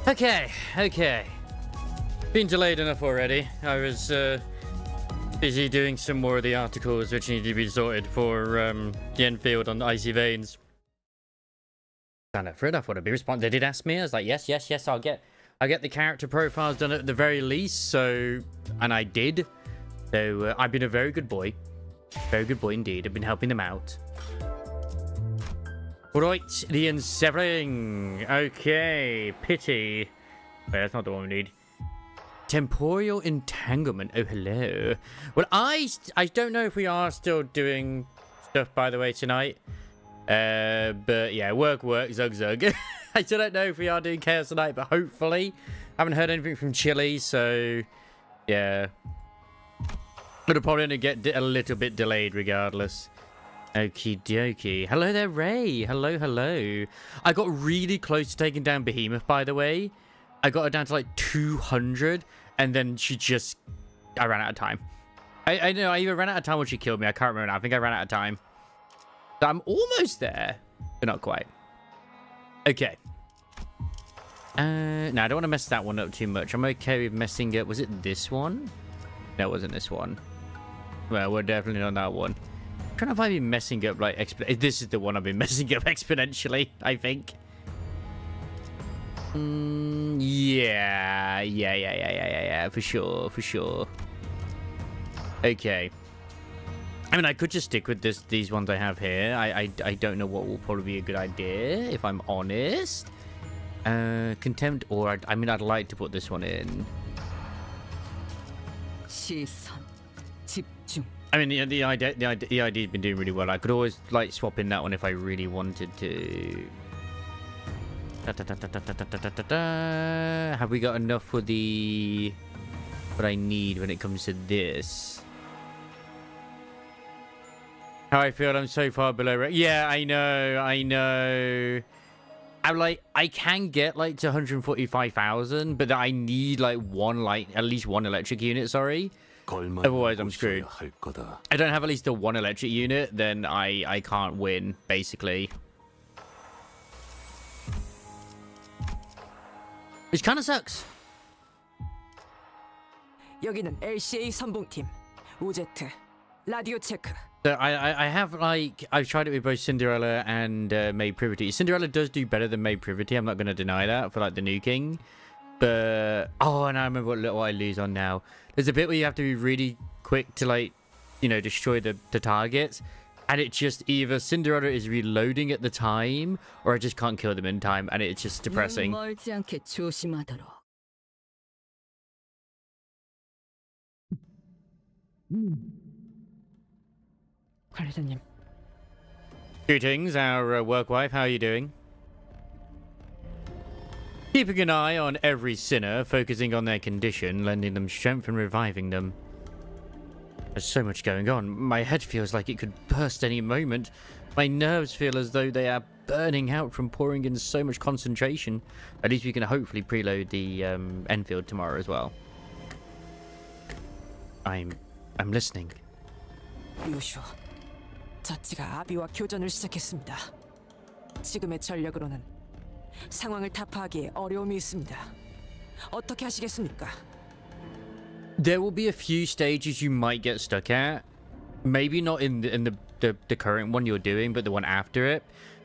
Okay. Been delayed enough already. I was busy doing some more of the articles which need to be sorted for the Enfield on the Icy Veins. Stand up for it. I thought I'd be responsive. They did ask me. I was like, yes. I'll get the character profiles done at the very least. So, and I did. So I've been a very good boy. Very good boy indeed. I've been helping them out. Right, the ensevering. Okay, pity. Wait, that's not the one we need. Temporal entanglement. Oh, hello. Well, I don't know if we are still doing stuff, by the way, tonight. But yeah, work, zug. I still don't know if we are doing chaos tonight, but hopefully. I haven't heard anything from Chile, so yeah. It'll probably only get a little bit delayed regardless. Okie dokie. Hello there, Ray. Hello. I got really close to taking down Behemoth, by the way. I got her down to like 200, and then I ran out of time. I know, I either ran out of time or she killed me. I can't remember now. I think I ran out of time. So I'm almost there, but not quite. Okay. No, I don't want to mess that one up too much. I'm okay with messing up. Was it this one? No, it wasn't this one. Well, we're definitely on that one. I'm trying to find me messing up like this is the one I've been messing up exponentially, I think. Yeah, for sure. Okay. I mean, I could just stick with these ones I have here. I don't know what will probably be a good idea, if I'm honest. Contempt, or I mean, I'd like to put this one in. I mean, the ID's been doing really well. I could always like swap in that one if I really wanted to. Have we got enough for what I need when it comes to this? How I feel I'm so far below. Yeah, I know. I'm like, I can get like to 145,000, but I need like at least one electric unit, sorry. Otherwise I'm screwed. I don't have at least one electric unit, then I can't win, basically. Which kind of sucks. 여기는 LCA 선봉팀. 오제트. 라디오 체크. So I have like I've tried it with both Cinderella and Maid Privity. Cinderella does do better than Maid Privity. I'm not going to deny that for like the nuking. But and I remember what I lose on now. There's a bit where you have to be really quick to like, destroy the targets, and it just either Cinderella is reloading at the time, or I just can't kill them in time, and it's just depressing. Greetings, our work wife. How are you doing? Keeping an eye on every sinner, focusing on their condition, lending them strength and reviving them. There's so much going on. My head feels like it could burst any moment. My nerves feel as though they are burning out from pouring in so much concentration. At least we can hopefully preload the Enfield tomorrow as well. I'm listening. 유쇼, 자치가 아비와 교전을 시작했습니다. 지금의 전력으로는 상황을 타파하기에 어려움이 있습니다. 어떻게 하시겠습니까? There will be a few stages you might get stuck at. Maybe not in the current one you're doing, but the one after it.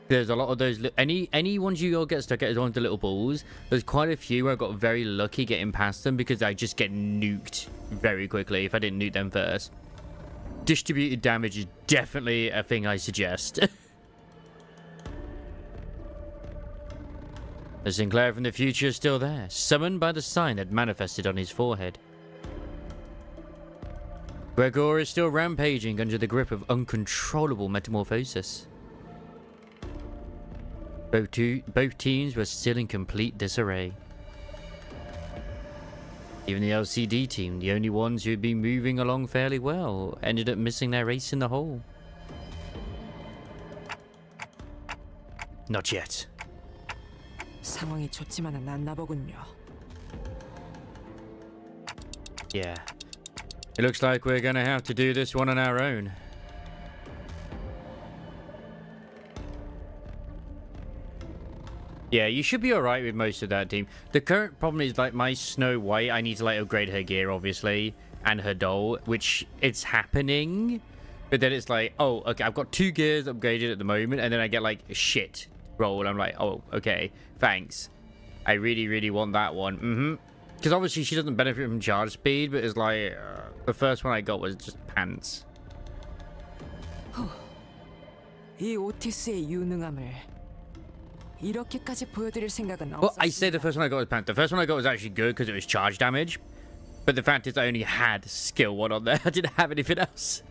There's a lot of those. Any ones you'll get stuck at is one of the little balls. There's quite a few where I got very lucky getting past them because I just get nuked very quickly if I didn't nuke them first. Distributed damage is definitely a thing I suggest. The Sinclair from the future is still there, summoned by the sign that manifested on his forehead. Gregor is still rampaging under the grip of uncontrollable metamorphosis. Both teams were still in complete disarray. Even the LCD team, the only ones who had been moving along fairly well, ended up missing their ace in the hole. Not yet. 상황이 좋지만은 않나 보군요. Yeah. It looks like we're gonna have to do this one on our own. Yeah, you should be alright with most of that team. The current problem is, like, my Snow White, I need to, like, upgrade her gear, obviously, and her doll, which it's happening. But then it's like, oh, okay, I've got 2 gears upgraded at the moment, and then I get, like, a shit roll, and I'm like, oh, okay, thanks. I really, really want that one. Because obviously she doesn't benefit from charge speed, but it's like, the first one I got was just pants. 이 오티스의 유능함을 이렇게까지 보여드릴 생각은 Well, I 없었습니다. say the first one I got was pants. The first one I got was actually good because it was charge damage. But the fact is I only had skill 1 on there. I didn't have anything else.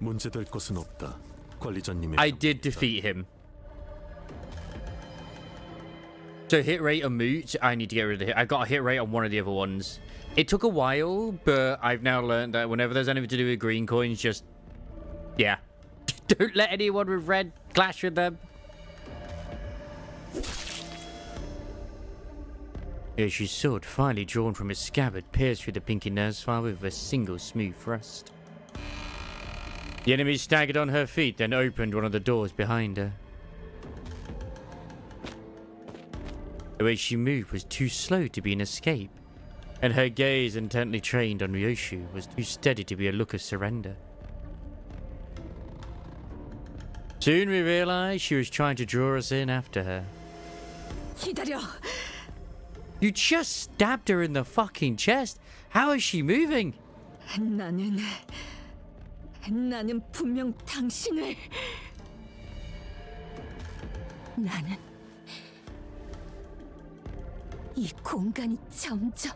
문제될 것은 없다. 관리자님의 I did defeat him. So hit rate on Moot, I need to get rid of the hit. I got a hit rate on one of the other ones. It took a while, but I've now learned that whenever there's anything to do with green coins, just... yeah. Don't let anyone with red clash with them. Yoshi's sword, finally drawn from its scabbard, pierced through the pinky nurse file with a single smooth thrust. The enemy staggered on her feet, then opened one of the doors behind her. The way she moved was too slow to be an escape, and her gaze, intently trained on Ryoshu, was too steady to be a look of surrender. Soon we realized she was trying to draw us in after her. 기다려. You just stabbed her in the fucking chest. How is she moving? 나는 분명 당신을. 나는 이 공간이 점점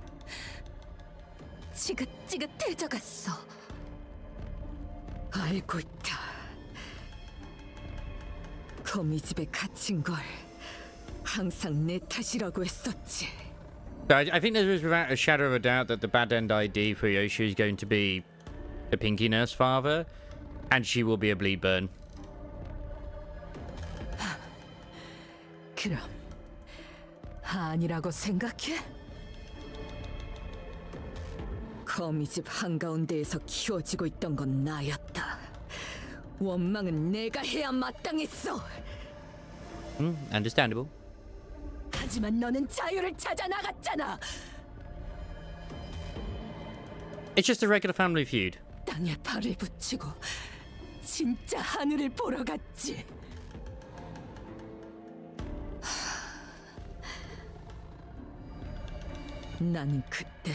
지긋지긋해져갔어. 알고 있다. 거미집에 갇힌 걸 항상 내 탓이라고 했었지. I think there is without a shadow of a doubt that the bad end ID for Yoshi is going to be the Pinky Nurse father, and she will be a bleed burn. 그럼 아니라고 생각해? 거미집 한가운데에서 키워지고 있던 건 나였다. 원망은 내가 해야 마땅했어. Understandable. 하지만 너는 자유를 찾아 나갔잖아. It's just a regular family feud. 땅에 발을 붙이고 진짜 하늘을 보러 갔지. 나는 그때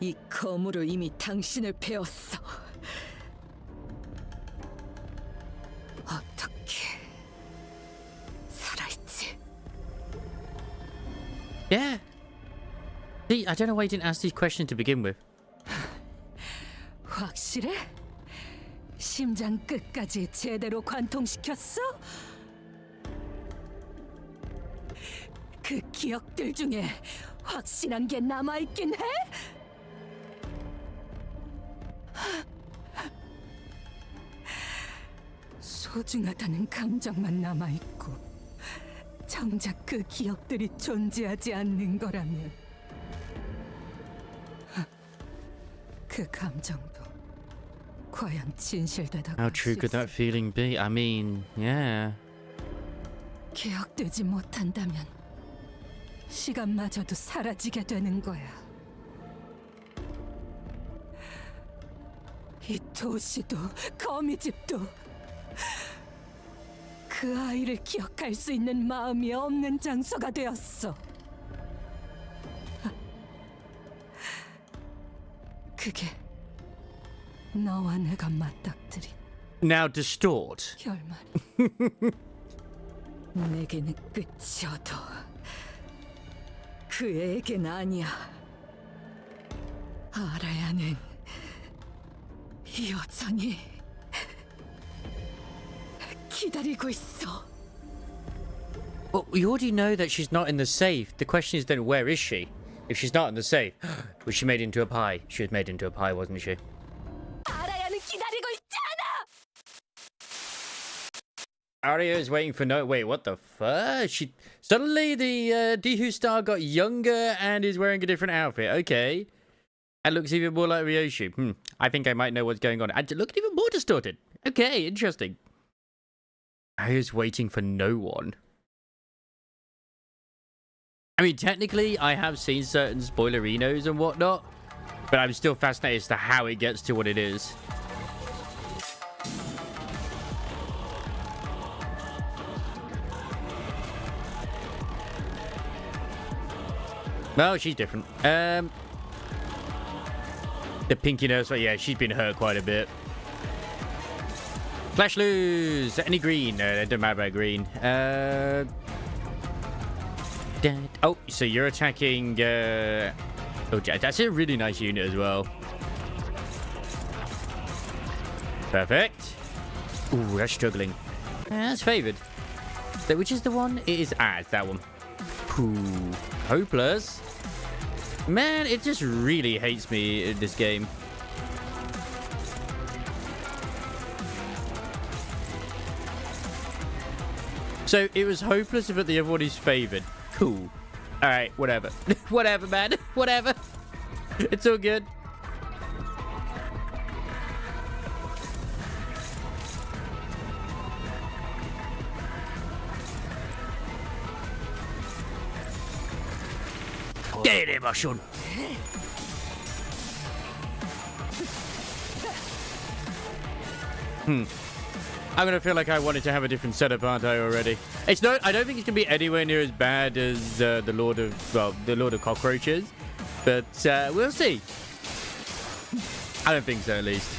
이 검으로 이미 당신을 배웠어. 어떻게 살아있지? Yeah. See, I don't know why you didn't ask these questions to begin with. 확실해? 심장 끝까지 제대로 관통시켰어? 그 기억들 중에 확실한 게 남아있긴 해? 소중하다는 감정만 남아있고 정작 그 기억들이 존재하지 않는 거라면 그 감정도 과연 진실되다. How true could that feeling be? I mean, yeah. 기억되지 못한다면 시간마저도 사라지게 되는 거야. 이 도시도 거미집도 그 아이를 기억할 수 있는 마음이 없는 장소가 되었어. 그게 너와 내가 맞닥뜨린 Now distort. 결말. 내게는 끝이어도 그에겐 아니야. 알아야는 여전히 기다리고 있어. Well, we already know that she's not in the safe. The question is then, where is she? If she's not in the safe, was she made into a pie? She was made into a pie, wasn't she? 알아야는 기다리고 있잖아. Aria is waiting for no. Wait, what the fuck? She suddenly the Dihu star got younger and is wearing a different outfit. Okay, and looks even more like Ryoshu. I think I might know what's going on. And look even more distorted. Okay, interesting. I was waiting for no one. I mean, technically, I have seen certain spoilerinos and whatnot, but I'm still fascinated as to how it gets to what it is. Well, she's different. The Pinky Nurse, yeah, she's been hurt quite a bit. Flash lose. Any green? No, it don't matter about green. Oh, so you're attacking. Oh, that's a really nice unit as well. Perfect. Ooh, that's struggling. That's favored. So which is the one? It is. It's that one. Ooh, hopeless. Man, it just really hates me in this game. So it was hopeless, but the other one is favored. Cool. All right, whatever. Whatever, man. Whatever. It's all good. Get it, my son. I'm gonna feel like I wanted to have a different setup, aren't I? Already. It's no. I don't think it's gonna be anywhere near as bad as the Lord of Cockroaches, but we'll see. I don't think so, at least.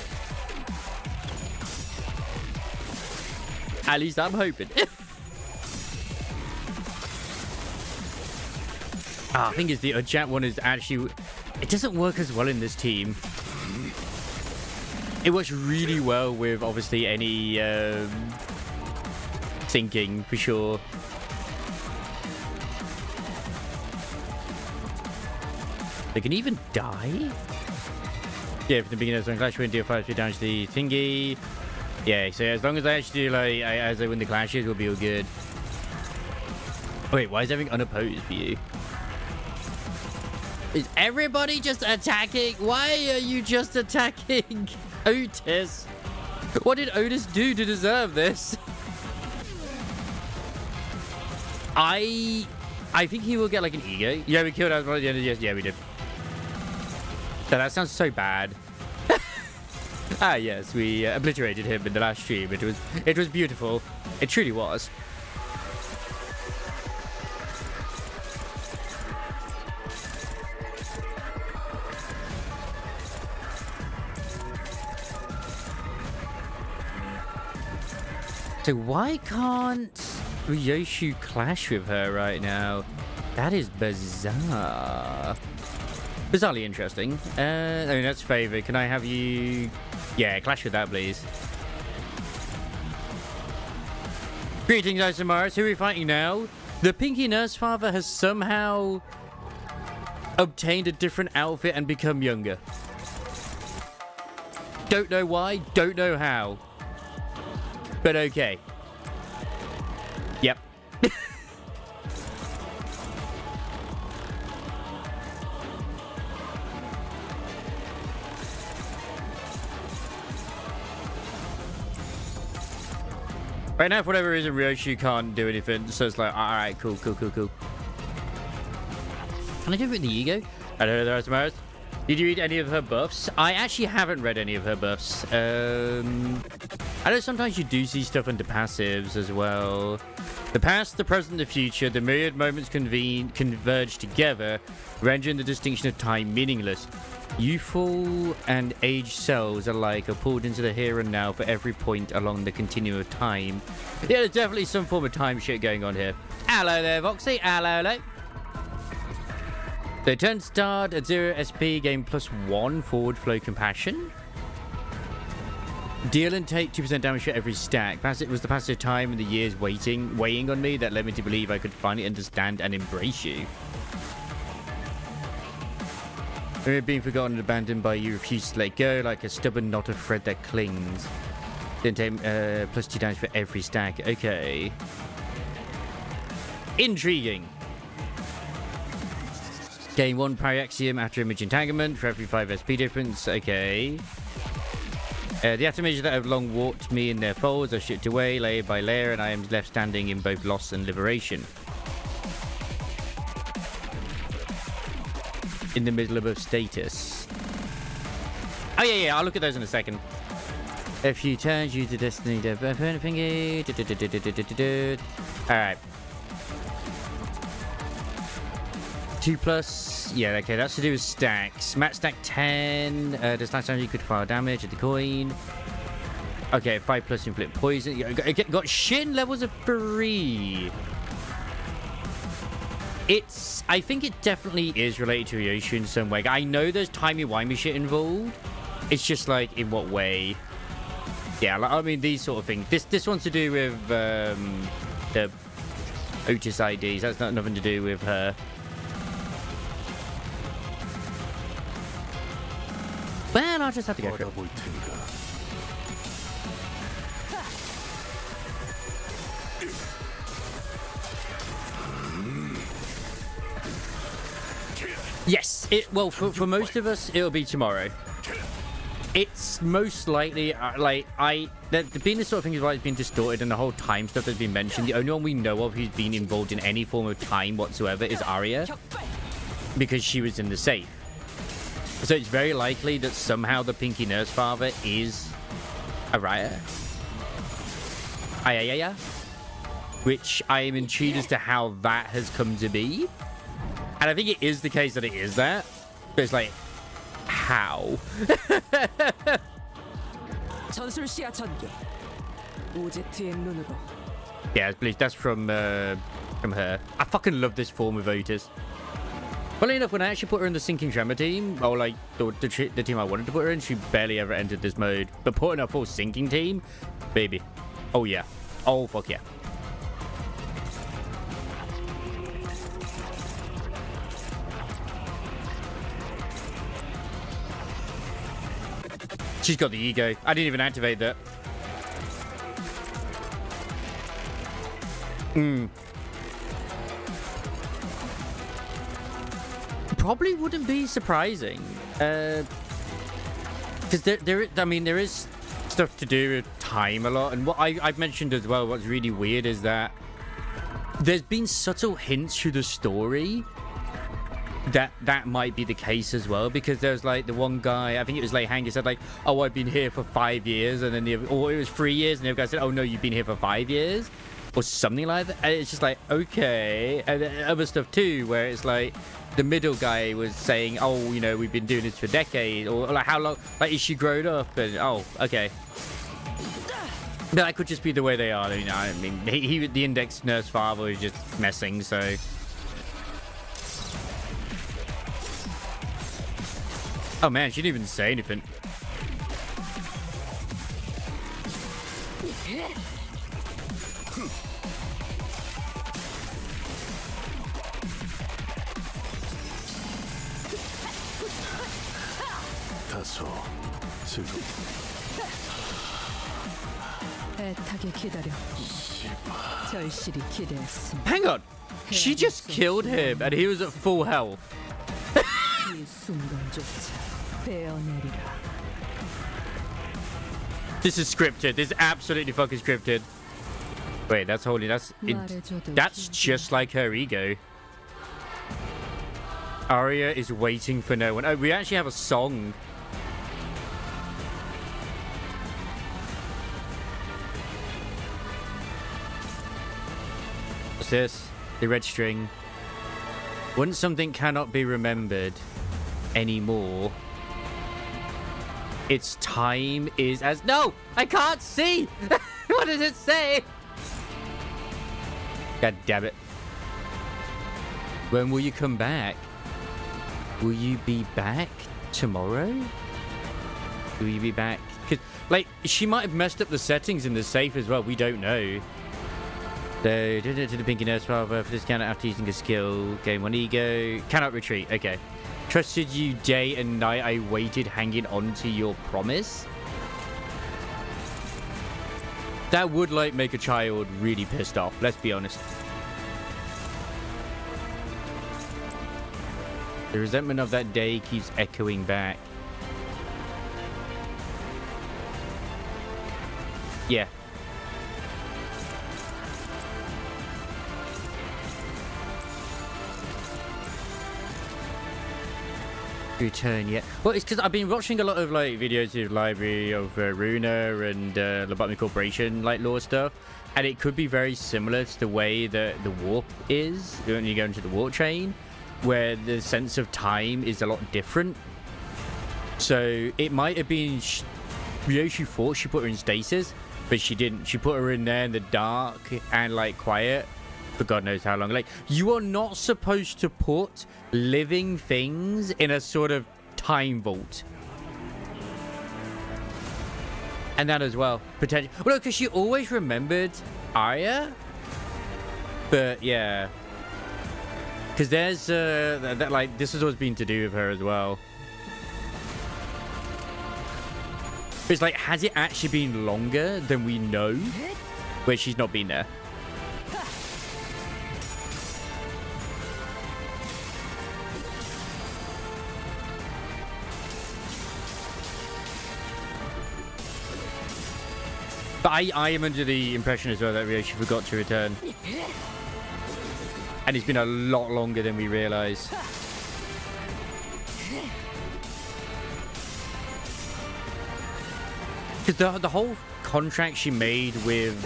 At least I'm hoping. I think it's the Ujat one is actually. It doesn't work as well in this team. It works really well with obviously any sinking for sure. They can even die. Yeah, for the beginners on Clash win, deal 5 damage to the thingy. Yeah, so as long as I actually do like as I win the clashes, we'll be all good. Wait, why is everything unopposed for you? Is everybody just attacking? Why are you just attacking Otis? What did Otis do to deserve this? I think he will get like an ego. Yeah, we killed Asmar at the end of the Yeah, we did. So that sounds so bad. Yes, we obliterated him in the last stream. It was beautiful. It truly was. So why can't Ryoshu clash with her right now? That is bizarre. Bizarrely interesting. I mean, that's favored. Can I have you... Yeah, clash with that, please. Greetings, Isamaris. Who are we fighting now? The Pinky Nurse Father has somehow obtained a different outfit and become younger. Don't know why. Don't know how. But okay. Yep. Right now, for whatever reason, Ryoshu can't do anything. So it's like, alright, cool. Can I do it with the ego? I don't know the rest of Maris. Did you read any of her buffs? I actually haven't read any of her buffs. I know sometimes you do see stuff under passives as well. The past, the present, the future, the myriad moments converge together, rendering the distinction of time meaningless. Youthful and aged selves alike are pulled into the here and now for every point along the continuum of time. Yeah, there's definitely some form of time shit going on here. Hello there, Voxy. Hello. So turn start at 0 SP, gain +1 forward flow compassion. Deal and take 2% damage for every stack. It was the passage of time and the years weighing on me that led me to believe I could finally understand and embrace you. Being forgotten and abandoned by you, refused to let go like a stubborn knot of thread that clings. Then take +2 damage for every stack. Okay. Intriguing. Gain 1 Pariaxium after image entanglement for every 5 SP difference. Okay. The affirmations that have long walked me in their folds are stripped away layer by layer, and I am left standing in both loss and liberation. In the middle of a status. Oh yeah, I'll look at those in a second. A few turns, use the destiny to thingy. Alright. 2+. Yeah, okay, that's to do with stacks. Max stack 10. Does last time you could fire damage at the coin. Okay, 5+ inflict poison. Got shin levels of 3. I think it definitely is related to Yoshu in some way. I know there's timey-wimey shit involved. It's just like, in what way? Yeah, like, I mean, these sort of things. This one's to do with the Otis IDs. That's not nothing to do with her. Well, I'll just have to go for it. Yes, well, for most of us, it'll be tomorrow. It's most likely, being this sort of thing is why it's been distorted, and the whole time stuff that's been mentioned. The only one we know of who's been involved in any form of time whatsoever is Arya, because she was in the safe. So it's very likely that somehow the Pinky Nurse Father is Arya. Ayayaya. Which I am intrigued as to how that has come to be. And I think it is the case that it is that. But it's like, how? Yeah, please, that's from her. I fucking love this form of Otis. Funnily enough, when I actually put her in the Sinking Tremor team, or like the team I wanted to put her in, she barely ever entered this mode. But putting her full Sinking team, baby. Oh yeah. Oh fuck yeah. She's got the ego. I didn't even activate that. Probably wouldn't be surprising. Because there is stuff to do with time a lot. And what I've mentioned as well, what's really weird is that there's been subtle hints through the story that might be the case as well, because there's like the one guy, I think it was Lei Hanger, said like, oh, I've been here for 5 years, and then or it was 3 years, and the other guy said, oh no, you've been here for 5 years, or something like that. And it's just like, okay. And then other stuff too, where it's like the middle guy was saying, oh, you know, we've been doing this for decades, or like how long, like, is she grown up? And oh, okay. But that could just be the way they are. You know, I mean, he the Index Nurse Father was just messing, so. Oh man, she didn't even say anything. Hang on. She just killed him and he was at full health. This is scripted. This is absolutely fucking scripted. Wait, that's holy. That's just like her ego. Arya is waiting for no one. Oh, we actually have a song. What's this? The red string. Once something cannot be remembered anymore, its time is as... No! I can't see! What does it say? God damn it. When will you come back? Will you be back tomorrow? Will you be back? Because, like, she might have messed up the settings in the safe as well. We don't know. So, to the Pinky Nurse Father for this counter after using a skill. Gain 1 ego. Cannot retreat. Okay. Trusted you day and night. I waited hanging on to your promise. That would, like, make a child really pissed off. Let's be honest. The resentment of that day keeps echoing back. Yeah. Return yet? Well, it's because I've been watching a lot of like videos of library of Runa and Lobotomy Corporation like lore stuff, and it could be very similar to the way that the warp is when you go into the warp chain, where the sense of time is a lot different. So it might have been Ryoshi thought she put her in stasis, but she didn't. She put her in there in the dark and like quiet for God knows how long. Like, you are not supposed to put living things in a sort of time vault. And that as well, potentially. Well, because she always remembered Arya, but yeah, because there's that like this is what's been to do with her as well. It's like, has it actually been longer than we know where she's not been there? But I am under the impression as well that Ryoshi forgot to return. And it's been a lot longer than we realize. Because the whole contract she made with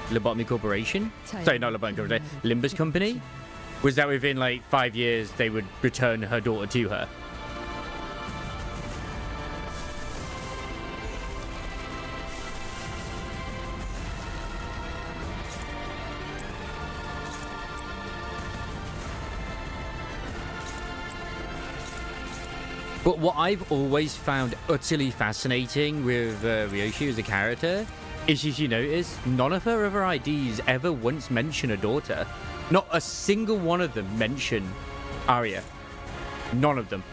Lobotomy Corporation, sorry, not Lobotomy Corporation, Limbus Company, was that within like 5 years they would return her daughter to her. But what I've always found utterly fascinating with Ryoshi as a character is, if you notice, none of her other IDs ever once mention a daughter. Not a single one of them mention Arya. None of them.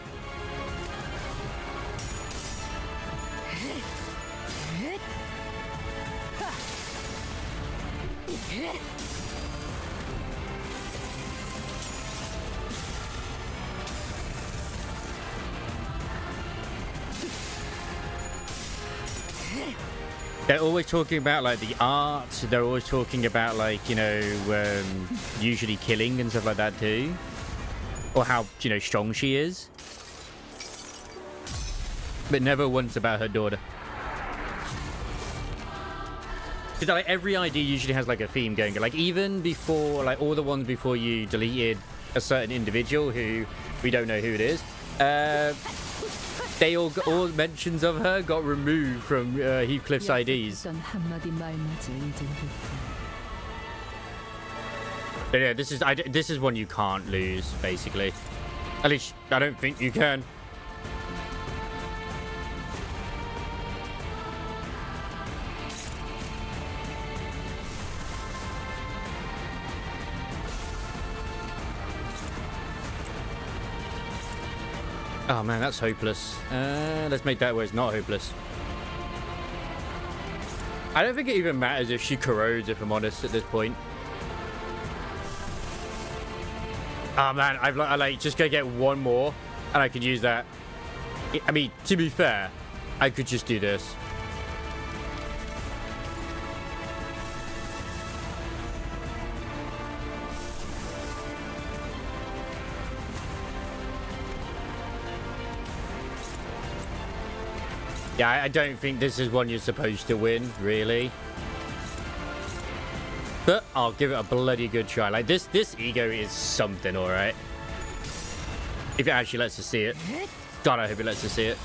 They're always talking about like the art. They're always talking about like, you know, usually killing and stuff like that too, or how, you know, strong she is, but never once about her daughter. Because like every ID usually has like a theme going. Like even before, like all the ones before you deleted a certain individual who we don't know who it is. They all mentions of her got removed from Heathcliff's IDs. But yeah, this is one you can't lose, basically. At least I don't think you can. Oh man, that's hopeless. Let's make that where it's not hopeless. I don't think it even matters if she corrodes, if I'm honest, at this point. Oh man, I like just gotta get one more, and I could use that. I mean, to be fair, I could just do this. Yeah, I don't think this is one you're supposed to win, really. But I'll give it a bloody good try. Like, this ego is something, alright? If it actually lets us see it. God, I hope it lets us see it.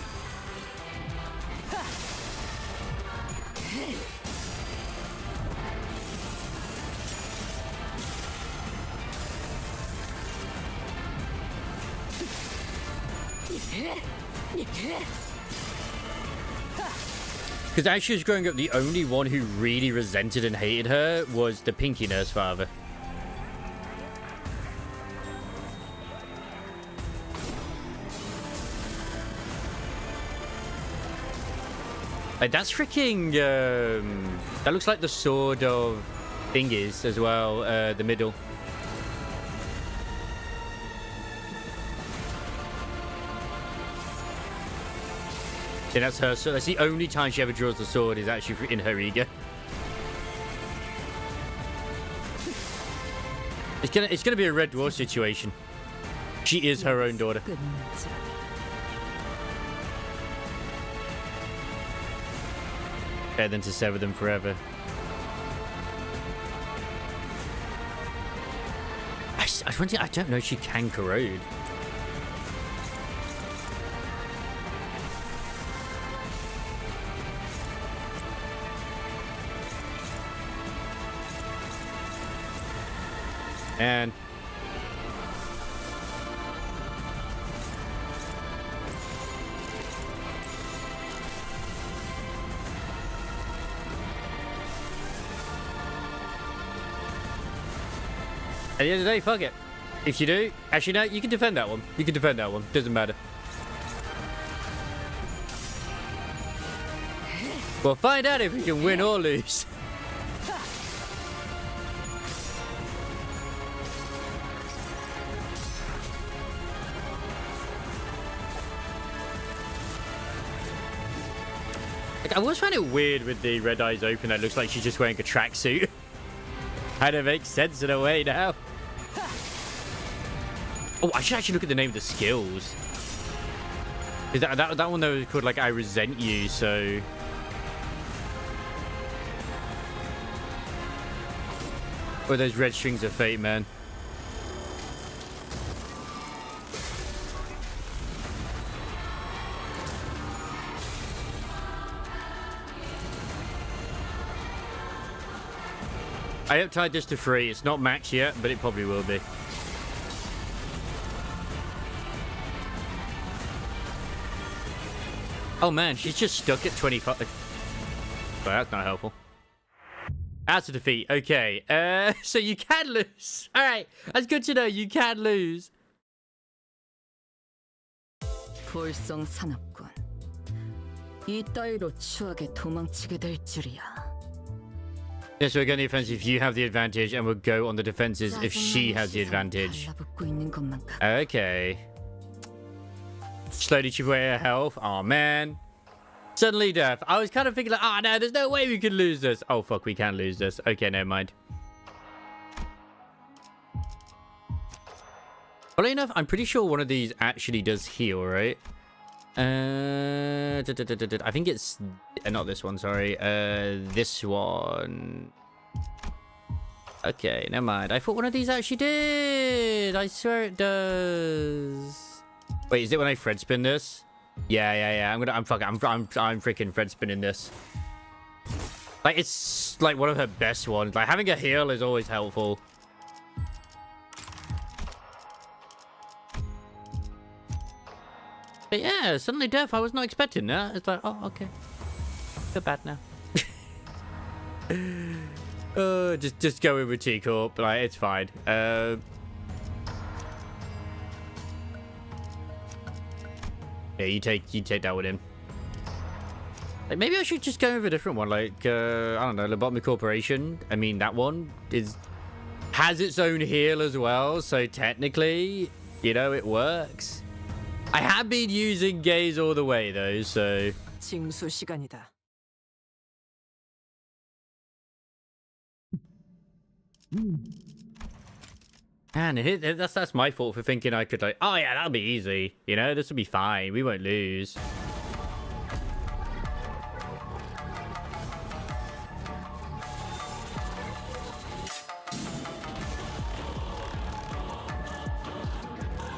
Because as she was growing up, the only one who really resented and hated her was the Pinky Nurse father. Like, that's freaking... that looks like the sword of thingies as well, the middle. Yeah, that's her. So that's the only time she ever draws the sword is actually in her ego. It's gonna be a red dwarf situation. She is her own daughter. 끝내자. Better than to sever them forever. I don't know if she can corrode. And at the end of the day, fuck it. If you do, actually no, you can defend that one. You can defend that one. Doesn't matter. We'll find out if we can win or lose. Like, I always find it weird with the red eyes open. That looks like she's just wearing a tracksuit. Kind of makes sense in a way now. Oh, I should actually look at the name of the skills. Is that one though is called like I Resent You, so. Or those red strings of fate, man. I uptied this to 3. It's not max yet, but it probably will be. Oh man, she's just stuck at 25. Well, that's not helpful. Out of defeat. Okay. So you can lose. All right. That's good to know. You can lose. 볼성사납군. 이 따위로 추하게 도망치게 될 줄이야. Yes, we're going to the offensive if you have the advantage, and we'll go on the defenses if she has the advantage. 달라붙고 있는 것만 같아. Okay. Slowly chip away her health. Oh man. Suddenly death. I was kind of thinking like, oh no, there's no way we can lose this. Oh fuck, we can lose this. Okay, never mind. Well enough, I'm pretty sure one of these actually does heal, right? I think it's not this one, sorry. This one. Okay, never mind. I thought one of these actually did. I swear it does. Wait, is it when I Fred spin this? Yeah. I'm freaking Fred spinning this. Like, it's like one of her best ones. Like, having a heal is always helpful. But yeah, suddenly death. I was not expecting that. It's like, oh, okay. Feel bad now. Just go with T-Corp. Like, it's fine. Yeah, you take that one in. Like, maybe I should just go with a different one. Like, I don't know, Lobotomy Corporation. I mean, that one has its own heal as well. So technically, you know, it works. I have been using gaze all the way though, so. 징수 시간이다. Man, that's my fault for thinking I could like, oh yeah, that'll be easy. You know, this will be fine. We won't lose.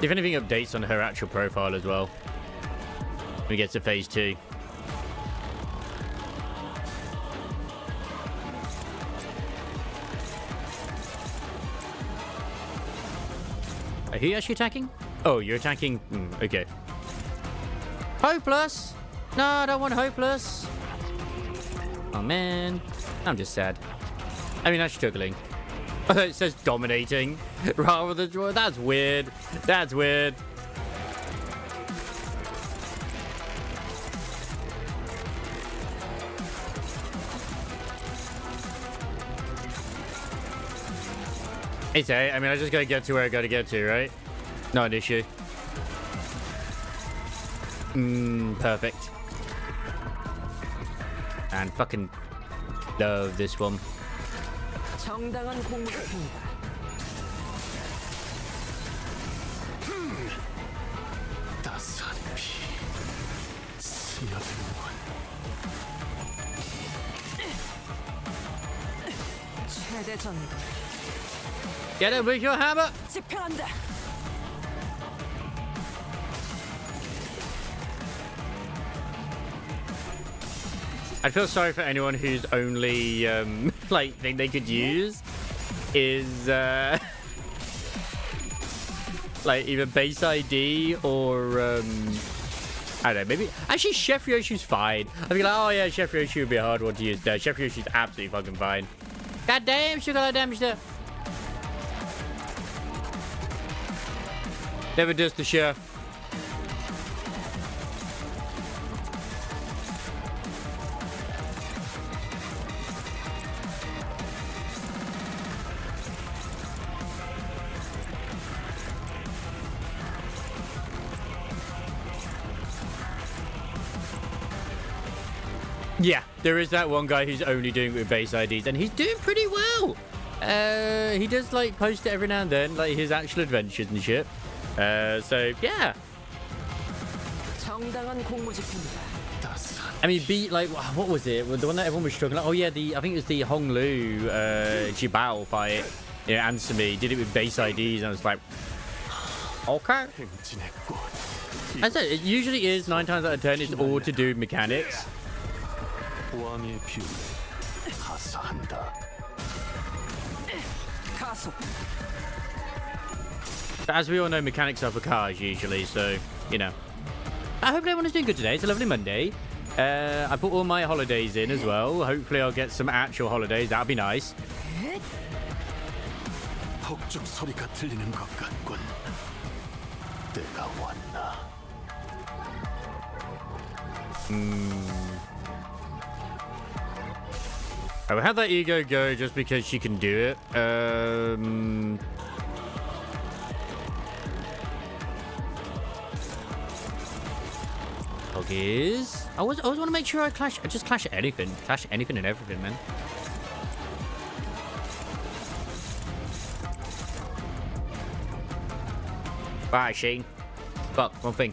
If anything, updates on her actual profile as well when we get to phase 2. Who are you actually attacking? Oh, you're attacking. Okay. Hopeless. No, I don't want hopeless. Oh man, I'm just sad. I mean, I'm struggling. It says dominating rather than... That's weird. That's weird. It's A. I mean, I just gotta get to where I gotta get to, right? Not an issue. Perfect. And fucking love this one. 정당한 공격입니다. 따스한 피 스며드는군. 최대 전개. Get it with your hammer. 집행한다. I feel sorry for anyone whose only like thing they could use is like either base ID or I don't know, maybe actually Chef Yoshi's fine. I'd be like, oh yeah, Chef Yoshi would be a hard one to use. No, Chef Yoshi's absolutely fucking fine. God damn, she got that damage there. Never does the chef. Yeah, there is that one guy who's only doing it with base IDs, and he's doing pretty well. He does like post it every now and then, like his actual adventures and shit. So yeah. 정당한 공무 집행이다. I mean, like what was it? The one that everyone was struggling. Oh yeah, I think it was the Honglu Jibao fight. You know, answer me. Did it with base IDs, and I was like, okay. As I said, it usually is 9 times out of 10. It's all to do with mechanics. 왕의 비율을 하사한다. 가속. But as we all know, mechanics are for cars usually, so you know. I hope everyone is doing good today. It's a lovely Monday. I put all my holidays in as well. Hopefully I'll get some actual holidays. That'd be nice. 폭죽 소리가 들리는 것 같군. 때가 왔나? I will have that ego go just because she can do it. Hoggies. I always want to make sure I just clash anything. Clash anything and everything, man. Bye, Shane. Fuck, one thing.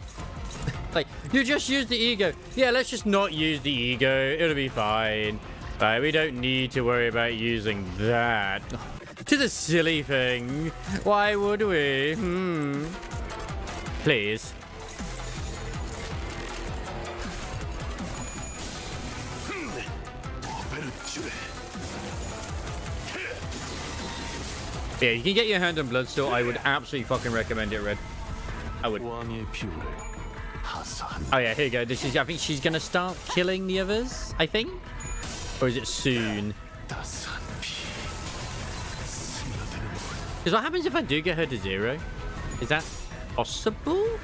Like, you just use the ego. Yeah, let's just not use the ego. It'll be fine. Right, we don't need to worry about using that. To the silly thing. Why would we? Please. Yeah, you can get your hand on Bloodstore. I would absolutely fucking recommend it, Red. I would. Oh yeah, here you go. This is. I think she's gonna start killing the others. I think, or is it soon? Because what happens if I do get her to 0? Is that possible?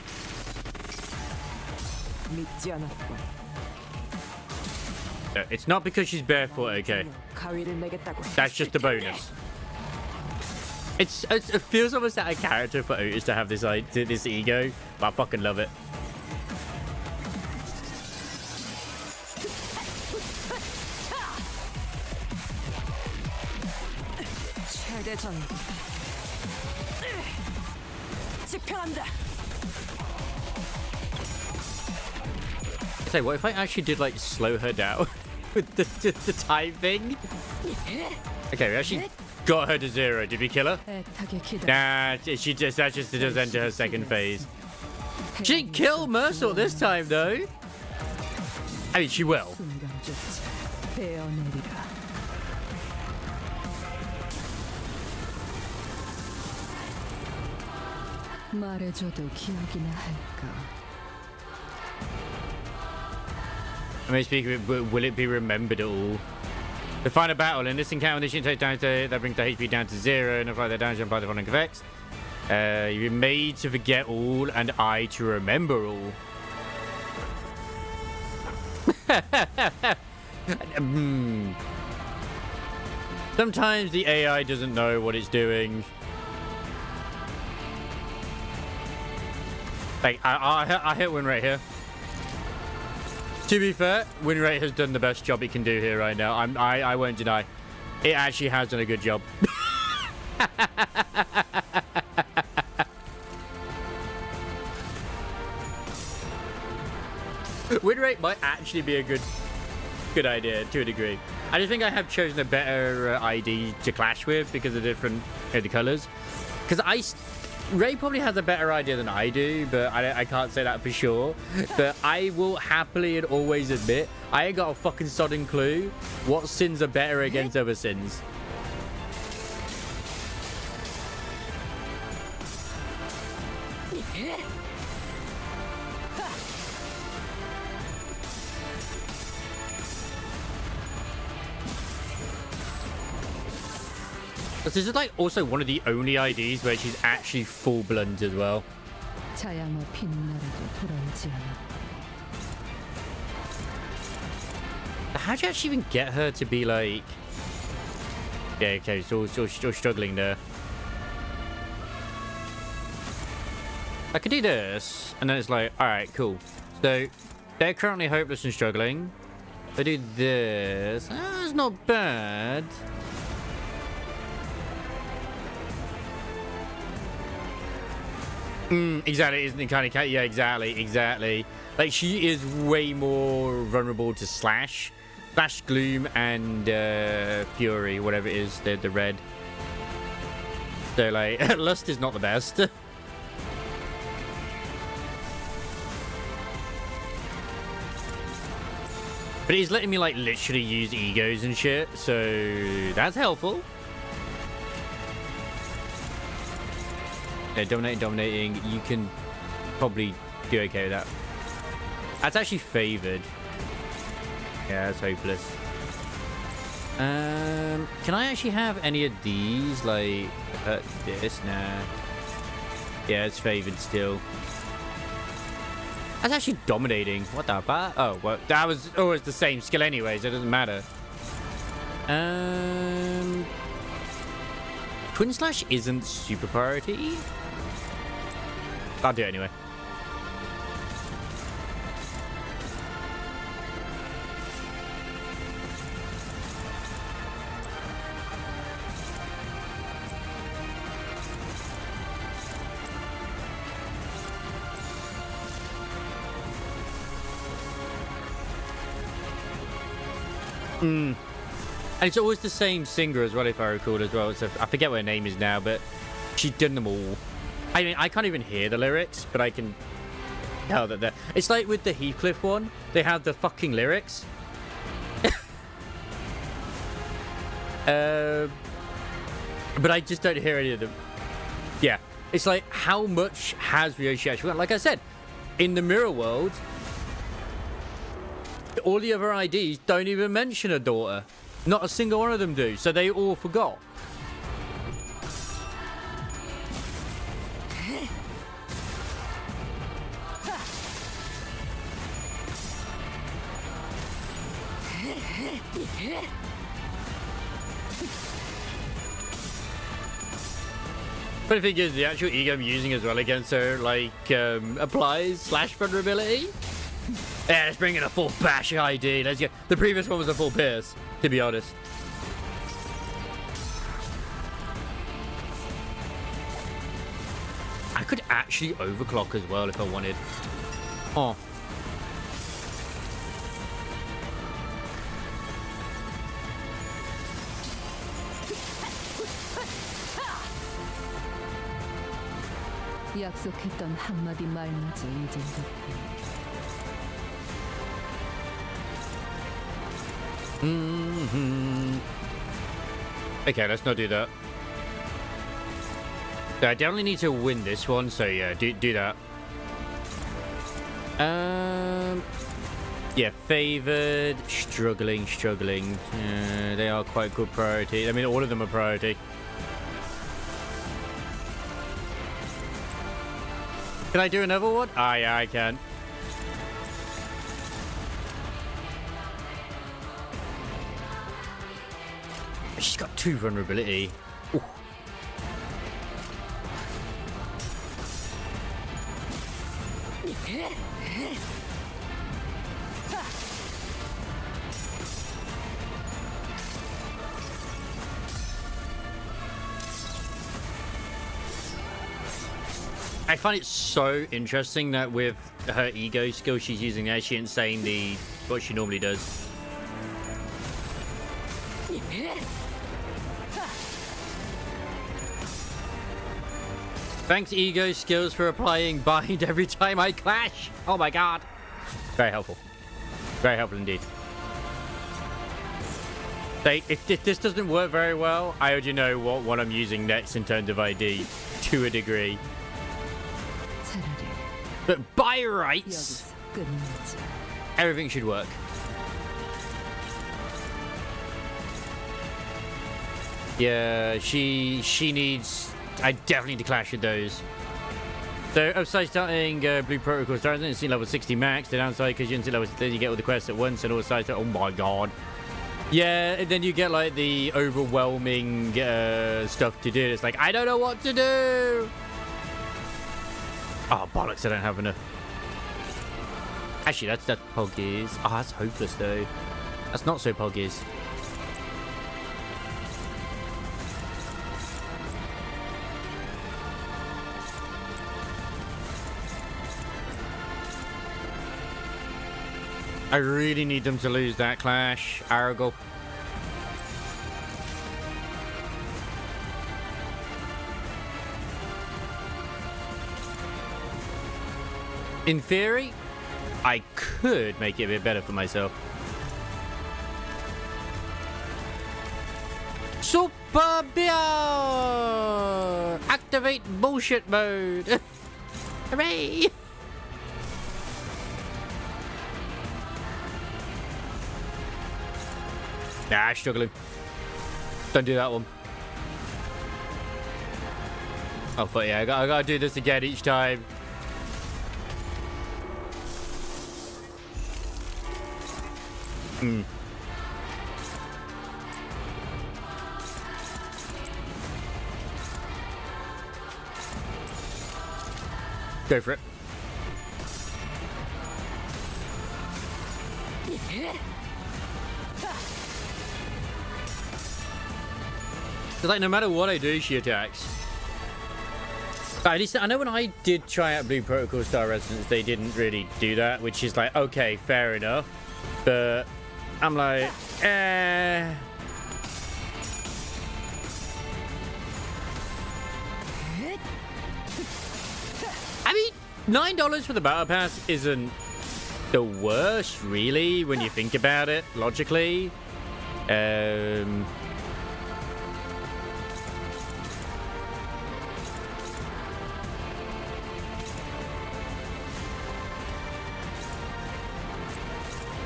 No, it's not because she's barefoot. Okay, that's just a bonus. It feels almost out of character for Otis to have this this ego, but I fucking love it. Say, what if I actually did like slow her down with the time thing? Okay, we actually got her to 0. Did we kill her? Nah, that just does enter her second phase. She didn't kill Mersault this time though. I mean, she will. I mean, speaking of it, will it be remembered at all? The final battle. In this encounter, the Shin takes down that brings the HP down to 0 and apply their damage and apply the following effects. You're made to forget all and I to remember all. Sometimes the AI doesn't know what it's doing. Like, I hit one right here. To be fair, win rate has done the best job it can do here right now. I won't deny. It actually has done a good job. Win rate might actually be a good idea to a degree. I just think I have chosen a better ID to clash with because of different the colors. Because Ray probably has a better idea than I do, but I can't say that for sure. But I will happily and always admit I ain't got a fucking sodding clue what sins are better against other sins. This is like also one of the only IDs where she's actually full blunt as well. 자양어 빛나라도 돌아오지 않아. How do you actually even get her to be like... Yeah, okay, still struggling there. I could do this, and then it's like, alright, cool. So, they're currently hopeless and struggling. If I do this, it's not bad. Exactly, isn't it kind of... Yeah, exactly. Like, she is way more vulnerable to Slash, Gloom, and Fury, whatever it is, the red. So, like, Lust is not the best. But he's letting me, like, literally use egos and shit, so that's helpful. Yeah, dominating. You can probably do okay with that. That's actually favored. Yeah, that's hopeless. Can I actually have any of these? Like, this? Nah. Yeah, it's favored still. That's actually dominating. What the fuck? Oh, well, that was always the same skill anyways. It doesn't matter. Twin Slash isn't super priority. I'll do it anyway. And it's always the same singer as well, if I recall as well. So I forget what her name is now, but she's done them all. I mean, I can't even hear the lyrics, but I can tell that they're... It's like with the Heathcliff one. They have the fucking lyrics. But I just don't hear any of them. Yeah. It's like, how much has Ryoshi actually got? Like I said, in the mirror world, all the other IDs don't even mention a daughter. Not a single one of them do. So they all forgot. But the thing is, the actual ego I'm using as well against her, like, applies Slash vulnerability. Yeah, let's bring in a full bash ID. Let's get... The previous one was a full pierce, to be honest. I could actually overclock as well if I wanted. Oh. 약속했던 한마디 말마저 이젠 걷고. Okay, let's not do that. I definitely need to win this one, so yeah, do that. Yeah, favored, struggling. They are quite good priority. I mean, all of them are priority. Can I do another one? Ah, yeah, I can. She's got 2 vulnerability. Ooh. I find it so interesting that with her ego skill she's using there, she ain't saying what she normally does. Thanks, ego skills, for applying bind every time I clash. Oh my god. Very helpful. Very helpful indeed. If this doesn't work very well, I already know what I'm using next in terms of ID to a degree. But by rights, everything should work. Yeah, she needs... I definitely need to clash with those. So, upside starting Blue Protocol starts at level 60 max. The downside, because you until level 30, you get all the quests at once, and all sides. Oh my god. Yeah, and then you get like the overwhelming stuff to do. It's like, I don't know what to do. Oh, bollocks, I don't have enough. Actually, that's Poggies. Oh, that's hopeless, though. That's not so Poggies. I really need them to lose that clash. Aragorn. In theory, I could make it a bit better for myself. Super Beer! Activate bullshit mode! Hooray! Nah, struggling. Don't do that one. Oh, but yeah, I gotta do this again each time. Go for it. It's like no matter what I do, she attacks. But at least I know when I did try out Blue Protocol Star Resonance, they didn't really do that, which is like, okay, fair enough. But I'm like, eh. I mean, $9 for the Battle Pass isn't the worst, really, when you think about it, logically.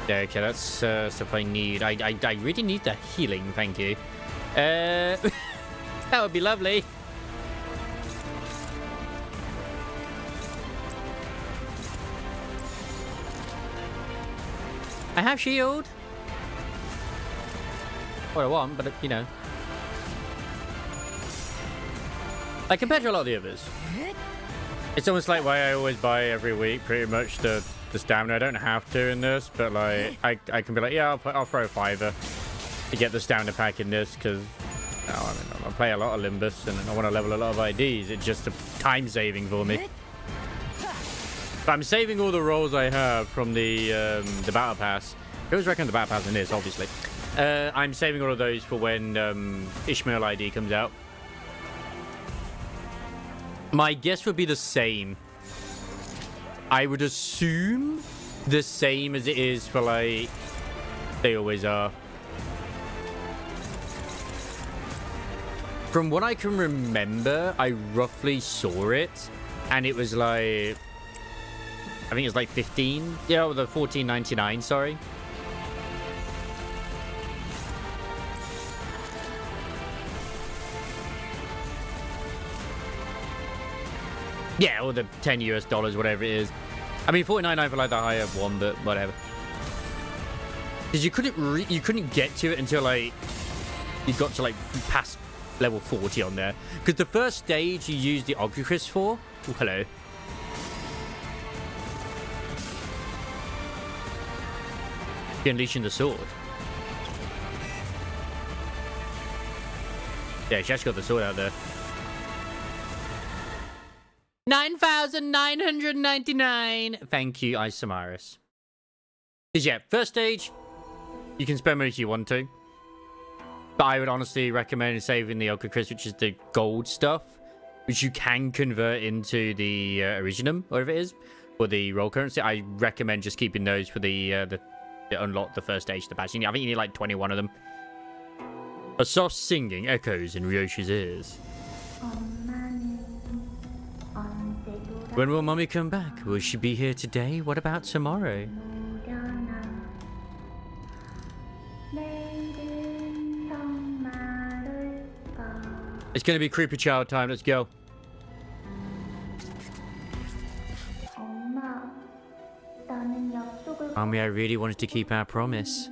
Yeah, okay, that's stuff I need. I really need the healing, thank you. That would be lovely. I have shield. What I want, but you know. Like compared to a lot of the others. It's almost like why I always buy every week, pretty much, the stamina. I don't have to in this, but like I can be like, yeah, I'll throw a $5 to get the stamina pack in this, because I play a lot of Limbus and I want to level a lot of IDs. It's just a time saving for me. But I'm saving all the rolls I have from the Battle Pass. I always reckon the Battle Pass in this, obviously. I'm saving all of those for when Ishmael ID comes out. My guess would be the same. I would assume the same as it is for, like, they always are. From what I can remember, I roughly saw it, and it was like, I think it was like 15. Yeah, or the $14.99, sorry. Yeah, or the $10 US, whatever it is. I mean, $49.99 for like the higher one, but whatever. Because you couldn't get to it until like you got to like past level 40 on there. Because the first stage you use the Ogrichris for. Oh, hello. You're unleashing the sword. Yeah, she actually got the sword out there. 9,999. Thank you, Isamaris. Because yeah, first stage, you can spend money if you want to. But I would honestly recommend saving the Ochre Crisp, which is the gold stuff, which you can convert into the Originum, whatever it is, or the roll currency. I recommend just keeping those for the unlock the first stage of the patch. I think you need like 21 of them. A soft singing echoes in Ryoshi's ears. When will Mommy come back? Will she be here today? What about tomorrow? It's gonna be creepy child time. Let's go. Mommy, I really wanted to keep our promise.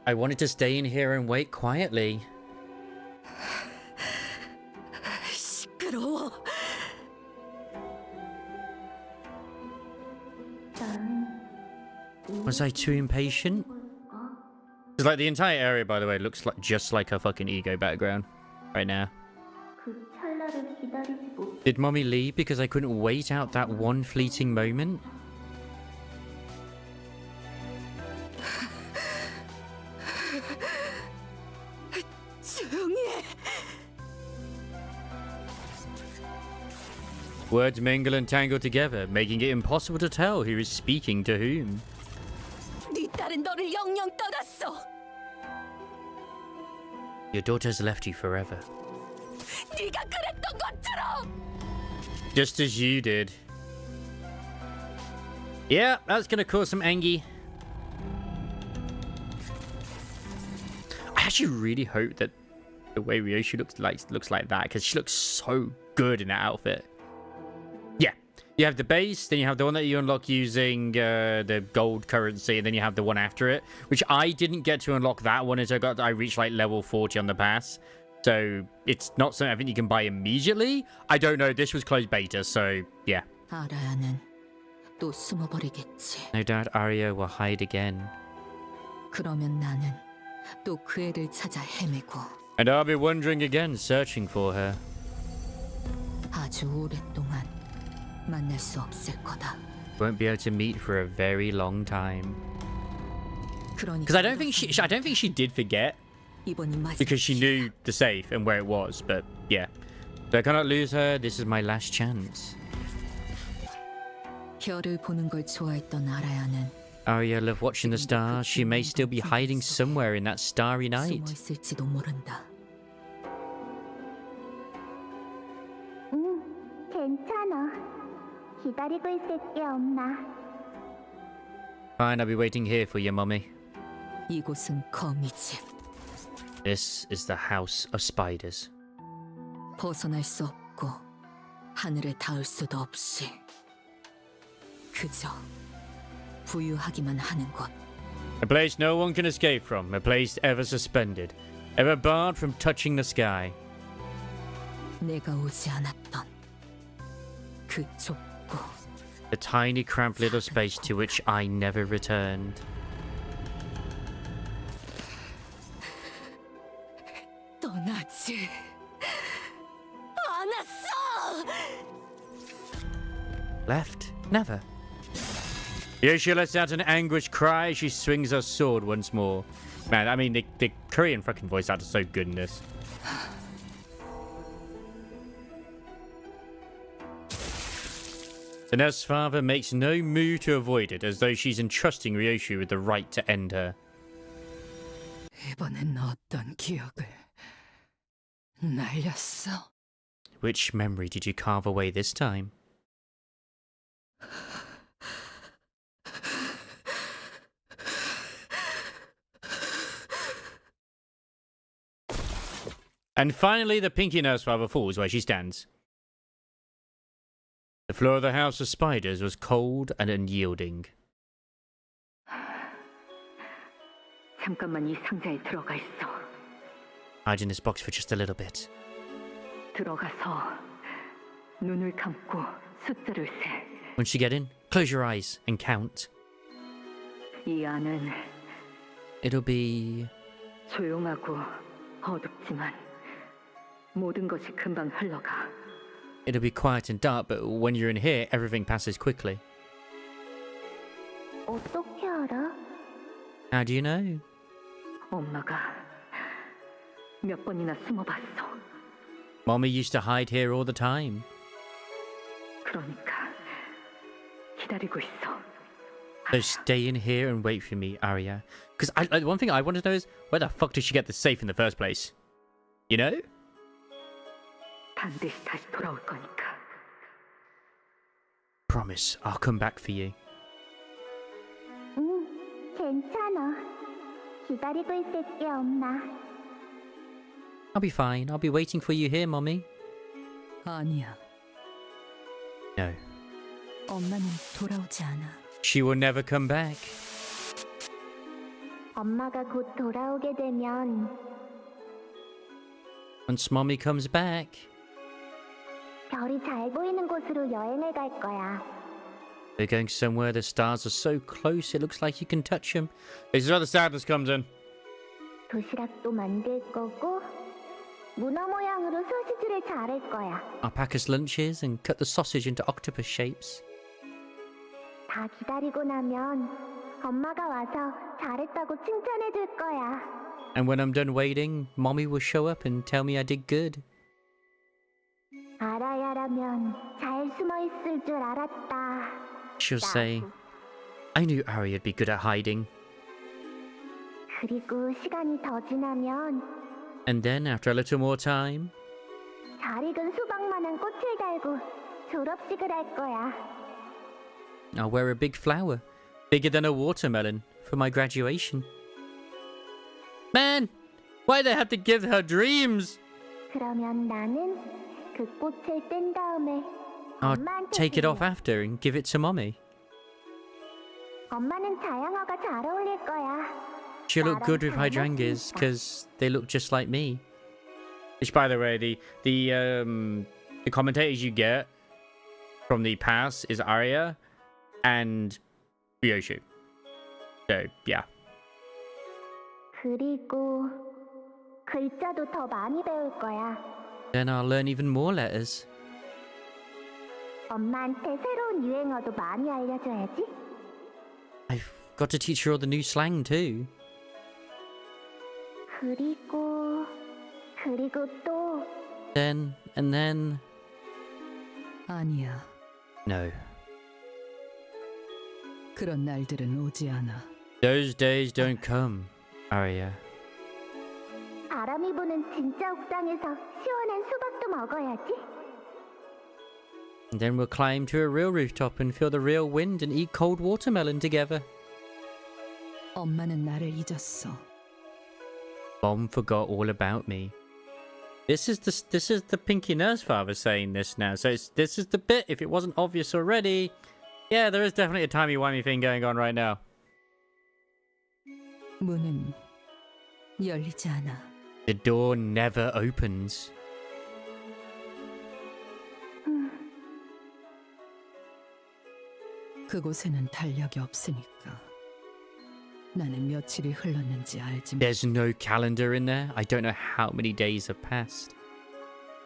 I wanted to stay in here and wait quietly. 시끄러워. Was I too impatient? It's like the entire area, by the way, looks like just like her fucking ego background right now. Did Mommy leave because I couldn't wait out that one fleeting moment? 조용히 해. Words mingle and tangle together, making it impossible to tell who is speaking to whom. 네 딸은 너를 영영 떠났어. Your daughter's left you forever. 네가 그랬던 것처럼. Just as you did. Yeah, that's gonna cause some angie. I actually really hope that the way Ryoshi looks like that, because she looks so good in that outfit. Yeah, you have the base, then you have the one that you unlock using the gold currency, and then you have the one after it, which I didn't get to unlock that one as I reached like level 40 on the pass. So it's not something I think you can buy immediately. I don't know. This was closed beta, so yeah. 아라야는 또 숨어버리겠지. No doubt Arya will hide again. 그러면 나는 또 그 애를 찾아 헤매고. And I'll be wandering again, searching for her. 아주 오랫동안 만날 수 없을 거다. Won't be able to meet for a very long time. 그러니까 Because I don't think she did forget. 이번이 마지막. Because she knew the safe and where it was, but yeah. So I cannot lose her. This is my last chance. 별을 보는 걸 좋아했던 아라야는 Arya loved watching the stars. She may still be hiding somewhere in that starry night. 숨어 있을지도 모른다. 괜찮아. 기다리고 있을게, 엄마. Fine, I'll be waiting here for you, Mummy. 이곳은 거미집. This is the House of Spiders. 벗어날 수 없고 하늘에 닿을 수도 없이 그저 부유하기만 하는 곳. A place no one can escape from. A place ever suspended. Ever barred from touching the sky. 내가 오지 않았던 그 좁고 The tiny cramped little space to which I never returned. 떠나지 않았어. Left? Never. Yoshi lets out an anguished cry as she swings her sword once more. Man, I mean, the Korean fucking voice actors are so good in this. The nurse's father makes no move to avoid it, as though she's entrusting Ryoshi with the right to end her. 이번엔 어떤 기억을 날렸어? Which memory did you carve away this time? And finally, the Pinky Nurse Father falls where she stands. The floor of the House of Spiders was cold and unyielding. 잠깐만 이 상자에 들어가 있어. Hide in this box for just a little bit. 들어가서 눈을 감고 숫자를 세. Once you get in, close your eyes and count. 이 안은 It'll be... 조용하고 어둡지만 모든 것이 금방 흘러가. It'll be quiet and dark, but when you're in here, everything passes quickly. 어떻게 알아? How do you know? 엄마가 몇 번이나 숨어봤어. Mommy used to hide here all the time. 그러니까 기다리고 있어. So stay in here and wait for me, Arya. Because one thing I want to know is, where the fuck did she get the safe in the first place? You know? 반드시 다시 돌아올 거니까. Promise, I'll come back for you. 응, 괜찮아. 기다리고 있을게, 엄마. I'll be fine. I'll be waiting for you here, Mommy. 아니야. No. 엄마는 돌아오지 않아. She will never come back. 엄마가 곧 돌아오게 되면 Once Mommy comes back, 별이 잘 보이는 곳으로 여행을 갈 거야. we're going somewhere the stars are so close it looks like you can touch them. This is where the sadness comes in. 도시락도 만들 거고 문어 모양으로 소시지를 자를 거야. I'll pack us lunches and cut the sausage into octopus shapes. 다 기다리고 나면 엄마가 와서 잘했다고 칭찬해 줄 거야. And when I'm done waiting, Mommy will show up and tell me I did good. 알아야라면 잘 숨어 있을 줄 알았다. She'll say, I knew Arya'd be good at hiding. 그리고 시간이 더 지나면 And then, after a little more time, 잘 익은 수박만한 꽃을 달고 졸업식을 할 거야. I'll wear a big flower, bigger than a watermelon, for my graduation. Man, why they have to give her dreams? 그러면 나는 그 꽃을 뗀 다음에 I'll 엄마한테 take it off 줄래. after and give it to Mommy. 엄마는 자양어가 잘 어울릴 거야. She'll look good with hydrangeas because they look just like me. Which, by the way, the commentators you get from the past is Arya and Ryoshu. So yeah. 그리고 글자도 더 많이 배울 거야. Then I'll learn even more letters. 엄마한테 새로운 유행어도 많이 알려줘야지. I've got to teach her all the new slang too. 그리고 또 Then and then. 아니야. No. 그런 날들은 오지 않아. Those days don't come, Arya. 바람이 부는 진짜 옥상에서 시원한 수박도 먹어야지. And then we'll climb to a real rooftop and feel the real wind and eat cold watermelon together. 엄마는 나를 잊었어. Mom forgot all about me. This is the Pinky Nurse father saying this now. So this is the bit. If it wasn't obvious already, yeah, there is definitely a timey-wimey thing going on right now. 문은 열리지 않아. The door never opens. 그곳에는 달력이 없으니까. 나는 며칠이 흘렀는지 알지. There's no calendar in there. I don't know how many days have passed.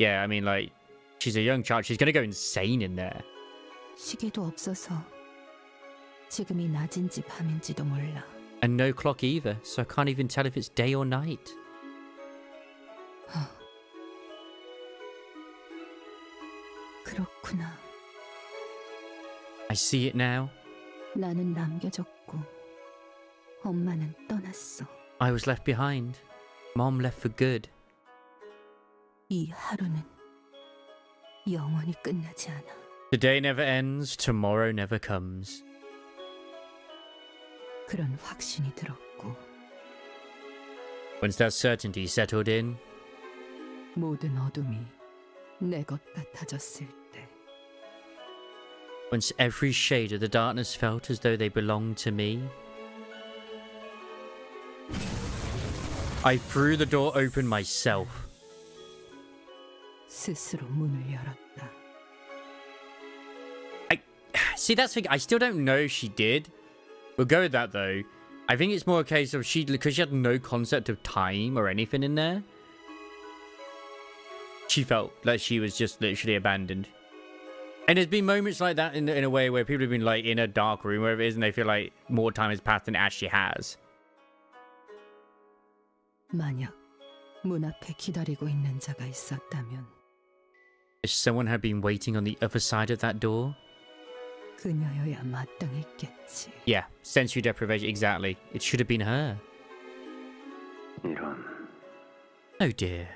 Yeah, I mean, like, she's a young child. She's gonna go insane in there. 시계도 없어서 지금이 낮인지 밤인지도 몰라. And no clock either, so I can't even tell if it's day or night. 그렇구나. I see it now. 나는 남겨졌고 엄마는 떠났어. I was left behind. Mom left for good. 이 하루는 영원히 끝나지 않아. The day never ends, tomorrow never comes. 그런 확신이 들었고 Once that certainty settled in, 모든 어둠이 내 것 같아졌을 때 once every shade of the darkness felt as though they belonged to me, I threw the door open myself. 스스로 문을 열었다. See, that's the thing. I still don't know if she did. We'll go with that though. I think it's more a case of because she had no concept of time or anything in there. she felt like she was just literally abandoned. And there's been moments like that in a way where people have been like in a dark room, wherever it is, and they feel like more time has passed than it actually has. 만약 문 앞에 기다리고 있는 자가 있었다면 If someone had been waiting on the other side of that door. 그녀여야 마땅했겠지. Yeah, sensory deprivation, exactly. It should have been her. 이런 Oh dear.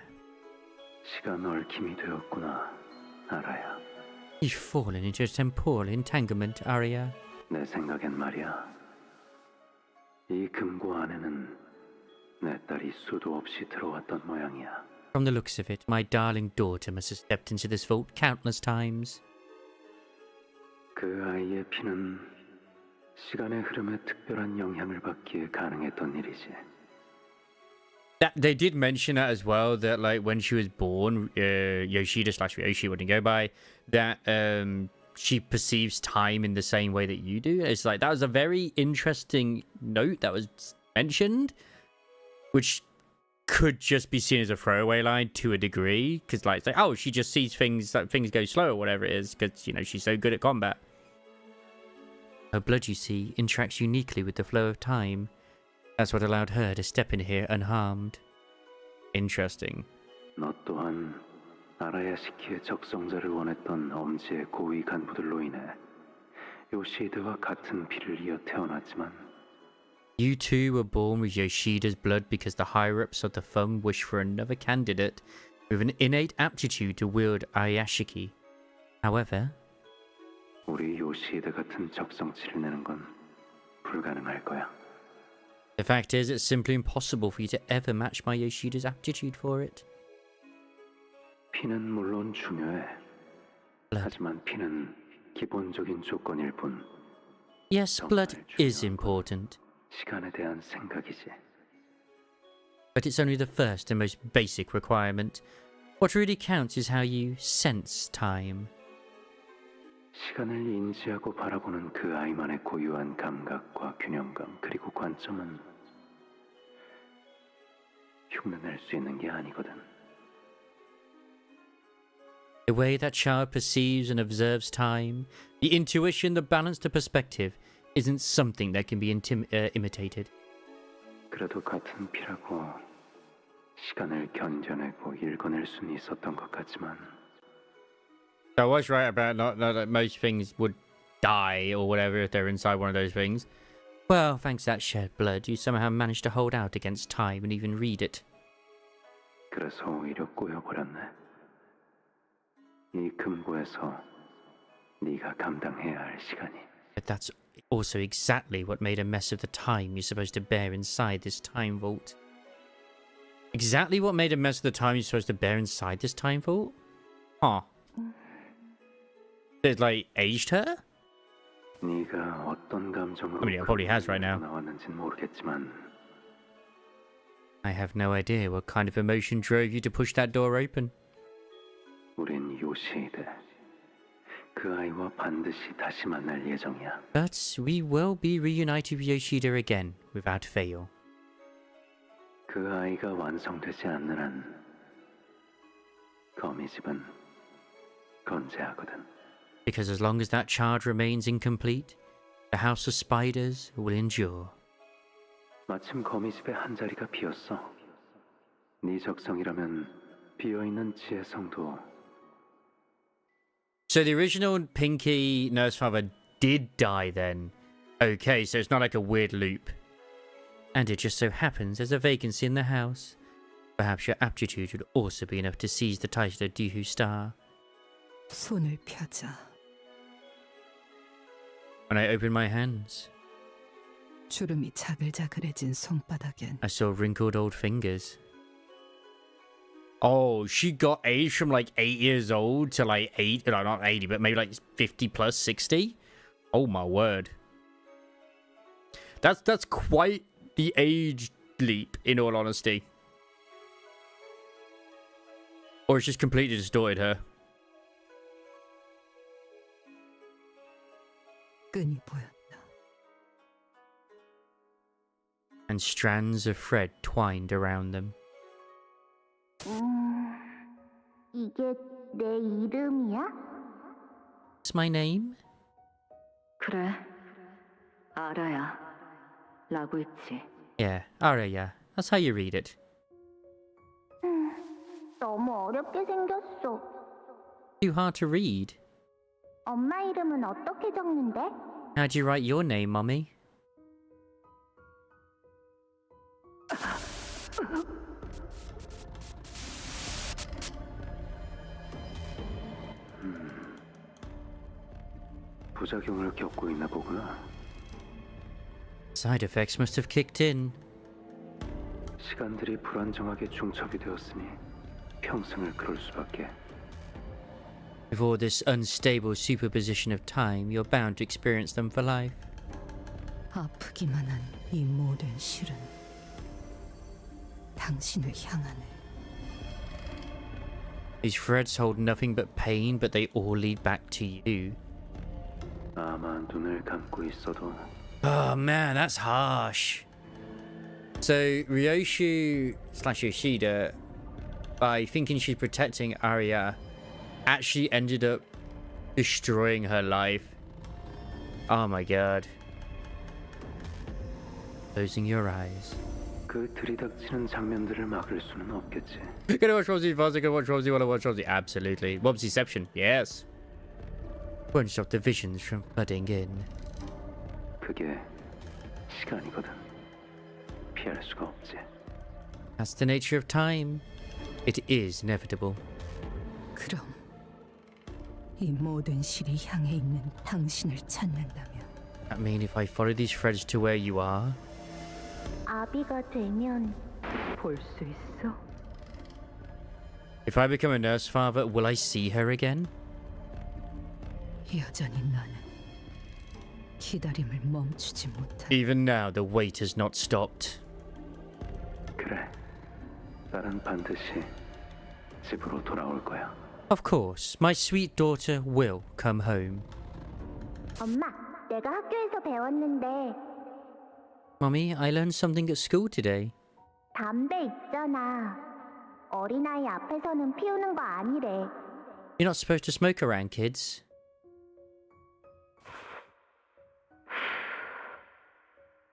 시간 얽힘이 되었구나, 알아야. You've fallen into a temporal entanglement, Arya. 내 생각엔 말이야. 이 금고 안에는 내 딸이 수도 없이 들어왔던 모양이야. From the looks of it, my darling daughter must have stepped into this vault countless times. 그 아이의 피는 시간의 흐름에 특별한 영향을 받기에 가능했던 일이지. That they did mention that as well. That like when she was born, Yoshida/Yoshi wouldn't go by. That she perceives time in the same way that you do. It's like that was a very interesting note that was mentioned, which could just be seen as a throwaway line to a degree, because like it's like, oh, she just sees things like things go slow or whatever it is, because you know she's so good at combat. Her blood, you see, interacts uniquely with the flow of time. That's what allowed her to step in here unharmed. Interesting. 너 또한 알아야 시키의 적성자를 원했던 엄지의 고위 간부들로 인해 요시드와 같은 피를 이어 태어났지만 You too were born with Yoshida's blood because the higher-ups of the firm wished for another candidate with an innate aptitude to wield Ayashiki. However, 우리 요시드 같은 적성치를 내는 건 불가능할 거야. the fact is, it's simply impossible for you to ever match my Yoshida's aptitude for it. 피는 물론 중요해. Blood. 하지만 피는 기본적인 조건일 뿐. Yes, blood is important, 시간에 대한 생각이지. but it's only the first and most basic requirement. What really counts is how you sense time. 시간을 인지하고 바라보는 그 아이만의 고유한 감각과 균형감 그리고 관점은 흉내낼 수 있는 게 아니거든. The way that child perceives and observes time, the intuition, the balance, the perspective, isn't something that can be imitated. 그래도 같은 피라고 시간을 견뎌내고 읽어낼 수는 있었던 것 같지만 So I was right about not that most things would die or whatever if they're inside one of those things. Well, thanks to that shared blood, you somehow managed to hold out against time and even read it. 그래서 오히려 꼬여버렸네. 이 금고에서 네가 감당해야 할 시간이. But that's also exactly what made a mess of the time you're supposed to bear inside this time vault. Exactly what made a mess of the time you're supposed to bear inside this time vault? Huh. It like aged her? 네가 어떤 감정으로 I mean, it probably has right now. 나왔는지는 모르겠지만 I have no idea what kind of emotion drove you to push that door open. 우린 요시이드. 그 아이와 반드시 다시 만날 예정이야. But we will be reunited with Yoshida again, without fail. 그 아이가 완성되지 않는 한 거미집은 건재하거든. Because as long as that child remains incomplete, the House of Spiders will endure. 마침 거미집에 한 자리가 비었어. 네 적성이라면 비어있는 지혜성도. So the original Pinky nurse father did die then. Okay, so it's not like a weird loop. And it just so happens there's a vacancy in the house. Perhaps your aptitude would also be enough to seize the title of Duhu Star. 손을 펴자. When I opened my hands, 주름이 자글자글해진 손바닥엔 I saw wrinkled old fingers. Oh, she got aged from like 8 years old to like 8, no, not 80, but maybe like 50 plus 60. Oh my word. That's quite the age leap, in all honesty. Or it's just completely distorted her. 끈이 보였다. And strands of thread twined around them. 이게 내 이름이야? It's my name? 그래, 아라야. 라고 있지. Yeah, Arya. That's how you read it. 너무 어렵게 생겼어. Too hard to read. 엄마 이름은 어떻게 적는데? How do you write your name, Mummy? 부작용을 겪고 있나 보구나. Side effects must have kicked in. 시간들이 불안정하게 중첩이 되었으니 평생을 그럴 수밖에. With all this unstable superposition of time, you're bound to experience them for life. 아프기만 한 이 모든 실은 당신을 향하네. These threads hold nothing but pain, but they all lead back to you. 아마 눈을 감고 있어도 Oh man, that's harsh. So Ryoshu / Yoshida, by thinking she's protecting Arya, actually ended up destroying her life. Oh my god. Closing your eyes. 그 들이닥치는 장면들을 막을 수는 없겠지. Gonna watch Rosie Foster, gonna watch Rosie, wanna watch Rosie. Absolutely. Wobsyception, yes. Won't stop the visions from flooding in. 그게 시간이거든. 피할 수가 없지. That's the nature of time. It is inevitable. 그럼 이 모든 실이 향해 있는 당신을 찾는다면 That mean if I follow these threads to where you are, 아비가 되면 볼 수 있어? if I become a nurse father, will I see her again? 여전히 나는 기다림을 멈추지 못한다. Even now, the wait has not stopped. 그래. 딸은 반드시 집으로 돌아올 거야. Of course, my sweet daughter will come home. 엄마, 내가 학교에서 배웠는데 Mummy, I learned something at school today. 담배 있잖아. 어린아이 앞에서는 피우는 거 아니래. You're not supposed to smoke around kids.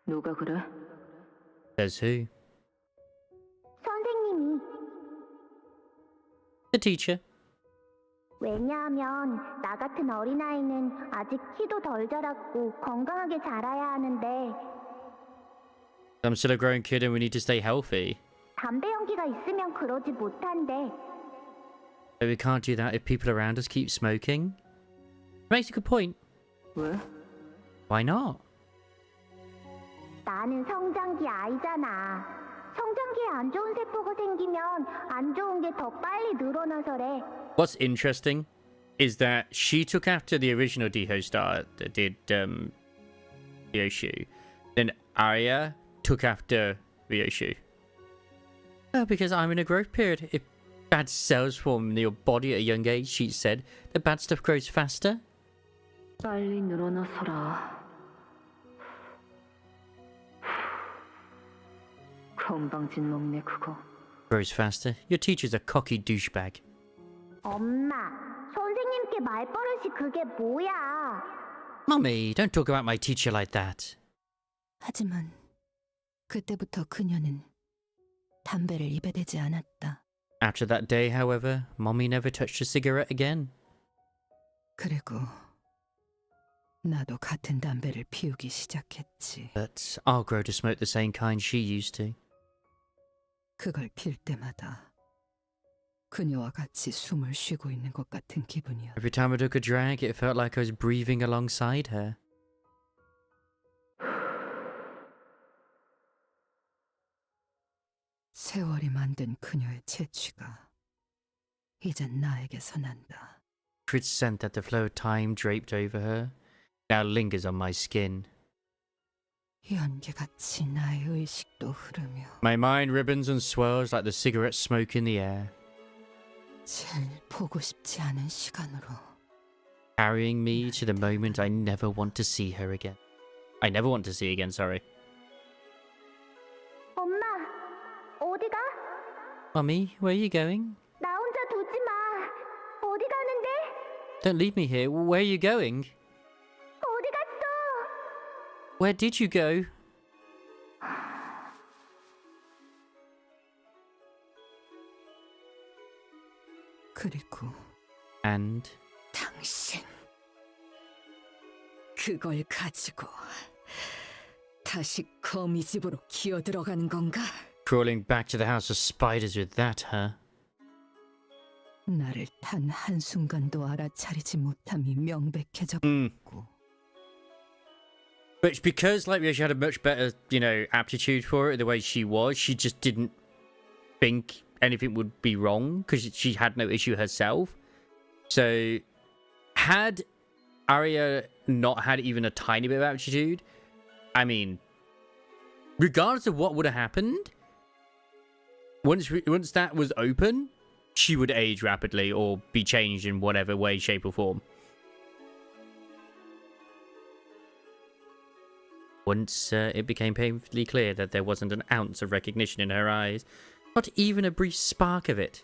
누가 그래? Says who? 선생님이. The teacher. 왜냐하면 나 같은 어린아이는 아직 키도 덜 자랐고 건강하게 자라야 하는데 I'm still a grown kid and we need to stay healthy. 담배 연기가 있으면 그러지 못한대. But we can't do that if people around us keep smoking. Makes a good point. 왜? Why not? 나는 성장기 아이잖아. 성장기에 안 좋은 세포가 생기면 안 좋은 게 더 빨리 늘어나서래. What's interesting is that she took after the original Diho star that did Ryoshu. Then Arya took after Ryoshu. Oh, because I'm in a growth period. If bad cells form in your body at a young age, she said, the bad stuff grows faster. 빨리 늘어나서라. 건방진 놈네 그거. Grows faster. Your teacher's a cocky douchebag. 엄마, 선생님께 말버릇이 그게 뭐야? Mummy, don't talk about my teacher like that. 하지만 그때부터 그녀는 담배를 입에 대지 않았다. After that day, however, Mommy never touched a cigarette again. 그리고 나도 같은 담배를 피우기 시작했지. But I'll grow to smoke the same kind she used to. 그걸 필 때마다 그녀와 같이 숨을 쉬고 있는 것 같은 기분이었다. Every time I took a drag, it felt like I was breathing alongside her. 세월이 만든 그녀의 채취가 이젠 나에게서 난다. Trid scent that the flow of time draped over her now lingers on my skin. 연기같이 나의 의식도 흐르며 My mind ribbons and swirls like the cigarette smoke in the air, 제일 보고 싶지 않은 시간으로 carrying me to the moment I never want to see her again. I never want to see again, sorry. 엄마, 어디가? Mummy, where are you going? 나 혼자 두지 마. Don't leave me here. Where are you going? 어디 갔어? Where did you go? 그리고 And 당신 그걸 가지고 다시 거미 집으로 기어 들어가는 건가? crawling back to the house of spiders with that, huh? 나를 단 한순간도 알아차리지 못함이 명백해졌고 But because like she had a much better, aptitude for it, the way she was, she just didn't think anything would be wrong because she had no issue herself. So had Arya not had even a tiny bit of aptitude, I mean, regardless of what would have happened, once that was open, she would age rapidly or be changed in whatever way, shape, or form. Once it became painfully clear that there wasn't an ounce of recognition in her eyes, not even a brief spark of it.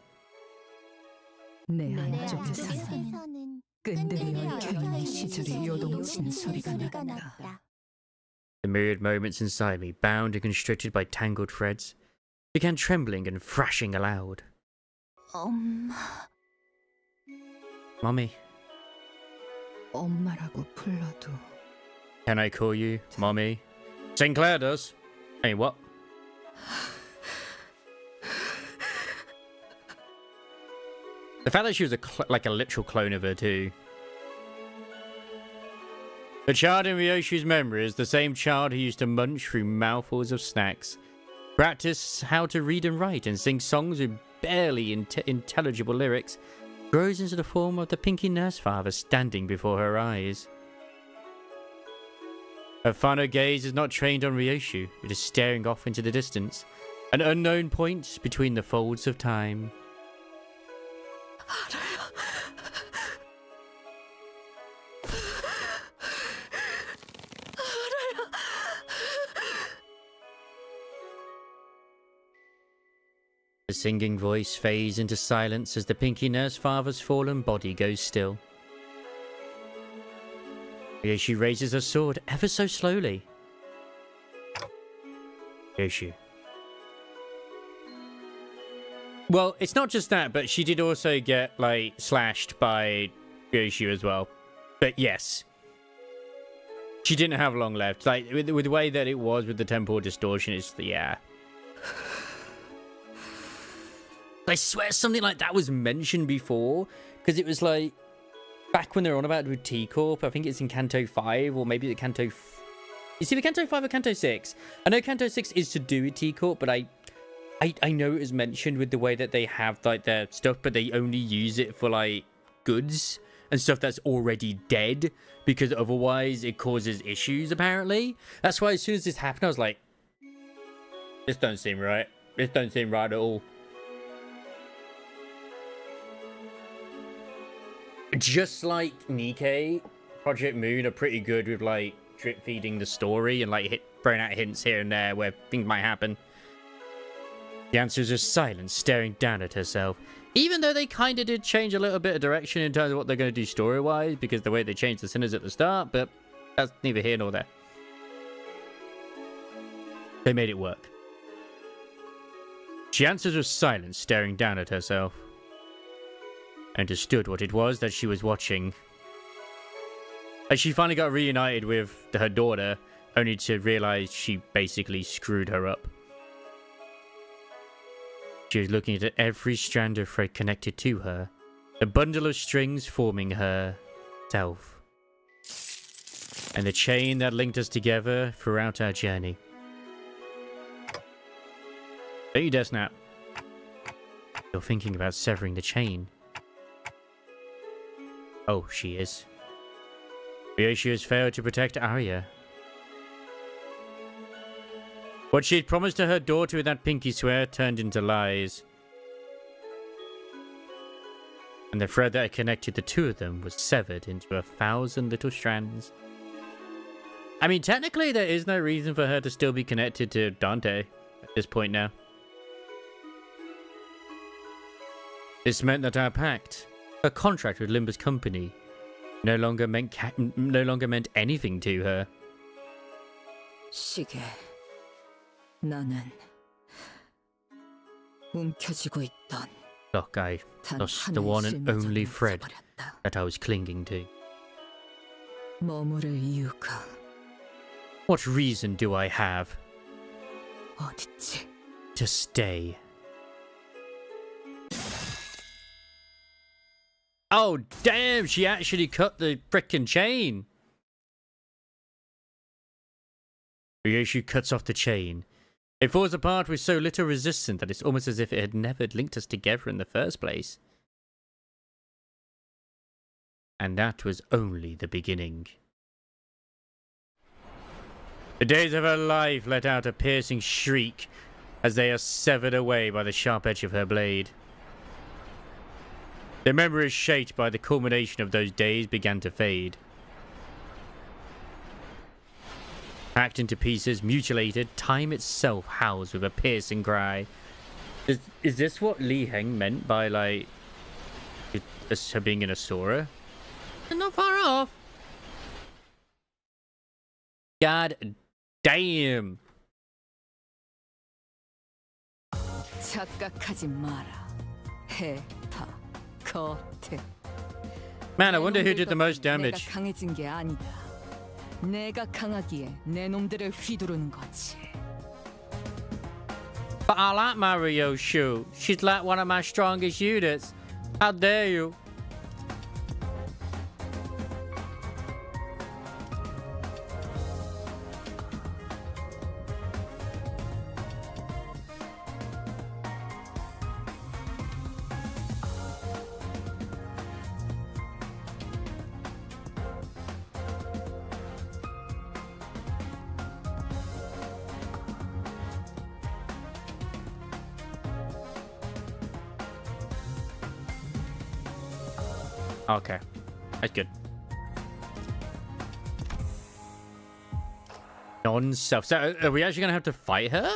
내 안쪽에서는 끈들이 얽혀있는 시절이 요동치는 소리가 났다. The myriad moments inside me, bound and constricted by tangled threads, began trembling and thrashing aloud. Mommy. 엄마라고 불러도 Can I call you Mommy? Sinclair does. Hey, what? The fact that she was like a literal clone of her too. The child in Ryoshi's memory is the same child who used to munch through mouthfuls of snacks, practice how to read and write, and sing songs with barely intelligible lyrics, grows into the form of the Pinky Nurse Father standing before her eyes. Her final gaze is not trained on Ryoshu, it is staring off into the distance, an unknown point between the folds of time. The singing voice fades into silence as the Pinky Nurse Father's fallen body goes still. Ryoshu raises her sword ever so slowly. Ryoshu. Well, it's not just that, but she did also get, slashed by Ryoshu as well. But yes. She didn't have long left. With the way that it was with the temporal distortion, yeah. I swear something like that was mentioned before, because it was back when they were on about with T-Corp, I think it's in Canto 5, or maybe the Canto... Is it the Canto 5 or Canto 6? I know Canto 6 is to do with T-Corp, but I know it was mentioned with the way that they have, their stuff, but they only use it for, goods and stuff that's already dead, because otherwise it causes issues, apparently. That's why as soon as this happened, I was like, this don't seem right. This don't seem right at all. Just like Nikkei, Project Moon are pretty good with drip feeding the story and throwing out hints here and there where things might happen. The answer is just silence, staring down at herself. Even though they kind of did change a little bit of direction in terms of what they're going to do story-wise, because the way they changed the sinners at the start, but that's neither here nor there. They made it work. She answers with silence, staring down at herself. Understood what it was that she was watching. As she finally got reunited with her daughter, only to realize she basically screwed her up. She was looking at every strand of thread connected to her, the bundle of strings forming herself, and the chain that linked us together throughout our journey. Don't you dare snap. You're thinking about severing the chain. Oh, she is. Ryoshu has failed to protect Arya. What she had promised to her daughter with that pinky swear turned into lies. And the thread that had connected the two of them was severed into 1,000 little strands. I mean, technically there is no reason for her to still be connected to Dante at this point now. This meant that our pact, a contract with Limba's company, no longer meant anything to her. 시계, 나는 움켜쥐고 있던 Look, I 단 lost the 하나의 one and only 실마리를 thread 잊어버렸다. that I was clinging to. 머무를 이유가 What reason do I have 어딨지? to stay? Oh, damn, she actually cut the frickin' chain. Ryoshu cuts off the chain. It falls apart with so little resistance that it's almost as if it had never linked us together in the first place. And that was only the beginning. The days of her life let out a piercing shriek as they are severed away by the sharp edge of her blade. The memories shaped by the culmination of those days began to fade. Hacked into pieces, mutilated, time itself howls with a piercing cry. Is this what Li Heng meant by, like, her being in a Sora? Not far off. God damn. 착각하지 마라. 해파, 겉에. Man, I wonder who did the most 내가 damage. 강해진 게 아니다. 내가 강하기에 내 놈들을 휘두르는 거지. But I like Mario Shu. She's like one of my strongest units. How dare you? Okay, that's good. Non-self. So, are we actually gonna have to fight her?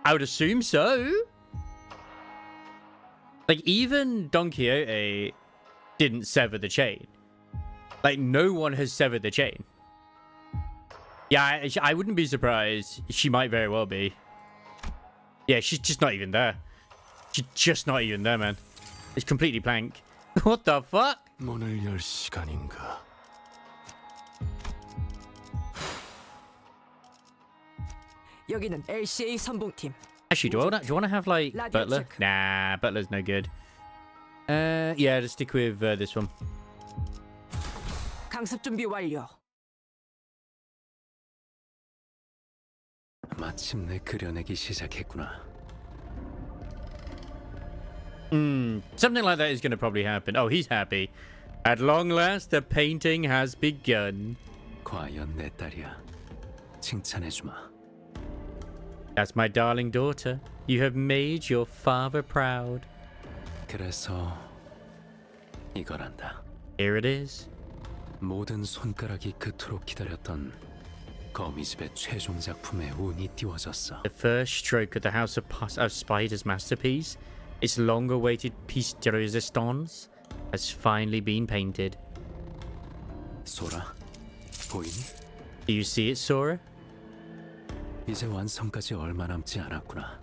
I would assume so. Like, even Don Quixote didn't sever the chain. Like, no one has severed the chain. Yeah, I wouldn't be surprised. She might very well be. Yeah, she's just not even there. She's just not even there, man. It's completely blank. What the fuck? 문을 열 시간인가? 여기는 LCA 선봉팀. Actually, do I want to have like Radio Butler? check. Nah, Butler's no good. Yeah, just stick with this one. 강습 준비 완료. 마침내 그려내기 시작했구나. Something like that is going to probably happen. Oh, he's happy. At long last, the painting has begun. 과연 내 딸이야. 칭찬해주마. That's my darling daughter. You have made your father proud. 그래서 이거란다. Here it is. 모든 손가락이 그토록 기다렸던 거미집의 최종 작품에 운이 띄워졌어. The first stroke of the House of Spiders' masterpiece, its long-awaited piece de résistance, has finally been painted. 소라, 보이니? Do you see it, Sora? 이제 완성까지 얼마 남지 않았구나.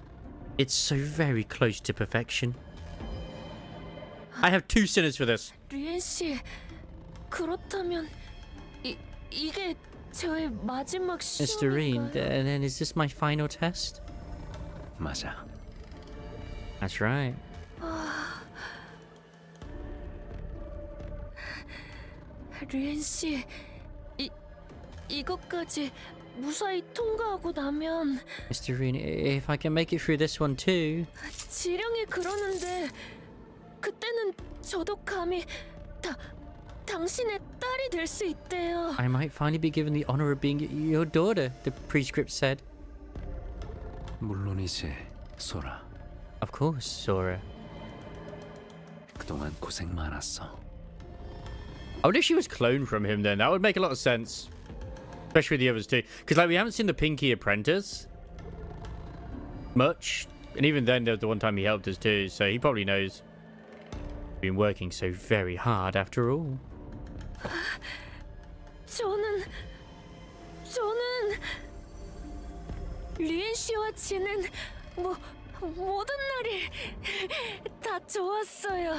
It's so very close to perfection. I have 2 sinners for this. 류엔 씨, 그렇다면 이게 저의 마지막 Mr. Reen, 시험인가요? and then is this my final test? 맞아. That's right. 류엔 씨, 이것까지 무사히 통과하고 나면 Mr. Reen, if I can make it through this one too. 지령이 그러는데 그때는 저도 감히 당신의 딸이 될 수 있대요. I might finally be given the honor of being your daughter, the prescript said. 물론이지, 소라. Of course, Sora. 그동안 고생 많았어. I wonder if she was cloned from him then. That would make a lot of sense. Especially with the others too. Because like we haven't seen the Pinky Apprentice much. And even then there was the one time he helped us too. So he probably knows. Been working so very hard after all. 저는 리엔 씨와 지낸 모든 날이 다 좋았어요.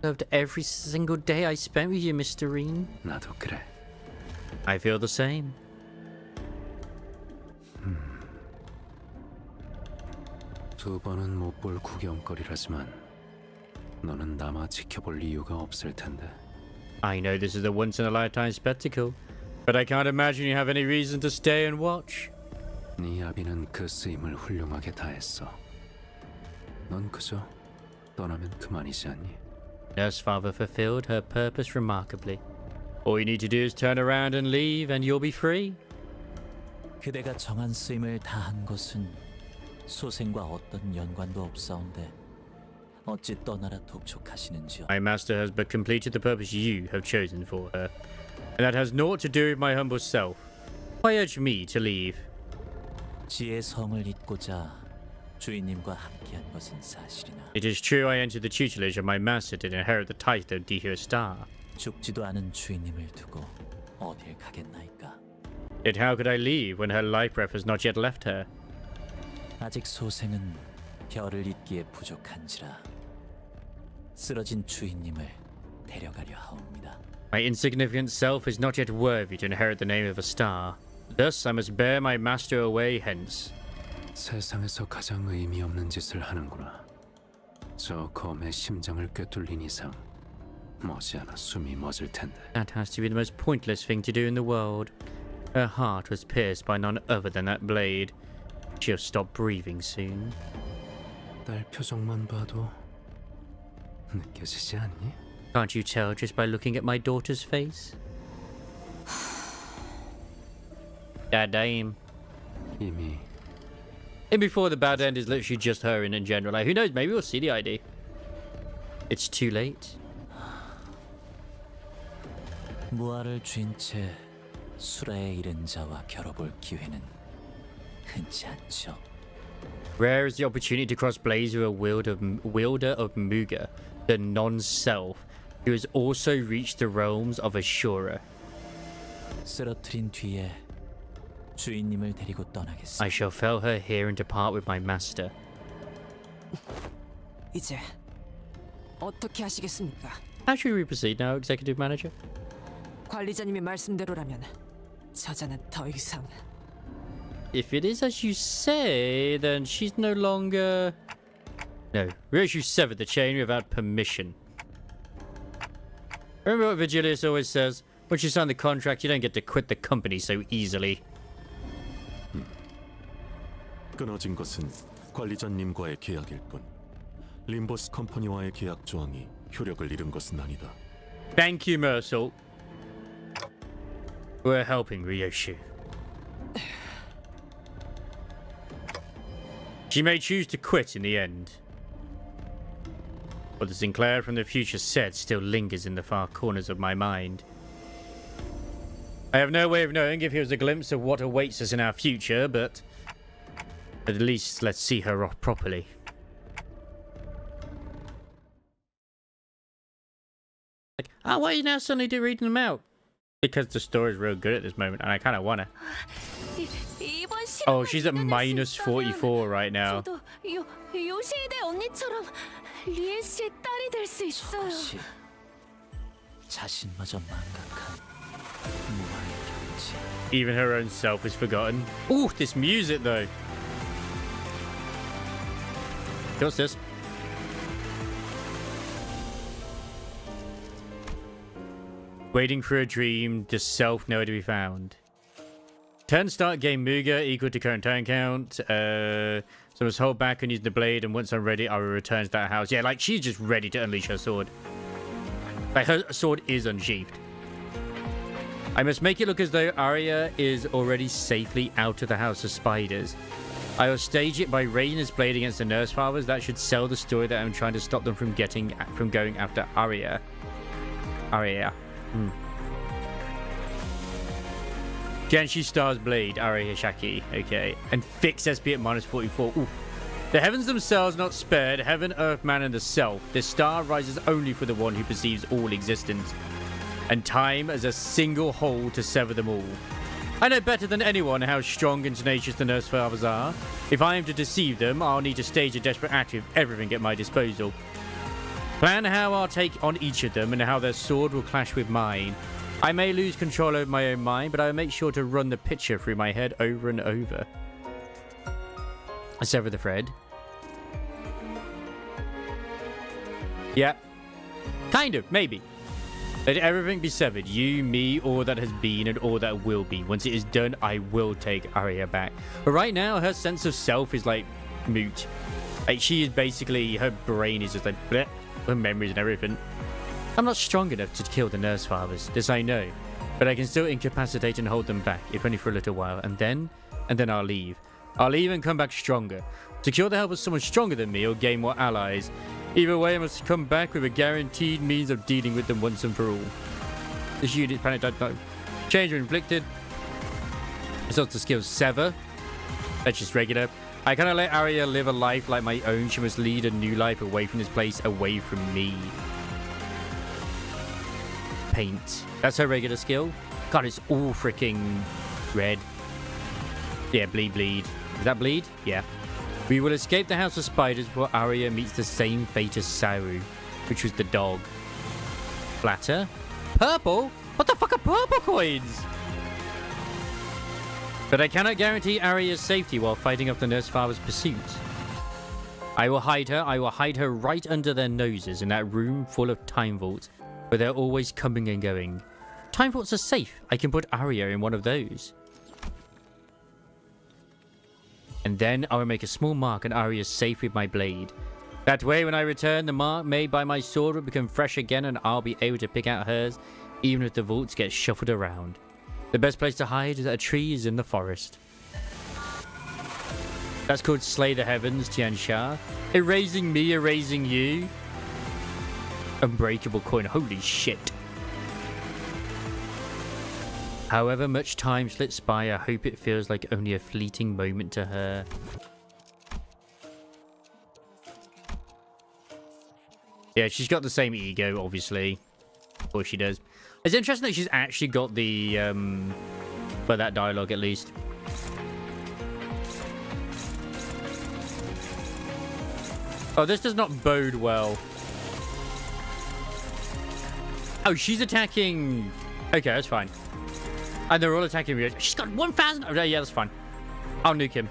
Loved every single day I spent with you, Mr. Reen. 나도 그래. I feel the same. 두 번은 못 볼 구경거리라지만 너는 남아 지켜볼 이유가 없을 텐데. I know this is a once-in-a-lifetime spectacle, but I can't imagine you have any reason to stay and watch. 네 아비는 그 쓰임을 훌륭하게 다했어. 넌 그저 떠나면 그만이지 않니? Nurse Father fulfilled her purpose remarkably. All you need to do is turn around and leave, and you'll be free. 그대가 정한 쓰임을 다한 것은 소생과 어떤 연관도 없사온데 어찌 떠나라 독촉하시는지요? My master has but completed the purpose you have chosen for her, and that has naught to do with my humble self. Why urge me to leave? 지의 성을 잇고자 주인님과 함께한 것은 사실이나 It is true I entered the tutelage of my master to inherit the title of Dihyo Star. 죽지도 않은 주인님을 두고 어딜 가겠나이까? Yet how could I leave when her life breath has not yet left her? 아직 소생은 별을 잇기에 부족한지라 쓰러진 주인님을 데려가려 하옵니다. My insignificant self is not yet worthy to inherit the name of a star. Thus I must bear my master away hence. 세상에서 가장 의미 없는 짓을 하는구나. 저 검의 심장을 꿰뚫린 이상 머지않아 숨이 멎을 텐데. That has to be the most pointless thing to do in the world. Her heart was pierced by none other than that blade. She'll stop breathing soon. 딸 표정만 봐도 느껴지지 않니? Can't you tell just by looking at my daughter's face? God damn. 이미 And before the bad end is literally just her in general. Like, who knows? Maybe we'll see the ID. It's too late. 무아를 쥔 채 수라에 이른 자와 겨뤄볼 기회는 흔치 않죠. Rare is the opportunity to cross blades with a wielder of Muga, the non-self, who has also reached the realms of Ashura. 쓰러뜨린 뒤에 주인님을 데리고 떠나겠습니다. I shall fell her here and depart with my master. 이제 어떻게 하시겠습니까? How should we proceed now, Executive Manager? 관리자님의 말씀대로라면 저자는 더 이상 If it is as you say, then she's no longer... No, Ryoshu severed the chain without permission. Remember what Vigilius always says? Once you sign the contract, you don't get to quit the company so easily. 끊어진 것은 관리자님과의 계약일 뿐 림보스 컴퍼니와의 계약 조항이 효력을 잃은 것은 아니다. Thank you, Mersault. We're helping Ryoshu. She may choose to quit in the end. What the Sinclair from the future said still lingers in the far corners of my mind. I have no way of knowing if here's a glimpse of what awaits us in our future, but at least let's see her off properly. Like, oh, why are you now suddenly reading them out? Because the story's real good at this moment, and I kind of wanna. Oh, she's at minus 44 right now. 저도 요시히데 언니처럼 리엔 씨의 딸이 될 수 있어요. 저것이 자신마저 망각한 무아의 경지. Even her own self is forgotten. Ooh, this music though. What's this? Waiting for a dream, does self nowhere to be found? Turn start game Muga equal to current turn count. So let's hold back and use the blade, and once I'm ready, I will return to that house. Yeah, like she's just ready to unleash her sword. Like her sword is unsheathed. I must make it look as though Arya is already safely out of the House of Spiders. I will stage it by raising his blade against the Nurse Fathers. That should sell the story that I'm trying to stop them from going after Arya. Arya. Genshi Star's blade, Arya Hishaki. Okay. And fix SP at minus 44. Ooh. The heavens themselves not spared. Heaven, earth, man, and the self. The star rises only for the one who perceives all existence. and time as a single whole to sever them all. I know better than anyone how strong and tenacious the Nurse Fathers are. If I am to deceive them, I'll need to stage a desperate act with everything at my disposal. Plan how I'll take on each of them and how their sword will clash with mine. I may lose control over my own mind, but I will make sure to run the picture through my head over and over. I sever the thread. Yeah. Kind of, maybe. Let everything be severed. You, me, all that has been and all that will be. Once it is done, I will take Arya back. But right now, her sense of self is like moot. Like she is basically, her brain is just like bleh, her memories and everything. I'm not strong enough to kill the Nurse Fathers. This I know. But I can still incapacitate and hold them back, if only for a little while. And then I'll leave. I'll leave and come back stronger. Secure the help of someone stronger than me or gain more allies. Either way, I must come back with a guaranteed means of dealing with them once and for all. This unit planet change or inflicted. It's also the skill Sever. That's just regular. I cannot let Arya live a life like my own. She must lead a new life away from this place, away from me. Paint. That's her regular skill. God, it's all freaking red. Yeah, bleed. Is that bleed? Yeah. We will escape the House of Spiders before Arya meets the same fate as Saru, which was the dog. Flatter? Purple? What the fuck are purple coins? But I cannot guarantee Arya's safety while fighting off the Nurse Father's pursuit. I will hide her. I will hide her right under their noses in that room full of time vaults, where they're always coming and going. Time vaults are safe. I can put Arya in one of those. And then I will make a small mark on Arya's safe with my blade. That way, when I return, the mark made by my sword will become fresh again and I'll be able to pick out hers, even if the vaults get shuffled around. The best place to hide is at a tree is in the forest. That's called Slay the Heavens, Tian Sha. Erasing me, erasing you. Unbreakable coin, holy shit. However much time slips by, I hope it feels like only a fleeting moment to her. Yeah, she's got the same ego, obviously. Of course she does. It's interesting that she's actually got the, well, that dialogue at least. Oh, this does not bode well. Oh, she's attacking... Okay, that's fine. And they're all attacking me. She's got 1,000. Oh, yeah, that's fine. I'll nuke him.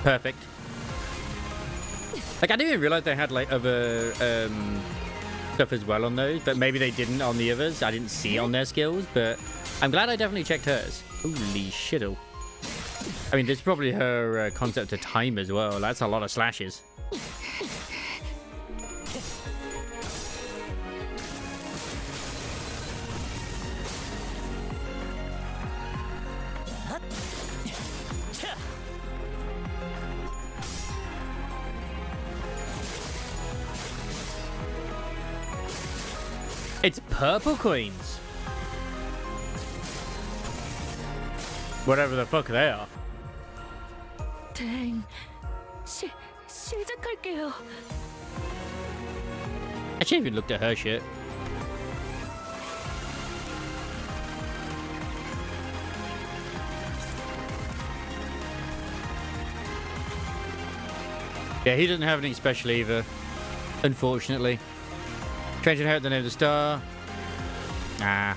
Perfect. Like, I didn't even realize they had, like, other, stuff as well on those, but maybe they didn't on the others. I didn't see on their skills, but I'm glad I definitely checked hers. Holy shiddle. I mean, this is probably her concept of time as well. That's a lot of slashes. It's purple coins. Whatever the fuck they are. 댕, 시작할게요. I should even looked at her shit. Yeah, he doesn't have anything special either, unfortunately. Change your hair at the name of the star. Ah.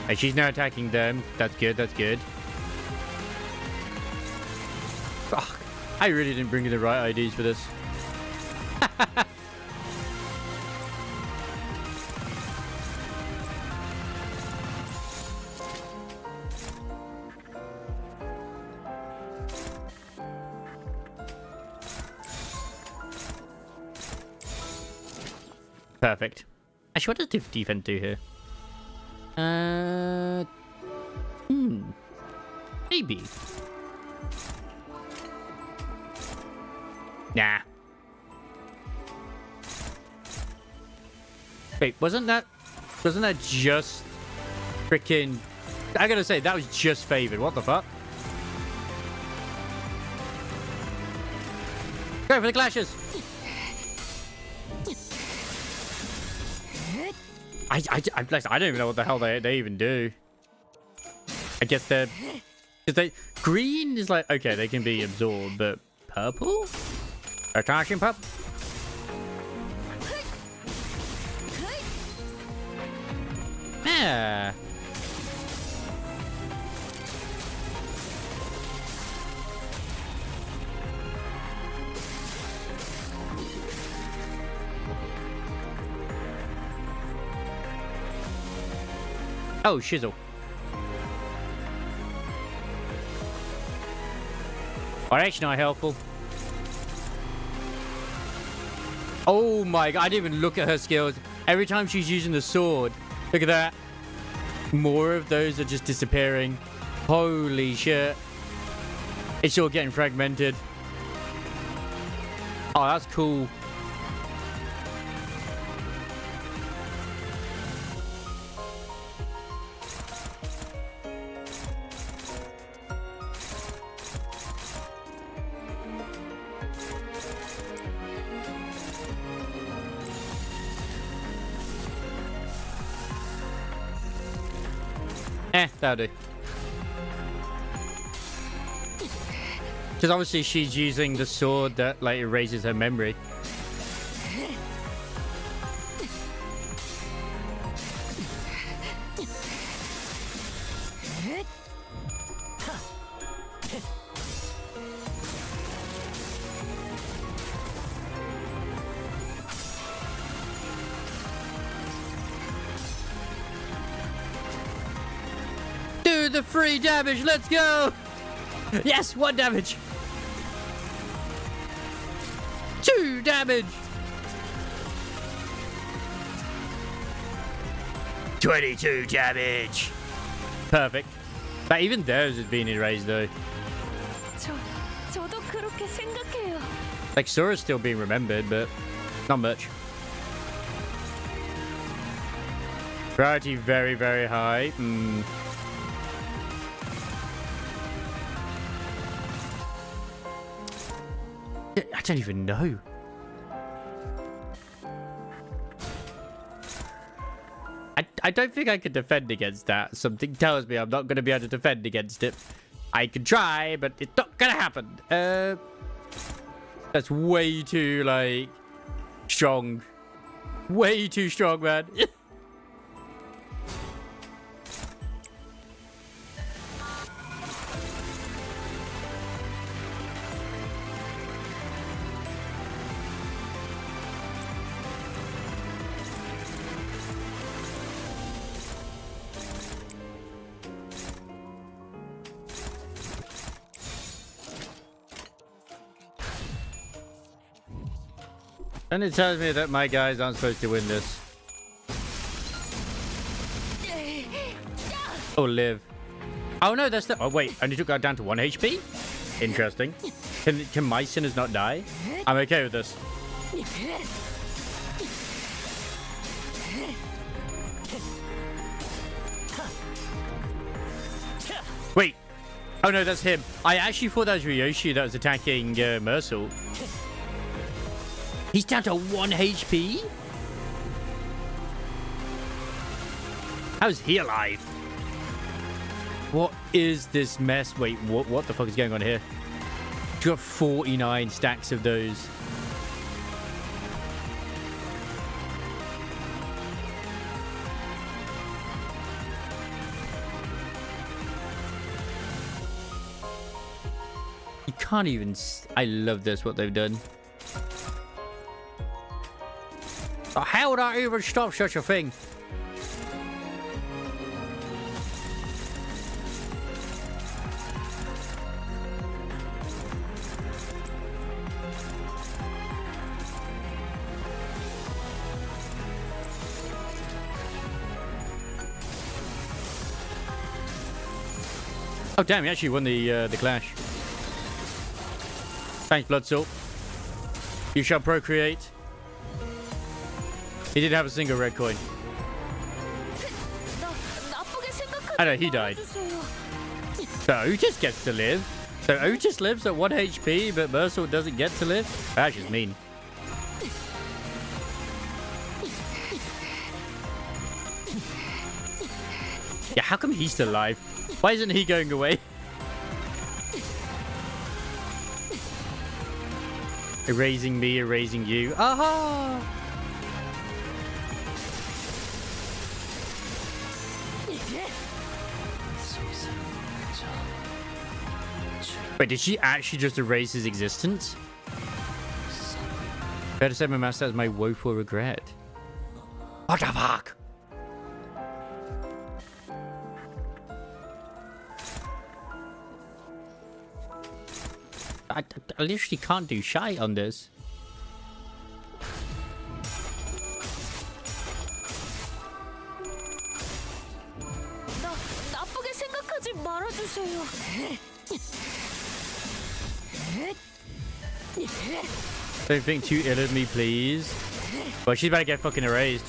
Hey, she's now attacking them. That's good, that's good. Fuck. I really didn't bring you the right IDs for this. Perfect. Actually, what does defense do here? Maybe. Nah. Wait, wasn't that just freaking... I gotta say, that was just favored. What the fuck? Go for the clashes. I don't even know what the hell they even do. I guess they're... Green is like... Okay, they can be absorbed, but purple? Attaching purple? Yeah. Oh, shizzle. Well, that's not helpful. Oh my god, I didn't even look at her skills. Every time she's using the sword, look at that. More of those are just disappearing. Holy shit. It's all getting fragmented. Oh, that's cool. That'll do. Because obviously she's using the sword that like erases her memory. The free damage, let's go. Yes, 1 damage, 2 damage, 22 damage. Perfect. But even theirs is being erased though. 저도 그렇게 생각해요. Like Sora's still being remembered, but not much. Priority very, very high. I don't even know. I don't think I could defend against that. Something tells me I'm not going to be able to defend against it. I can try, but it's not going to happen. That's way too, like, strong. Way too strong, man. And it tells me that my guys aren't supposed to win this. Oh, live. Oh, no, that's the... Oh, wait. I only took that down to 1 HP? Interesting. Can my sinners not die? I'm okay with this. Wait. Oh, no, that's him. I actually thought that was Ryoshi that was attacking Mercil. He's down to 1 HP? How's he alive? What is this mess? Wait, what the fuck is going on here? He's got 49 stacks of those. You can't even... I love this, what they've done. How would I even stop such a thing? Oh damn, he actually won the clash. Thanks, Bloodsalt. You shall procreate. He didn't have a single red coin. 나쁘게 생각하지 I know, he died. 말아주세요. So Otis gets to live. So Otis lives at 1 HP, but Mersault doesn't get to live? That's just mean. Yeah, how come he's still alive? Why isn't he going away? Erasing me, erasing you. Aha! Wait, did she actually just erase his existence? Better say my master as my woeful regret. What the fuck? I literally can't do shy on this. 나쁘게 생각하지 말아주세요. Don't think too ill of me, please. Well, she's about to get fucking erased.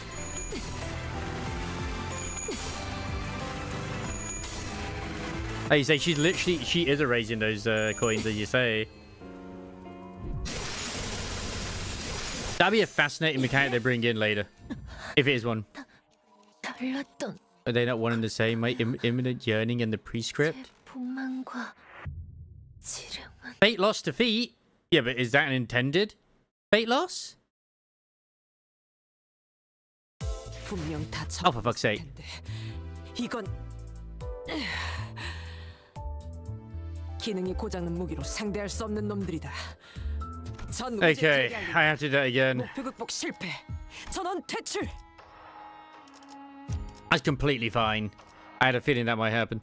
Like you say, she is erasing those coins, as you say. That'd be a fascinating mechanic they bring in later. If it is one. 달랐던 Are they not one and the same? My imminent yearning and the prescript? 분만과 지령은 Fate loss defeat? Yeah, but is that an intended fate loss? 분명 다 Oh, for fuck's sake. 텐데. 이건 기능이 고장난 무기로 상대할 수 없는 놈들이다. 전 Okay, I have to do that again. 목표 극복 실패. 전원 퇴출. That's completely fine. I had a feeling that might happen.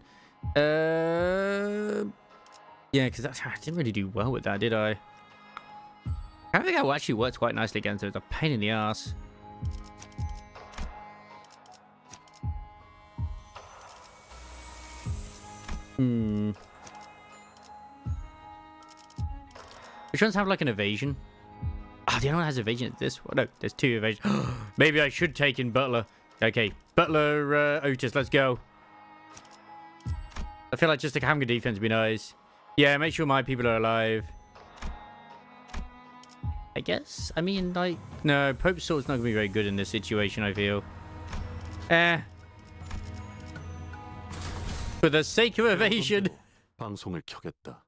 Yeah, because I didn't really do well with that, did I? I think I actually worked quite nicely against it. It was a pain in the ass. Which ones have like an evasion? Oh, the other one has evasion. It's this one. No, there's 2 evasions. Maybe I should take in Butler. Okay, Butler, Otis, let's go. I feel like just having a defense would be nice. Yeah, make sure my people are alive. I guess. I mean, like, no, Pope's Sword's not going to be very good in this situation, I feel. For the sake of evasion. 방송을 켜겠다.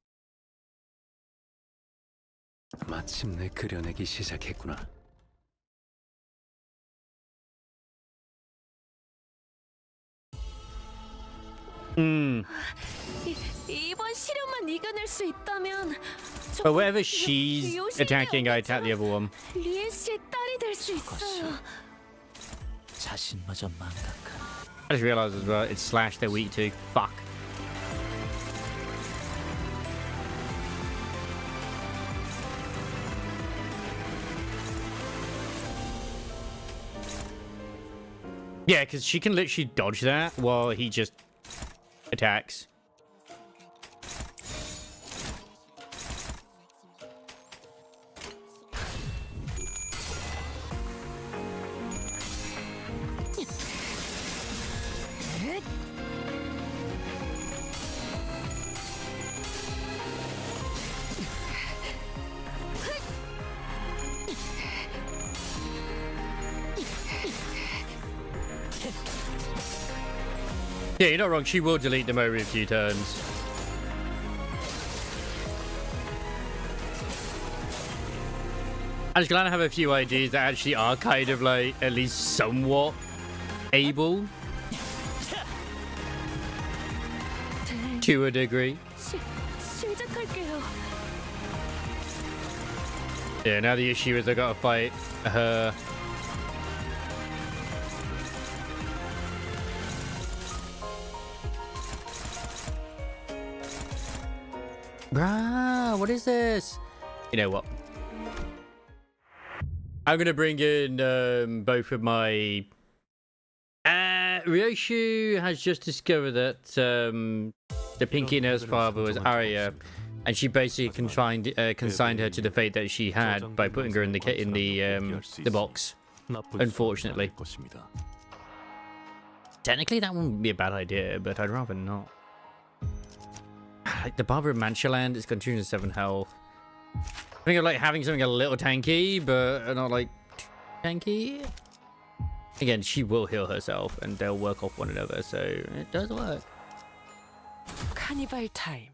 마침내 그려내기 시작했구나. 이번 시련만 이겨낼 수 있다면 But wherever she's attacking, I attack the other one. 리에 씨의 딸이 될 수 있어요. 자신마저 망각한 I just realized as well, it's slash they're weak to. Fuck. Yeah, because she can literally dodge that while he just attacks. Yeah, you're not wrong. She will delete them over a few turns. I'm just glad I have a few ideas that actually are kind of like at least somewhat able to a degree. 시작할게요. Yeah, now the issue is I gotta fight her. Bruh, what is this? You know what? I'm gonna bring in both of my. Ryoshu has just discovered that The Pinky Nurse father was Arya, and she basically consigned her to the fate that she had by putting her in the box. Unfortunately. Technically, that wouldn't be a bad idea, but I'd rather not. Like the Barber of Manchaland, it's got 207 health. I think I like having something a little tanky, but not like tanky. Again, she will heal herself, and they'll work off one another, so it does work. 카니발 타임.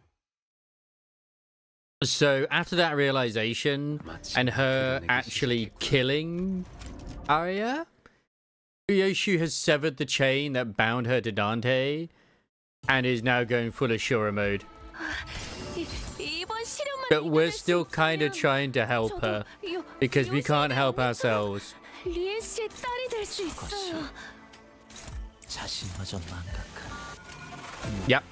So after that realization and her actually killing Arya, Ryoshu has severed the chain that bound her to Dante and is now going full Ashura mode. But we're still kind of trying to help her because we can't help ourselves. 리에스의 딸이 될 수 있어요. 자신마저 망각한. Yep.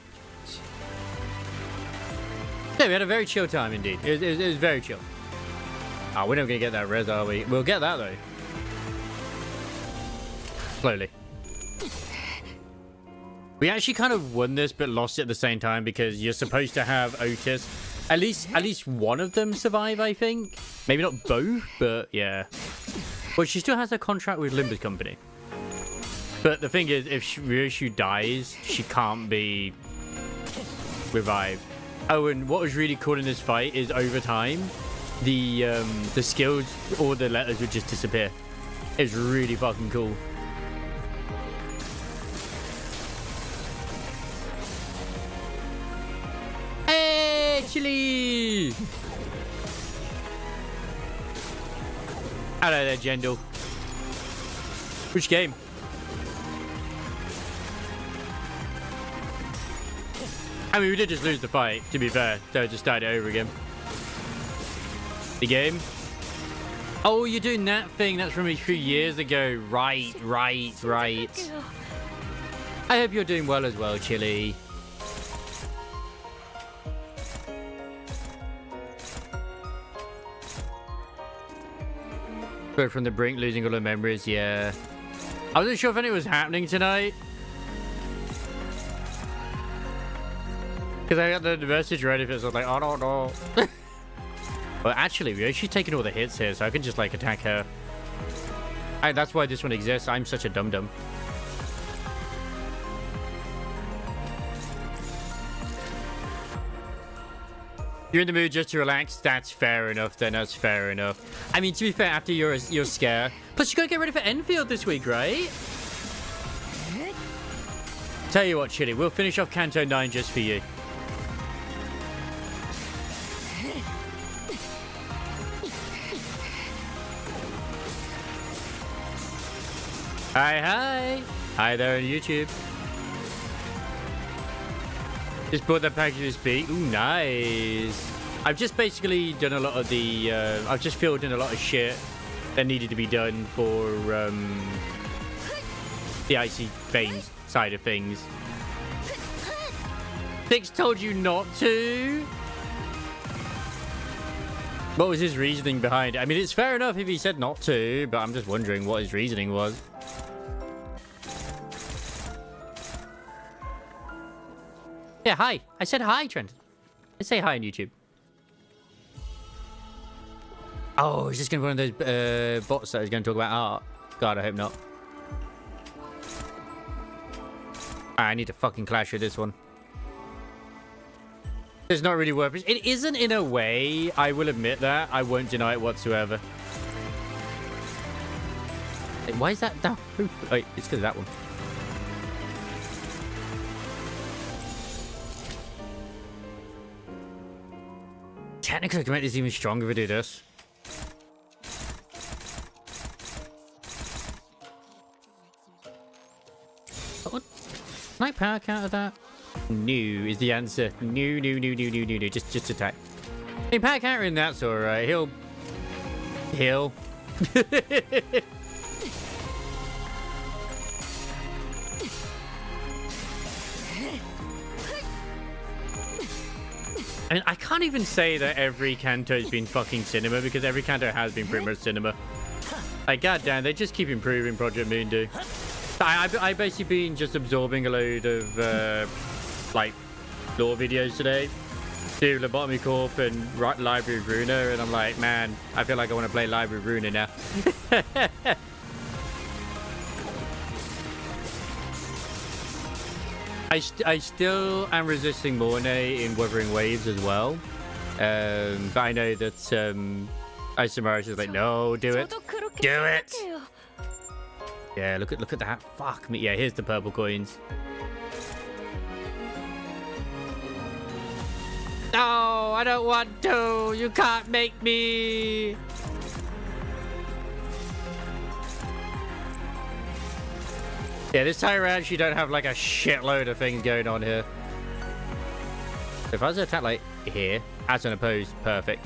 Yeah, we had a very chill time indeed. It was very chill. Oh, we're never going to get that res, are we? We'll get that though. Slowly. We actually kind of won this but lost it at the same time because you're supposed to have Otis. At least one of them survive, I think. Maybe not both, but yeah. Well, she still has a contract with Limber's company. But the thing is, if Ryoshu dies, she can't be revived. Oh, and what was really cool in this fight is over time, the skills or the letters would just disappear. It's really fucking cool. Hey, Chili! Hello there, Jendal. Which game? I mean, we did just lose the fight, to be fair, so just start it over again. The game? Oh, you're doing that thing that's from a few years ago. Right. I hope you're doing well as well, Chili. But from the brink, losing all the memories, yeah. I wasn't sure if anything was happening tonight. Because I got the message ready for it, so I was like, I don't know. Well, actually, she's taking all the hits here, so I can just, like, attack her. That's why this one exists. I'm such a dum-dum. You're in the mood just to relax? That's fair enough, then. That's fair enough. I mean, to be fair, after your scare... Plus, you gotta get ready for Enfield this week, right? Tell you what, Chili, we'll finish off Canto 9 just for you. Hi. Hi there on YouTube. Just bought that package this week. Ooh, nice. I've just basically done a lot of the... I've just filled in a lot of shit that needed to be done for the icy veins side of things. Fix told you not to? What was his reasoning behind it? I mean, it's fair enough if he said not to, but I'm just wondering what his reasoning was. Yeah, hi. I said hi, Trent. I say hi on YouTube. Oh, is this going to be one of those bots that is going to talk about art? God, I hope not. I need to fucking clash with this one. It's not really worth it. It isn't in a way. I will admit that. I won't deny it whatsoever. Wait, why is that down? Wait, it's because of that one. Technically, I can make this even stronger if I do this. What? Can I power counter that? No is the answer. No. Just attack. I mean, power countering that's alright. He'll. I mean, I can't even say that every Canto's been fucking cinema because every Canto has been pretty much cinema. Like, goddamn, they just keep improving Project Moondu. I basically been just absorbing a load of, like, lore videos today. Do Lobotomy Corp and Library of Runa, and I'm like, man, I feel like I want to play Library of Runa now. I still am resisting Morne in Wuthering Waves as well. But I know that Isamaris is like, no, do it. Do it! Yeah, look at that. Fuck me. Yeah, here's the purple coins. No, I don't want to. You can't make me. Yeah, this time around, you don't have like a shitload of things going on here. If I was to attack like here, as an opposed, perfect.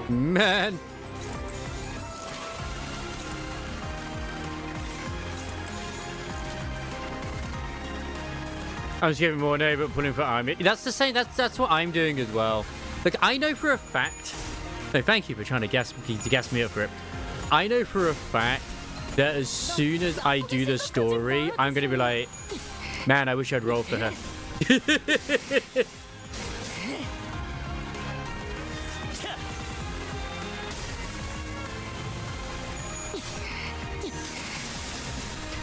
Man. I'm just giving more no, but pulling for army. That's the same. That's what I'm doing as well. Like, I know for a fact. No, thank you for trying to gas me up for it. I know for a fact that as soon as I do the story, I'm gonna be like, man, I wish I'd roll for her.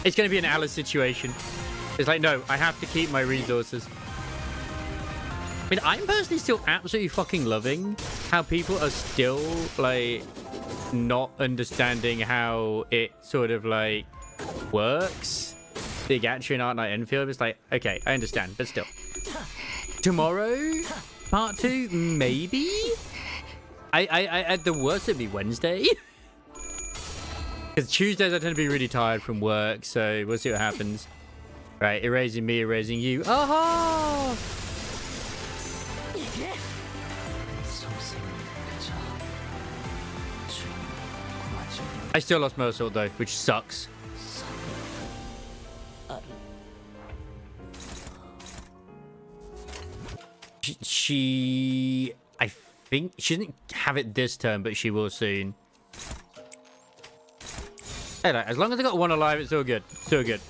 It's gonna be an Alice situation. It's like, no, I have to keep my resources. I mean, I'm personally still absolutely fucking loving how people are still, like, not understanding how it sort of, like, works. The Gatria Art Night Enfield. It's like, okay, I understand, but still. Tomorrow? Part 2? Maybe? At the worst, it'd be Wednesday. Because Tuesdays I tend to be really tired from work, so we'll see what happens. Right, erasing me, erasing you. Oh! I still lost Mersault though, which sucks. She... I think... She doesn't have it this turn, but she will soon. Hey, like, as long as I got one alive, it's all good. Still good.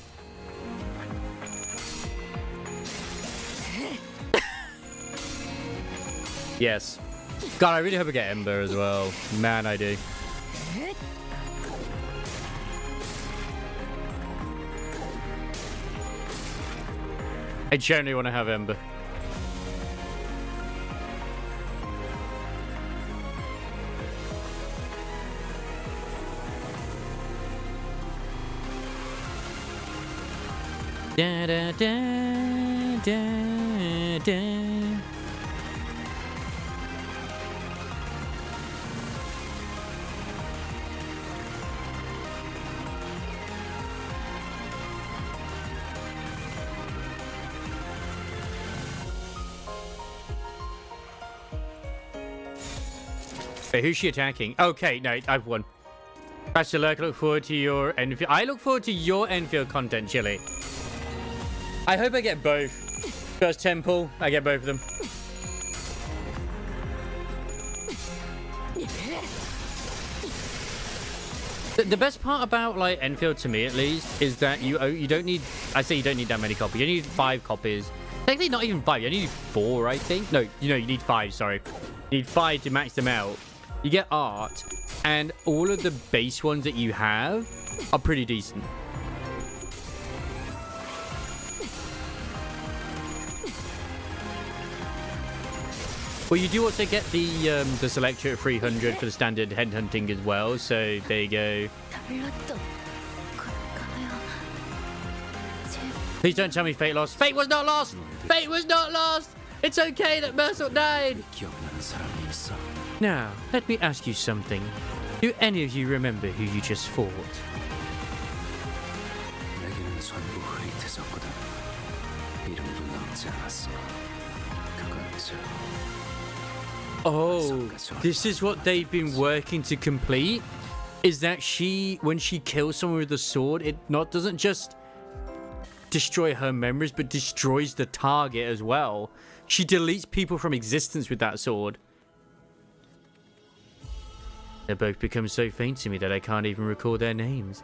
Yes. God, I really hope I get Ember as well. Man, I do. I generally want to have Ember. Da da da da da. Wait, who's she attacking? Okay, no, I've won. Pastor Lurk, look forward to your Enfield. I look forward to your Enfield content, Chili. I hope I get both. First Temple, I get both of them. The best part about like Enfield, to me at least, is that you don't need. I say you don't need that many copies. You need 5 copies. Technically, not even 5. You only need 4, I think. No, you need 5. Sorry, you need 5 to max them out. You get art, and all of the base ones that you have are pretty decent. Well, you do also get the selector at 300 for the standard headhunting as well. So there you go. Please don't tell me Fate lost. Fate was not lost. Fate was not lost. It's okay that Mersault died. Now, let me ask you something. Do any of you remember who you just fought? Oh, this is what they've been working to complete? Is that when she kills someone with the sword, it doesn't just destroy her memories, but destroys the target as well. She deletes people from existence with that sword. They both become so faint to me that I can't even recall their names.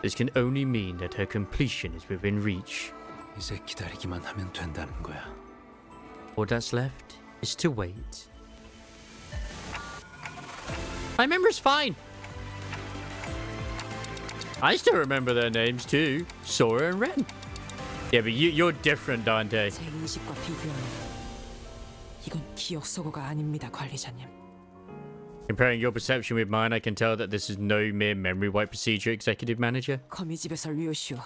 This can only mean that her completion is within reach. 이제 기다리기만 하면 된다는 거야. All that's left is to wait. My memory's fine. I still remember their names too. Sora and Ren. Yeah, but you're different, Dante. 제 인식과 비교하면 이건 기억 소거가 아닙니다, 관리자님. Comparing your perception with mine, I can tell that this is no mere memory wipe procedure, Executive Manager. 거미집에서 류슈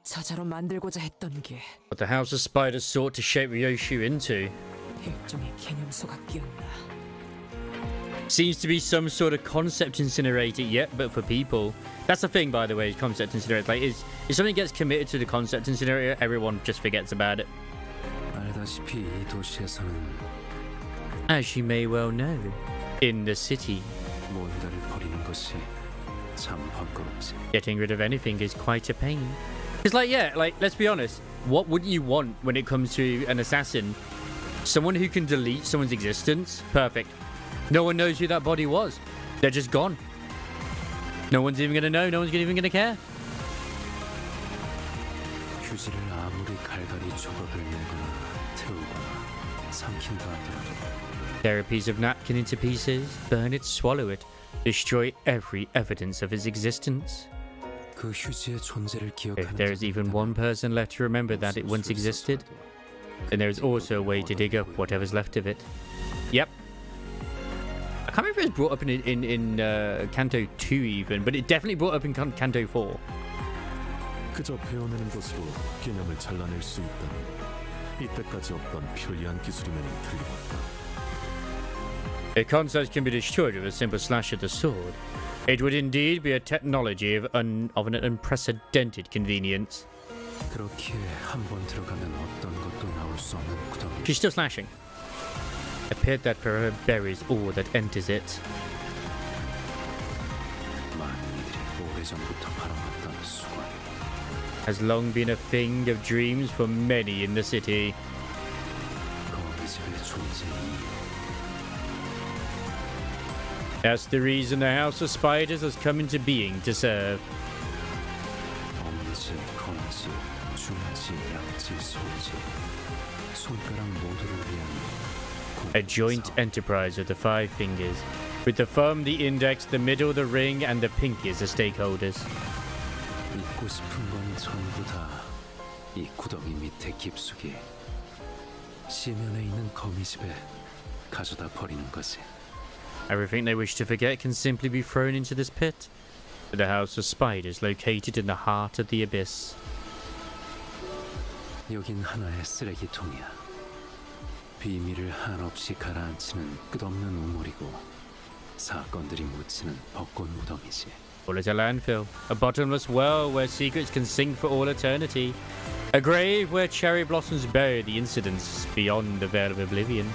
저자로 만들고자 했던 게 What the House of Spiders sought to shape Ryoshu into 일종의 개념 소각기였나. seems to be some sort of concept incinerator, yet, but for people. That's the thing, by the way, concept incinerator. Like, if something gets committed to the concept incinerator, everyone just forgets about it. 알다시피 이 도시에서는 As you may well know, in the city, 뭔가를 버리는 것이 참 번거롭지. getting rid of anything is quite a pain. It's like, yeah, like, let's be honest. What would you want when it comes to an assassin? Someone who can delete someone's existence? Perfect. No one knows who that body was. They're just gone. No one's even gonna know. No one's even gonna care. 휴지를 아무리 갈갈이 조각을 내거나 태우거나 삼킨다 하더라도 Tear a piece of napkin into pieces, burn it, swallow it, destroy every evidence of its existence. 그 휴지의 존재를 기억하는 If there is even one person left to remember that it once existed, then there is also a way to dig up whatever's left of it. Yep. I can't remember if it was brought up in Canto 2 even, but it definitely brought up in Canto 4. 그저 베어내는 것으로 개념을 잘라낼 수 있다면 이때까지 없던 편리한 기술이면 틀림없다. If concepts can be destroyed with a simple slash of the sword, it would indeed be a technology of an unprecedented convenience. 그렇기에 한 번 들어가면 어떤 것도 나올 수 없는 구덩이. She's still slashing. A pit that forever buries all that enters it. 많은 이들이 오래전부터 바라봤던 수관. Has long been a thing of dreams for many in the city. 거미집의 존재 이유. That's the reason the House of Spiders has come into being to serve. 엄지, 검지, 중지, 약지, 소지. 손가락 모두를 위한 A joint enterprise of the five fingers, with the thumb, the index, the middle, the ring, and the pinky as the stakeholders. 잊고 싶은 건 전부 다 이 구덩이 밑에 깊숙이 시면에 있는 거미집에 가져다 버리는 거지. Everything they wish to forget can simply be thrown into this pit. The House of Spiders, located in the heart of the abyss. 여긴 하나의 쓰레기통이야. 비밀을 한없이 가라앉히는 끝없는 우물이고 사건들이 묻히는 벚꽃 무덤이지. All is a landfill, a bottomless well where secrets can sink for all eternity, a grave where cherry blossoms bury the incidents beyond the veil of oblivion.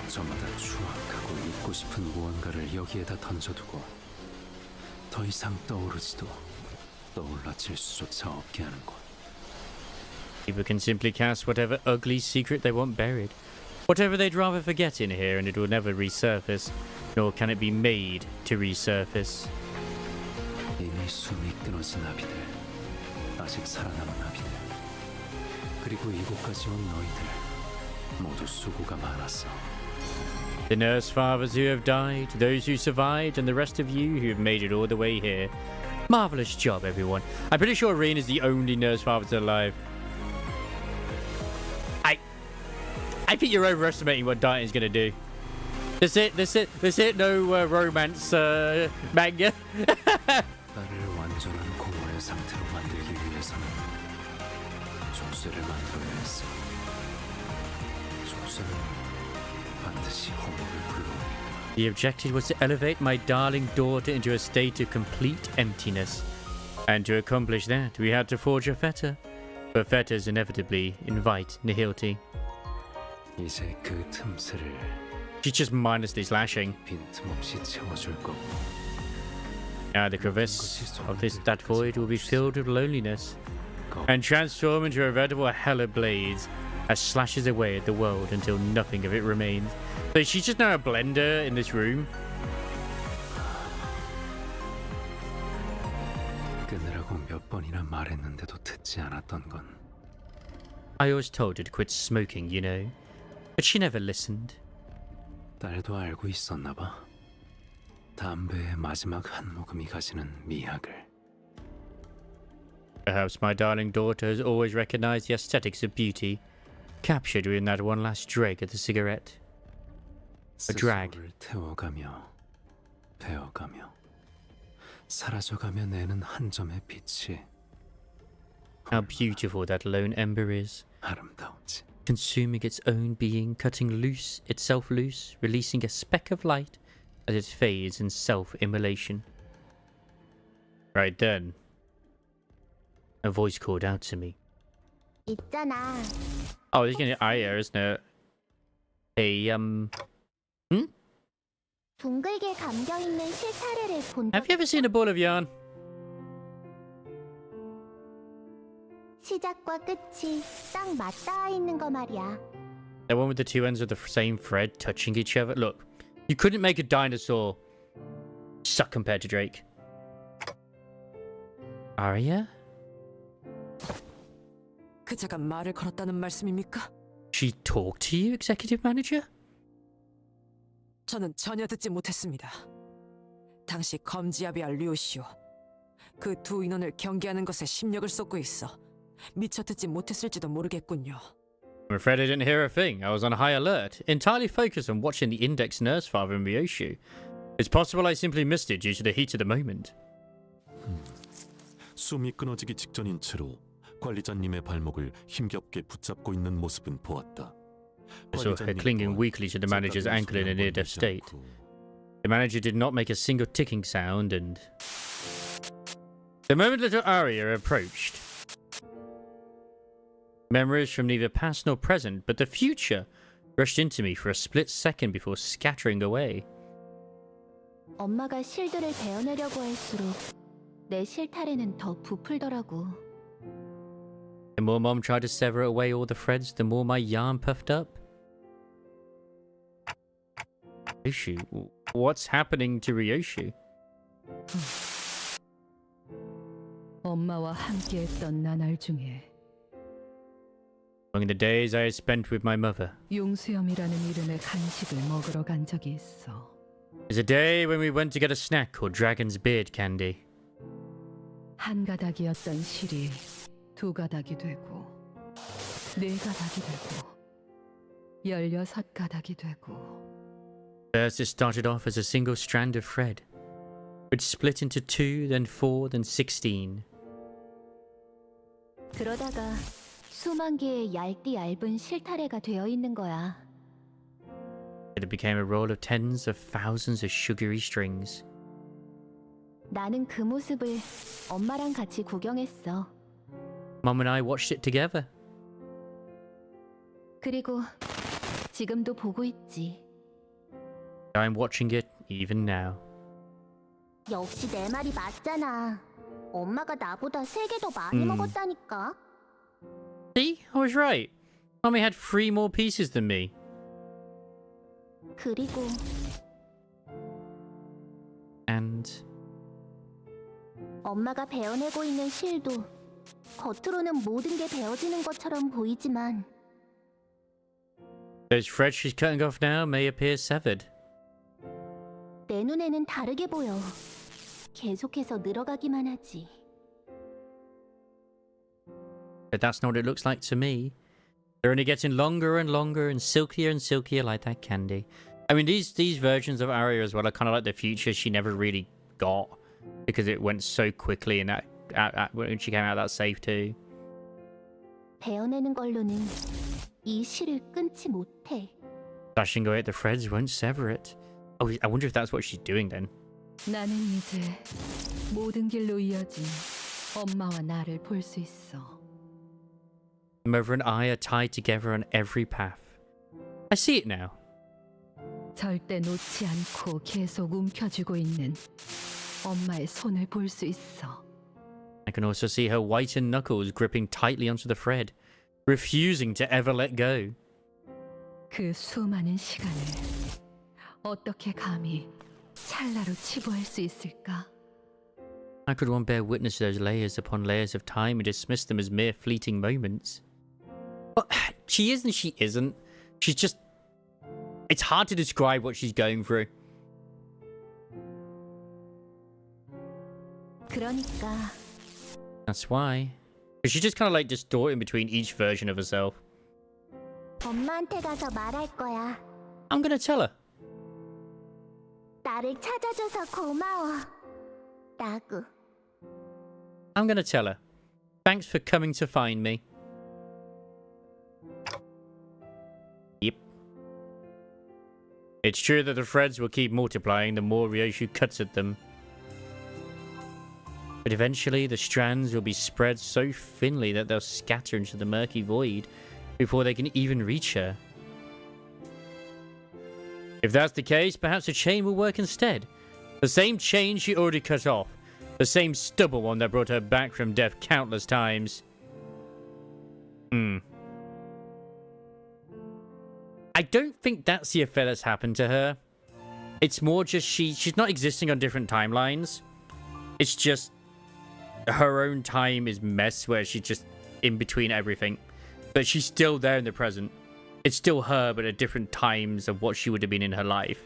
저마다 추악하고 잊고 싶은 무언가를 여기에다 던져두고 더 이상 떠오르지도 떠올라질 수조차 없게 하는 곳. People can simply cast whatever ugly secret they want buried, whatever they'd rather forget in here, and it will never resurface, nor can it be made to resurface. 이미 숨이 끊어진 아비들, 아직 살아남은 아비들, 그리고 이곳까지 온 너희들 모두 수고가 많았어. The nurse fathers who have died, those who survived, and the rest of you who have made it all the way here. Marvelous job, everyone. I'm pretty sure Reen is the only nurse father alive. I think you're overestimating what Dieting's gonna do. This it. No romance manga. 나를 완전한 공허의 상태로 만들기 위해서는 족쇄를 만들어야 했어. 족쇄는 반드시 허물을 불러오니까. The objective was to elevate my darling daughter into a state of complete emptiness. And to accomplish that, we had to forge a fetter. But fetters inevitably invite nihility. 이제 그 틈새를 She's just mindlessly slashing. 빈틈없이 채워줄 거고. Now the crevice of that void will be filled with loneliness and transform into a veritable hell of blades as slashes away at the world until nothing of it remains. So she's just now a blender in this room. 끊으라고 몇 번이나 말했는데도 듣지 않았던 건 I always told her to quit smoking, you know. But she never listened. 딸도 알고 있었나 봐. 담배의 마지막 한 모금이 가지는 미학을. Perhaps my darling daughter has always recognized the aesthetics of beauty, captured within that one last drag of the cigarette. A drag. 스스로를 태워가며 배워가며 사라져가며 내는 한 점의 빛이 How beautiful that lone ember is, 아름다운지. consuming its own being, cutting itself loose, releasing a speck of light as it fades in self-immolation. Right then, a voice called out to me. 있잖아. Oh, it's gonna Aya, isn't it? Hey, 둥글게 감겨 있는 실타래를 본 have you ever seen a ball of yarn? 시작과 끝이 딱 맞닿아 있는 거 말이야. The one with the two ends of the same thread touching each other? Look, you couldn't make a dinosaur suck compared to Drake. Arya? 그자가 말을 걸었다는 말씀입니까? She talked to you, executive manager? 저는 전혀 듣지 못했습니다. 당시 검지아비와 류시오 그 두 인원을 경계하는 것에 심력을 쏟고 있어 미처 듣지 못했을지도 모르겠군요. I'm afraid I didn't hear a thing. I was on high alert, entirely focused on watching the index nurse father and Ryoshu. It's possible I simply missed it due to the heat of the moment. 숨이 끊어지기 직전인 채로 관리자님의 발목을 힘겹게 붙잡고 있는 모습은 보았다. I saw her clinging weakly to the manager's ankle in a near-death state. The manager did not make a single ticking sound, and the moment little Arya approached, memories from neither past nor present, but the future, rushed into me for a split second before scattering away. 엄마가 실드를 베어내려고 할수록 내 실타래는 더 부풀더라고. The more Mom tried to sever away all the threads, the more my yarn puffed up. Ryoshu? What's happening to Ryoshu? 엄마와 함께했던 나날 중에 Among the days I had spent with my mother, 용수염이라는 이름의 간식을 먹으러 간 적이 있어. is a day when we went to get a snack called Dragon's Beard candy. 한 가닥이었던 실이 두 가닥이 되고, 네 가닥이 되고, 16가닥이 되고. First, it started off as a single strand of thread, which split into 2, then 4, then 16. 그러다가 수만 개의 얇디 얇은 실타래가 되어 있는 거야. It became a roll of tens of thousands of sugary strings. 나는 그 모습을 엄마랑 같이 구경했어. Mom and I watched it together. 그리고 지금도 보고 있지. I'm watching it even now. 역시 내 말이 맞잖아. 엄마가 나보다 3개 더 많이 먹었다니까. See, I was right. Mommy had 3 more pieces than me. 그리고 And 엄마가 베어내고 있는 실도 겉으로는 모든 게 베어지는 것처럼 보이지만 those threads she's cutting off now may appear severed. 내 눈에는 다르게 보여. 계속해서 늘어가기만 하지. But that's not what it looks like to me. They're only getting longer and longer and silkier like that candy. I mean, these versions of Arya as well are kind of like the future she never really got because it went so quickly in that when she came out of that save too. 베어내는 걸로는 이 실을 끊지 못해. Slashing away at the threads won't sever it. Oh, I wonder if that's what she's doing then. 나는 이제 모든 길로 이어진 엄마와 나를 볼 수 있어. Mother and I are tied together on every path. I see it now. 절대 놓지 않고 계속 움켜쥐고 있는 엄마의 손을 볼 수 있어. I can also see her whitened knuckles gripping tightly onto the thread, refusing to ever let go. 그 수많은 시간을 어떻게 감히 찰나로 치부할 수 있을까? How could one bear witness to those layers upon layers of time and dismiss them as mere fleeting moments? Well, she is and she isn't. She's just... It's hard to describe what she's going through. 그러니까 That's why. Because she's just kind of like distorting between each version of herself. 엄마한테 가서 말할 거야. I'm gonna tell her. 나를 찾아줘서 고마워. 라고. I'm gonna tell her. Thanks for coming to find me. Yep. It's true that the threads will keep multiplying the more Ryoshu cuts at them. But eventually the strands will be spread so thinly that they'll scatter into the murky void before they can even reach her. If that's the case, perhaps a chain will work instead. The same chain she already cut off. The same stubborn one that brought her back from death countless times. I don't think that's the affair that's happened to her. It's more just she's not existing on different timelines. It's just her own time is mess where she's just in between everything. But she's still there in the present. It's still her, but at different times of what she would have been in her life.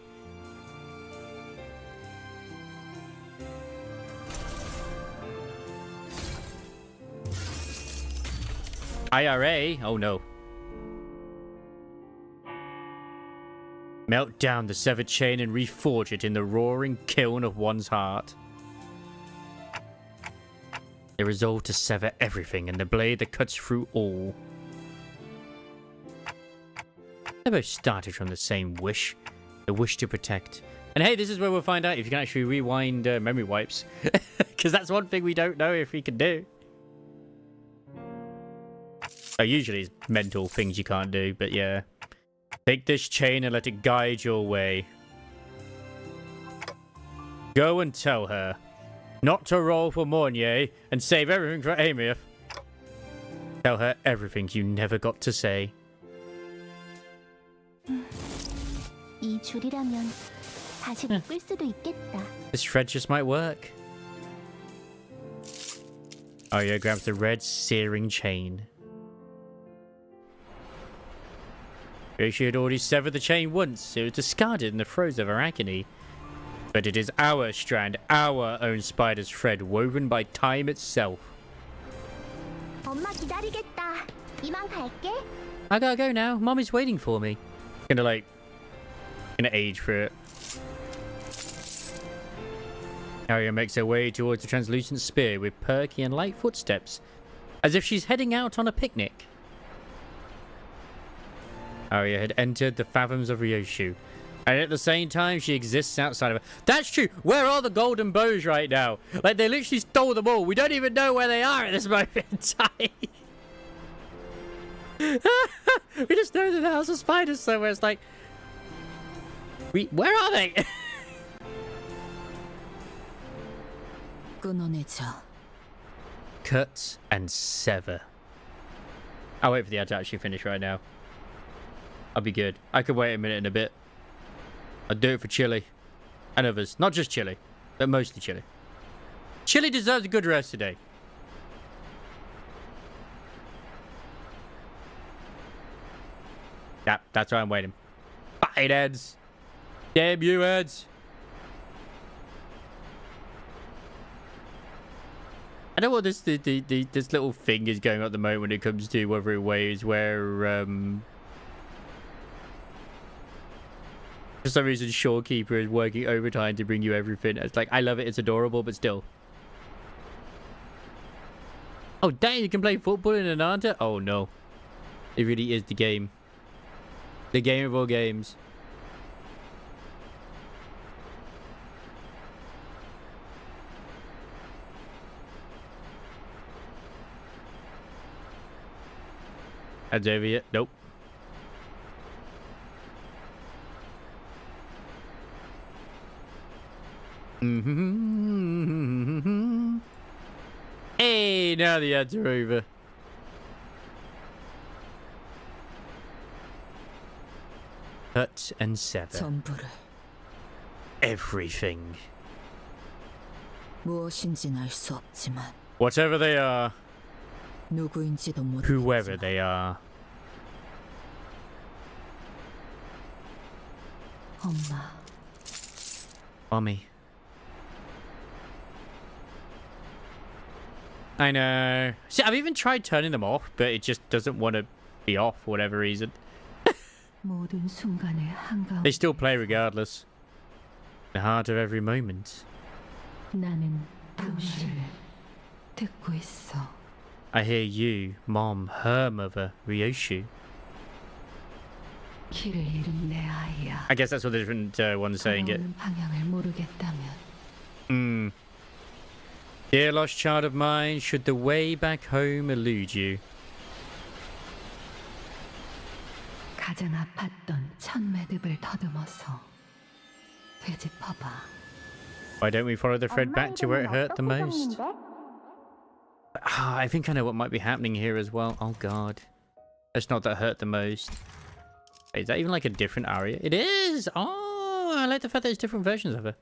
IRA? Oh no. Melt down the severed chain and reforge it in the roaring kiln of one's heart. They resolve to sever everything in the blade that cuts through all. They both started from the same wish. The wish to protect. And hey, this is where we'll find out if you can actually rewind memory wipes. Because that's one thing we don't know if we can do. Oh, usually it's mental things you can't do, but yeah. Take this chain and let it guide your way. Go and tell her not to roll for Mornier and save everything for Amir. Tell her everything you never got to say. 이 줄이라면 다시 묶을 수도 있겠다. This thread just might work. Arya grabs the red, searing chain. She had already severed the chain once. It was discarded in the throes of her agony. But it is our strand, our own spider's thread, woven by time itself. 엄마 기다리겠다. 이만 갈게. I gotta go now. Mommy's waiting for me. Gonna age for it. Arya makes her way towards the translucent spear with perky and light footsteps, as if she's heading out on a picnic. Arya had entered the fathoms of Ryoshu, and at the same time she exists outside of her. That's true. Where are the golden bows right now? Like, they literally stole them all. We don't even know where they are at this moment in time. We just know that the House of Spiders somewhere. It's like, where are they? 끊어내자. Cut and sever. I'll wait for the ad to actually finish right now. I'll be good. I could wait a minute and a bit. I'd do it for Chili. And others. Not just Chili, but mostly Chili. Chili deserves a good rest today. Yep, that's why I'm waiting. Bite heads. Damn you heads. I know what this little thing is going on at the moment when it comes to whether it waves where for some reason Shorekeeper is working overtime to bring you everything. It's like, I love it, it's adorable, but still. Oh dang, you can play football in Ananta? Oh no. It really is the game. The game of all games. That's over yet? Nope. Hey, now the ads are over. Cut and sever. 전부를. Everything. 무엇인진 알 수 없지만 Whatever they are, 누구인지도 모르. whoever they are. 엄마, Mommy. I know. See, I've even tried turning them off, but it just doesn't want to be off for whatever reason. 모든 순간의 한가운. They still play regardless. The heart of every moment. 나는 당신을 듣고 있어. I hear you, Mom, her mother, Ryoshu. 길을 잃은 내 아이야. I guess that's what the different ones saying it. 돌아오는 방향을 모르겠다면. Dear lost child of mine, should the way back home elude you? 가장 아팠던 첫 매듭을 더듬어서 되짚어봐. Why don't we follow the thread back to where it hurt the most? I think I know what might be happening here as well. Oh god. It's not that hurt the most. Is that even like a different aria? It is! Oh, I like the fact that there's different versions of her.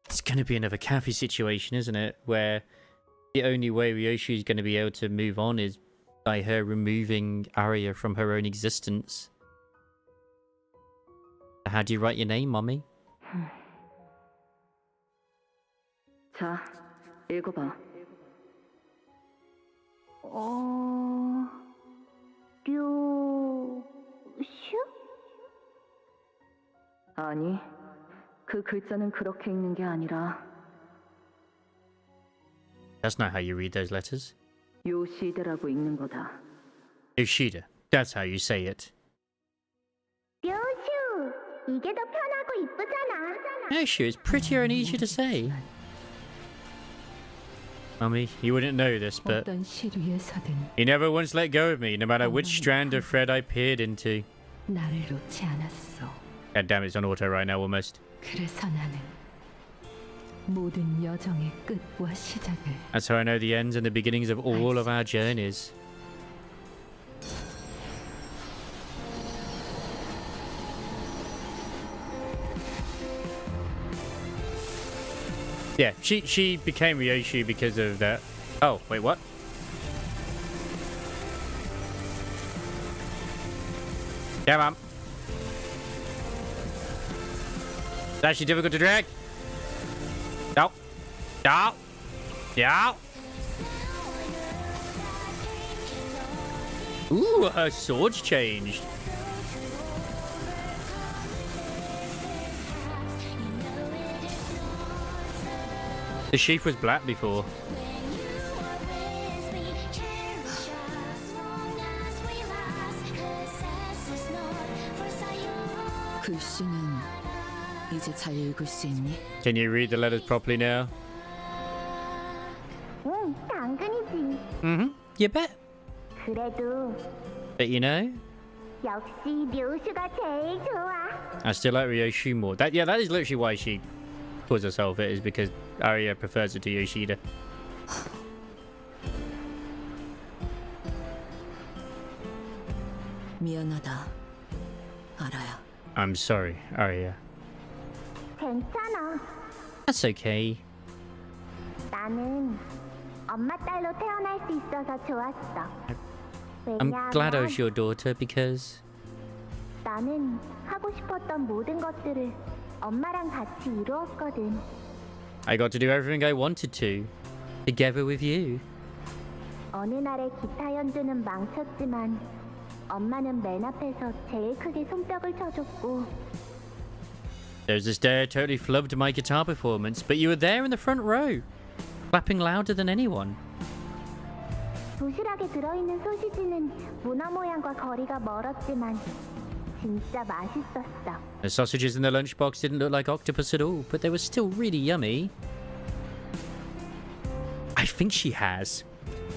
It's gonna be another Kathy situation, isn't it? Where the only way Ryoshu is gonna be able to move on is by her removing Arya from her own existence. How do you write your name, Mommy? 자, 읽어봐. 류슈? 아니, 그 글자는 그렇게 읽는 게 아니라 That's not how you read those letters. 요시대라고 읽는 거다. Yoshida. That's how you say it. 류슈! 이게 더 편하고 이쁘잖아. Yoshu is prettier and easier to say. Mummy, you wouldn't know this, but 어떤 시류에서든 he never once let go of me, no matter which strand of thread I peered into. 나를 놓지 않았어. God damn it, it's on auto right now almost. 그래서 나는 모든 여정의 끝과 시작을 That's how I know the ends and the beginnings of all of our journeys. Yeah, she became Ryoshu because of that. Oh, wait, what? Yeah, mom. It's actually difficult to drag. No. No. Yeah. Ooh, her sword's changed. The sheath was black before. 글씨는 이제 잘 읽을 수 있니? Can you read the letters properly now? 응, 당근이지. Mm-hmm. You bet. 그래도 But you know, 역시 류슈가 제일 좋아. I still like Ryoshu more. That is literally why she calls herself it, is because Arya prefers it to Yoshida. 미안하다, 알아야. I'm sorry, Arya. 괜찮아. That's okay. 나는 엄마 딸로 태어날 수 있어서 좋았어. I'm glad I 왜냐하면 was your daughter because 나는 하고 싶었던 모든 것들을 엄마랑 같이 이루었거든. I got to do everything I wanted to, together with you. 어느 날의 기타 연주는 망쳤지만 엄마는 맨 앞에서 제일 크게 손뼉을 쳐줬고 There was this day I totally flubbed my guitar performance, but you were there in the front row, clapping louder than anyone. 도시락에 들어있는 소시지는 문어 모양과 거리가 멀었지만 진짜 맛있었어. The sausages in the lunchbox didn't look like octopus at all, but they were still really yummy. I think she has.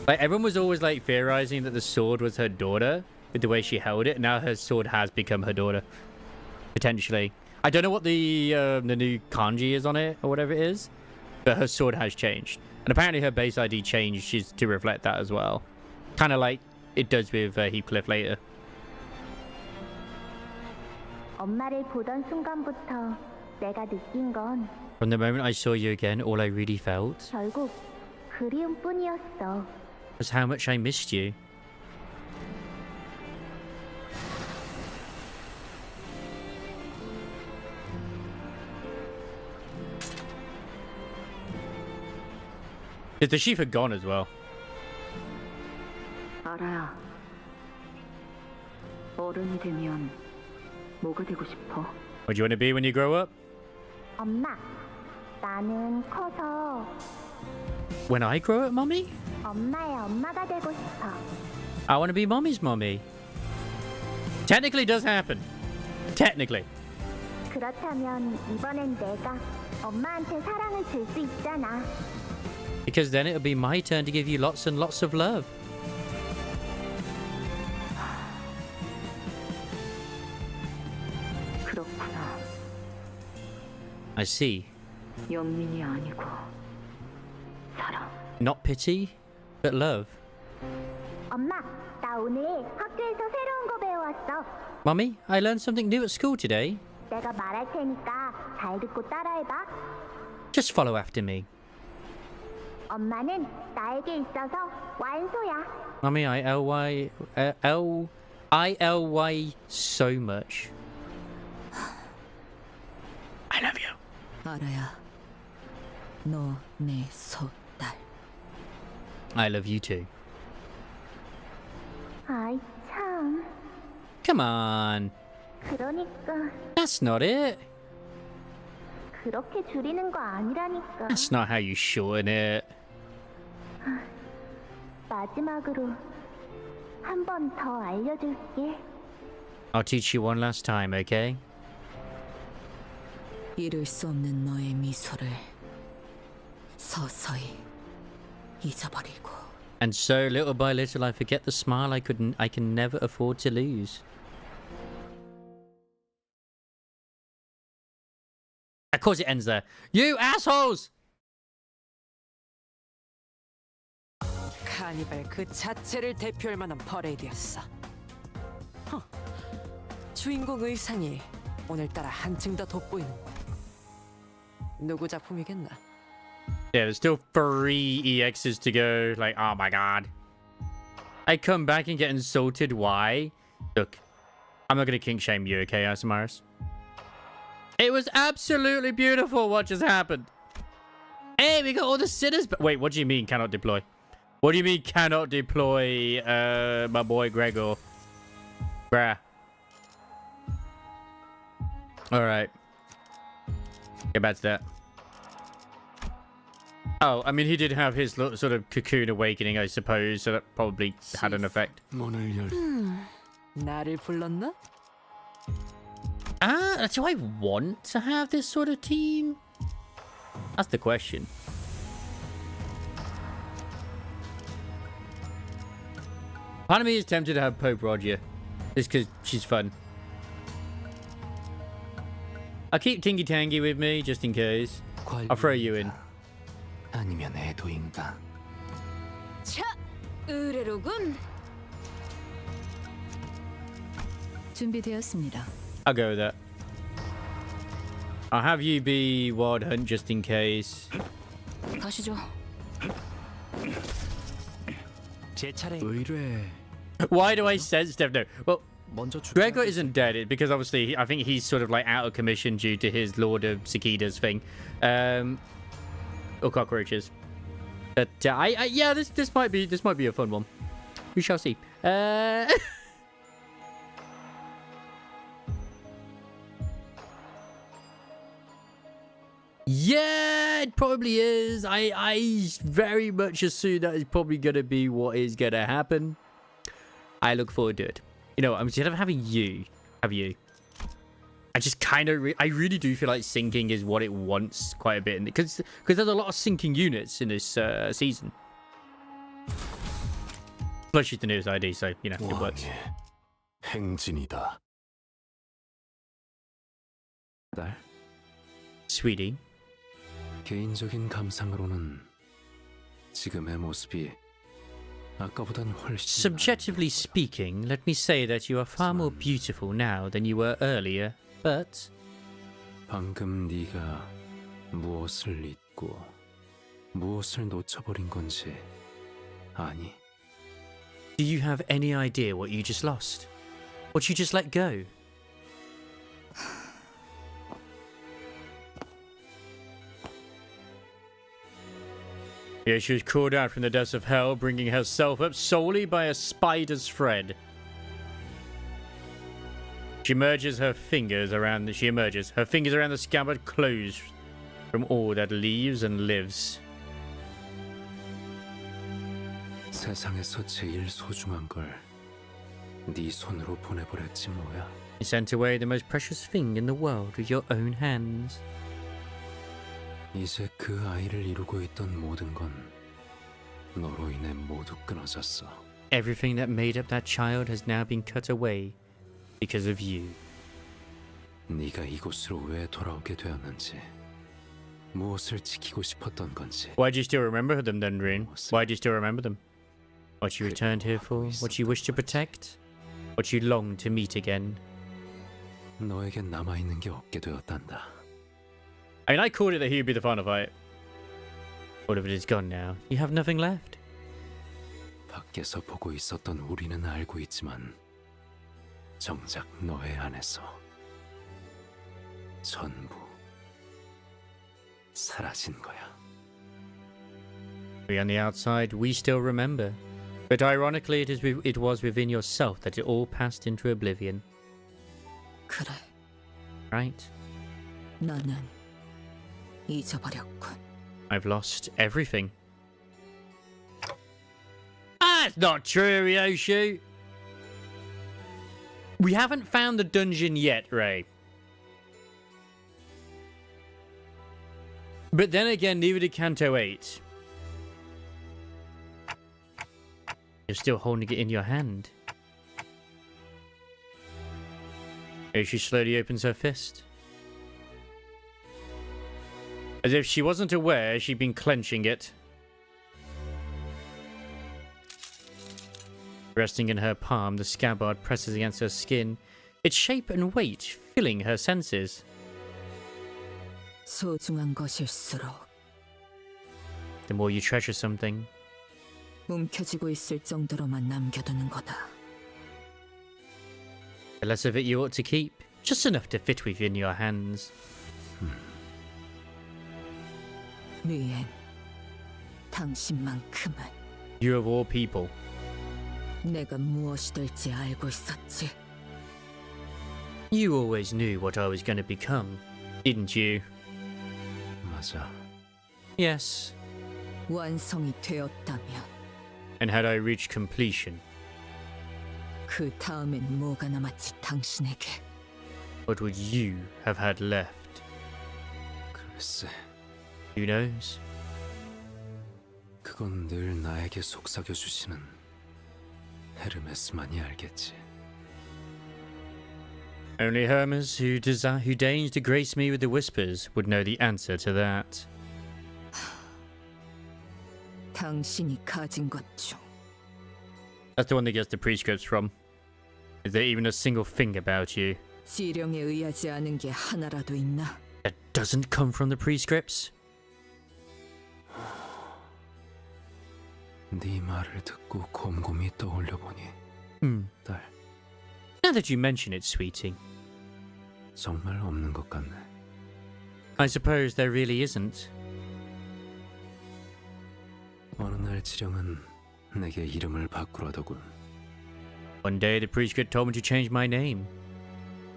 Like, everyone was always like theorizing that the sword was her daughter with the way she held it. Now her sword has become her daughter, potentially. I don't know what the new kanji is on it or whatever it is, but her sword has changed, and apparently her base ID changed is to reflect that as well, kind of like it does with Heathcliff later. 엄마를 보던 순간부터 내가 느낀 건 From the moment I saw you again, all I really felt 결국 그리움뿐이었어. was how much I missed you. Is the Shifa gone as well? 알아야. 어른이 되면 뭐가 되고 싶어? What do you want to be when you grow up? 엄마. 나는 커서 When I grow up, mommy? 엄마의 엄마가 되고 싶어. I want to be mommy's mommy. Technically does happen. Technically. 그렇다면 이번엔 내가 엄마한테 사랑을 줄 수 있잖아. Because then it'll be my turn to give you lots and lots of love. 그렇구나. I see. 연민이 아니고 사랑. Not pity, but love. 엄마, 나 오늘 학교에서 새로운 거 배워왔어. Mommy, I learned something new at school today. 내가 말할 테니까 잘 듣고 따라해봐. Just follow after me. 엄마는 나에게 있어서 완소야. Mommy, I-L-Y so much. I love you. 알아야. 너 내 소딸. I love you too. 아이 참. Come on. 그러니까 That's not it. 그렇게 줄이는 거 아니라니까. That's not how you shorten it. 마지막으로 한 번 더 알려줄게. I'll teach you one last time, okay? 잃을 수 없는 너의 미소를 서서히 잊어버리고. And so, little by little, I forget the smile I can never afford to lose. Of course it ends there. You assholes! 카니발 그 자체를 대표할 만한 퍼레이드였어. 주인공 의상이 오늘따라 한층 더 돋보이는군. 누구 작품이겠나? Yeah, there's still 3 EXs to go. Like, oh my god. I come back and get insulted. Why? Look, I'm not going to kink shame you, okay, Asamaris? It was absolutely beautiful what just happened. Hey, we got all the sinners. But wait, what do you mean cannot deploy? What do you mean cannot deploy my boy Gregor? Bruh. Alright. Get back to that. Oh, I mean, he did have his sort of cocoon awakening, I suppose, so that probably had an effect. 문을 열. 나를 불렀나? Do I want to have this sort of team? That's the question. Part of me is tempted to have Pope Roger, just because she's fun. I'll keep Tingy Tangy with me, just in case. I'll throw you in. 아니면 애도인가? 차, 의뢰로군. 준비되었습니다. I'll go with that. I'll have you be Wild Hunt, just in case. 가시죠. 제 차례. 의뢰. Why do I sense Steph? No. Well, 먼저 Gregor isn't dead because obviously I think he's sort of like out of commission due to his Lord of Cicadas thing. Or cockroaches. But yeah, this might be a fun one. We shall see. Yeah, it probably is. I very much assume that is probably gonna be what is gonna happen. I look forward to it. You know, instead of having you, have you. I just kind of, I really do feel like sinking is what it wants quite a bit, because there's a lot of sinking units in this season. Plus, she's the newest ID, so you know it works. 왕의 행진이다. 딸. Sweetie, 개인적인 감상으로는 지금의 모습이 아까보단 훨씬 subjectively speaking, let me say that you are far more beautiful now than you were earlier. But 방금 네가 무엇을 잊고 무엇을 놓쳐버린 건지 아니? Do you have any idea what you just lost? What you just let go? Yeah, she was called out from the depths of hell, bringing herself up solely by a spider's thread. She emerges her fingers around the scabbard closed from all that leaves and lives. 세상에서 제일 소중한 걸 네 손으로 보내버렸지 뭐야. You sent away the most precious thing in the world with your own hands. 이제 그 아이를 이루고 있던 모든 건 너로 인해 모두 끊어졌어. Everything that made up that child has now been cut away because of you. 네가 이곳으로 왜 돌아오게 되었는지, 무엇을 지키고 싶었던 건지. Why do you still remember them then, Rin? Why do you still remember them? What you returned here for? What you wish to protect? What you long to meet again? 너에겐 남아있는 게 없게 되었단다. I mean, I called it that he would be the final fight. All of it is gone now. You have nothing left. 밖에서 보고 있었던 우리는 알고 있지만 정작 너의 안에서 전부 사라진 거야. We on the outside, we still remember. But ironically, it was within yourself that it all passed into oblivion. 그래, Right? 나는 잊어버렸군. I've lost everything. That's not true, Ryoshu! We haven't found the dungeon yet, Ray. But then again, neither did Canto 8. You're still holding it in your hand. As she slowly opens her fist. As if she wasn't aware she'd been clenching it. Resting in her palm, the scabbard presses against her skin, its shape and weight filling her senses. 소중한 것일수록 The more you treasure something, 움켜쥐고 있을 정도로만 남겨두는 거다. the less of it you ought to keep, just enough to fit within your hands. 리엔, 당신만큼은 You of all people, 내가 무엇이 될지 알고 있었지. you always knew what I was going to become, didn't you? 맞아. Yes. 완성이 되었다면 And had I reached completion, 그 다음엔 뭐가 남았지 당신에게. what would you have had left? 글쎄, Who knows? 그건 늘 나에게 속삭여 주시는 헤르메스만이 알겠지. Only Hermes, who deigns to grace me with the whispers, would know the answer to that. 당신이 가진 것 중 That's the one that gets the prescripts from. Is there even a single thing about you 지령에 의하지 않은 게 하나라도 있나? that doesn't come from the prescripts? 네 말을 듣고 곰곰이 떠올려 보니, 딸, Now that you mention it, sweetie, 정말 없는 것 같네. I suppose there really isn't. 어느 날 지령은 내게 이름을 바꾸라더군. One day the prescript told me to change my name,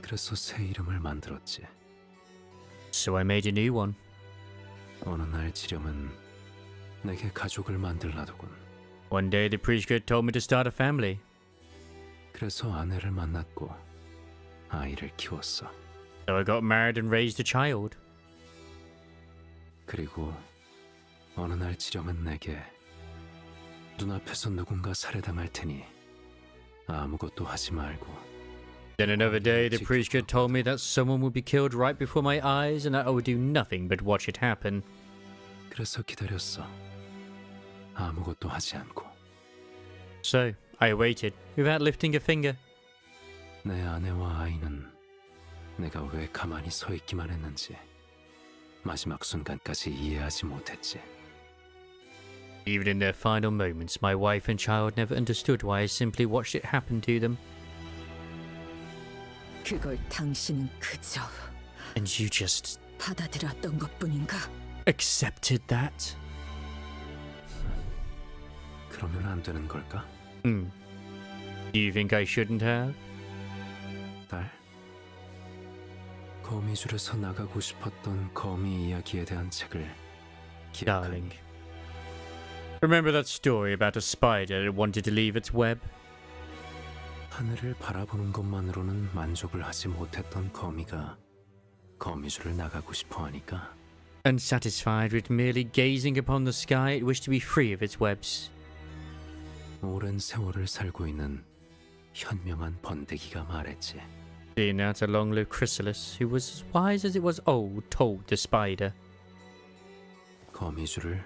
그래서 새 이름을 만들었지. so I made a new one. 어느 날 지령은 내게 가족을 만들라더군. One day the prescript told me to start a family, 그래서 아내를 만났고 아이를 키웠어. so I got married and raised a child. 그리고 어느 날 지령은 내게 눈앞에서 누군가 살해당할 테니 아무것도 하지 말고. Then another day the prescript told me that someone would be killed right before my eyes and that I would do nothing but watch it happen. 그래서 기다렸어. 아무것도 하지 않고. So I waited without lifting a finger. 내 아내와 아이는 내가 왜 가만히 서 있기만 했는지 마지막 순간까지 이해하지 못했지. Even in their final moments, my wife and child never understood why I simply watched it happen to them. 그걸 당신은 그저 And you just 받아들였던 것뿐인가? accepted that? 그러면 안 되는 걸까? Do you think I shouldn't have? 딸? 거미줄에서 나가고 싶었던 거미 이야기에 대한 책을 기억하니? Darling. Remember that story about a spider that wanted to leave its web? 하늘을 바라보는 것만으로는 만족을 하지 못했던 거미가 거미줄을 나가고 싶어 하니까 Unsatisfied with merely gazing upon the sky, it wished to be free of its webs. 오랜 세월을 살고 있는 현명한 번데기가 말했지. Seeing that, a long-lived chrysalis, who was as wise as it was old, told the spider. 거미줄을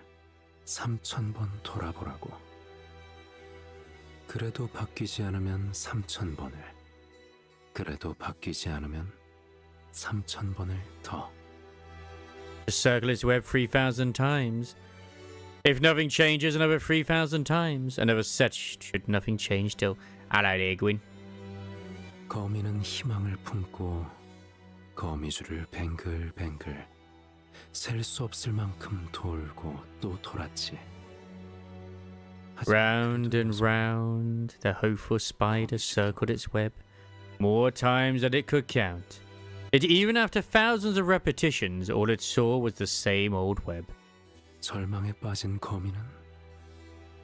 3000번 돌아보라고. 그래도 바뀌지 않으면 3000번을. 그래도 바뀌지 않으면 3000번을 더. To circle its web 3,000 times. If nothing changes, another 3,000 times. Another such should nothing change till. Hello there, Gwyn. 거미는 희망을 품고 거미줄을 뱅글뱅글 셀 수 없을 만큼 돌고 또 돌았지. Round and round, the hopeful spider circled its web more times than it could count. Yet even after thousands of repetitions, all it saw was the same old web. 절망에 빠진 거미는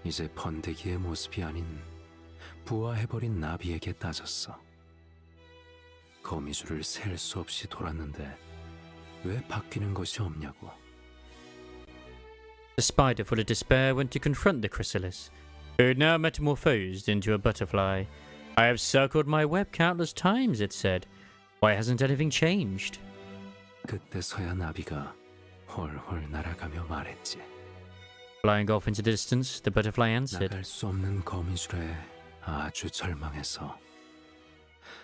이제 번데기의 모습이 아닌 부화해버린 나비에게 따졌어. 거미줄을 셀 수 없이 돌았는데 왜 바뀌는 것이 없냐고. The spider, full of despair, went to confront the chrysalis, who had now metamorphosed into a butterfly. I have circled my web countless times, it said. Why hasn't anything changed? 그때서야 나비가 홀홀 날아가며 말했지. Flying off into the distance, the butterfly answered. 나갈 수 없는 거미줄에 아주 절망해서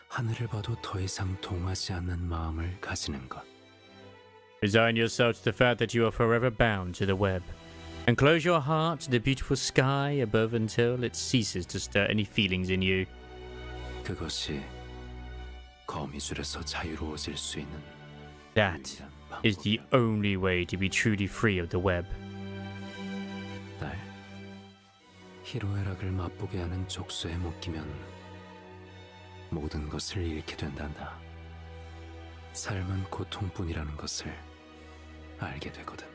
하늘을 봐도 더 이상 동하지 않는 마음을 가지는 것. Resign yourself to the fact that you are forever bound to the web, and close your heart to the beautiful sky above until it ceases to stir any feelings in you. 그것이 거미줄에서 자유로워질 수 있는 That 유일한 is the 방법이야. only way to be truly free of the web. 딸, 희로애락을 맛보게 하는 족쇄에 묶이면 모든 것을 잃게 된단다. 삶은 고통뿐이라는 것을 알게 되거든.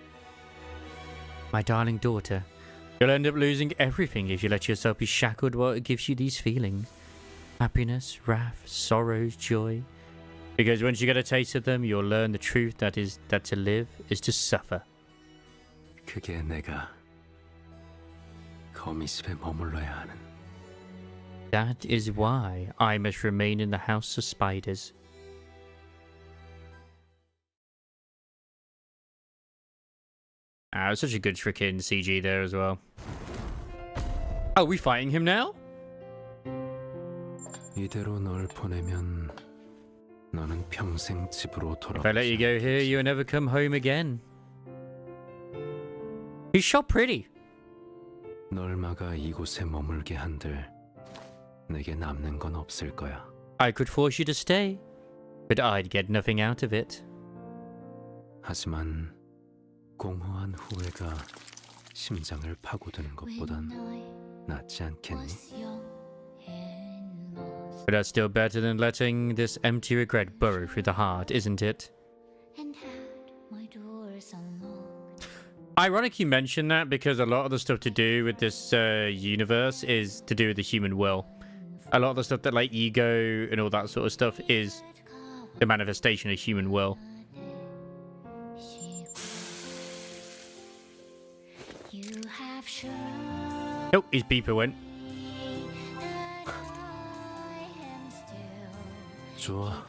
My darling daughter, you'll end up losing everything if you let yourself be shackled while it gives you these feelings. Happiness, wrath, sorrows, joy. Because once you get a taste of them, you'll learn the truth that to live is to suffer. 그게 내가 거미집에 머물러야 하는. That is why I must remain in the house of spiders. Such a good freaking CG there as well. Oh, are we fighting him now? 이대로 널 보내면 너는 평생 집으로 If I let you 돌아오지 go here, you'll never come home again. He's shot pretty. 널 막아 이곳에 머물게 한들 내게 남는 건 없을 거야. I could force you to stay, but I'd get nothing out of it. 하지만 공허한 후회가 심장을 파고드는 것보단 낫지 않겠니? But that's still better than letting this empty regret burrow through the heart, isn't it? Ironic you mention that because a lot of the stuff to do with this universe is to do with the human will. A lot of the stuff that like ego and all that sort of stuff is the manifestation of human will. Oh, his beeper went. 좋아,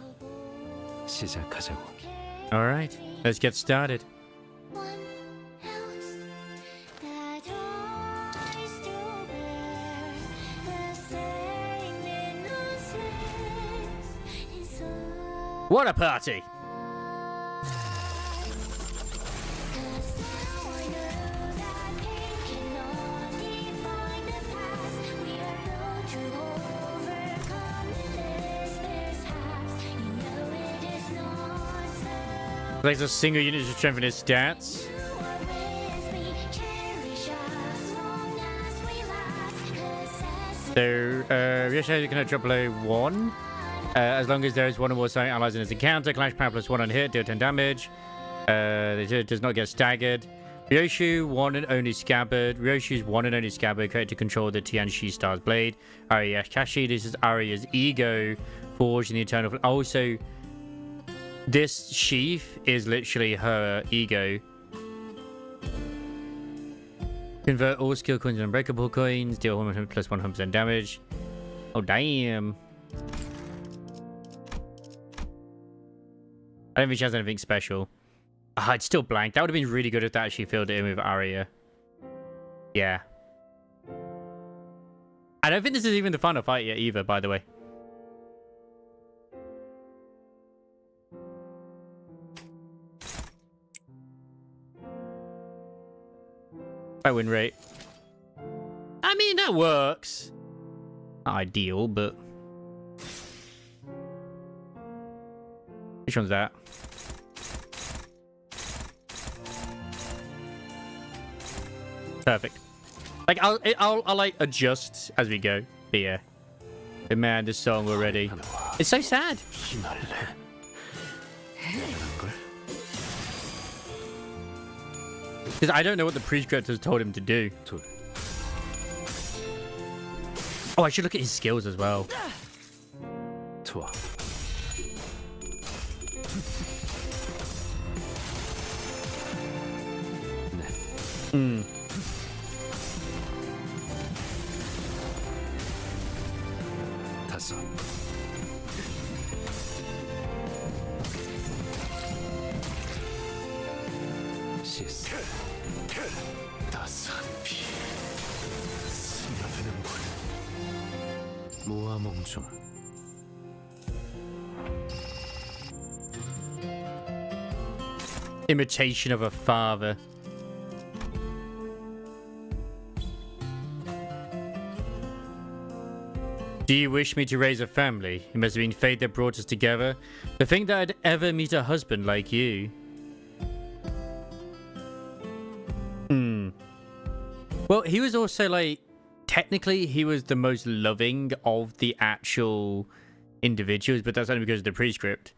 시작하자고. Alright, let's get started. What a party! Plays a single unit to strengthen his stats. So, Ryoshi is going to drop below 1. As long as there is one or more silent allies in his encounter. Clash power plus 1 on hit, deal 10 damage. It does not get staggered. Ryoshu, 1 and only scabbard. Ryoshu's 1 and only scabbard created to control the Tianshi Star's blade. Aria Kashi, this is Aria's ego, forged in the eternal. Also, this sheath is literally her ego. Convert all skill coins into unbreakable coins. Deal 100 plus 100% damage. Oh, damn. I don't think she has anything special. It's still blank. That would have been really good if that actually filled it in with Aria. Yeah. I don't think this is even the final fight yet either, by the way. High win rate. I mean, that works. Not ideal, but... Which one's that? Perfect. Like, I'll like adjust as we go. But yeah. But man, this song already. It's so sad. Because I don't know what the prescript has told him to do. Oh, I should look at his skills as well. 좋아. Hmm. 다섯. 시스. 다섯 피. 스며드는군. 모아몽중. Imitation of a father. Do you wish me to raise a family? It must have been fate that brought us together. To think that I'd ever meet a husband like you. Well, he was also like... Technically, he was the most loving of the actual individuals, but that's only because of the prescript.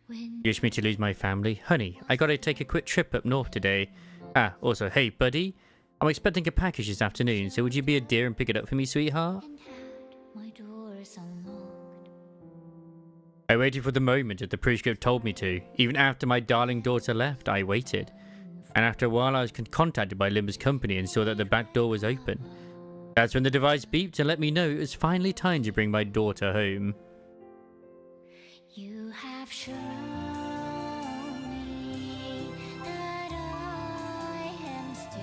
You wish me to lose my family? Honey, I gotta take a quick trip up north today. Ah, also, hey, buddy. I'm expecting a package this afternoon, so would you be a dear and pick it up for me, sweetheart? I waited for the moment that the prescript told me to. Even after my darling daughter left, I waited. And after a while, I was contacted by Limba's company and saw that the back door was open. That's when the device beeped and let me know it was finally time to bring my daughter home. You have shown me that I am still.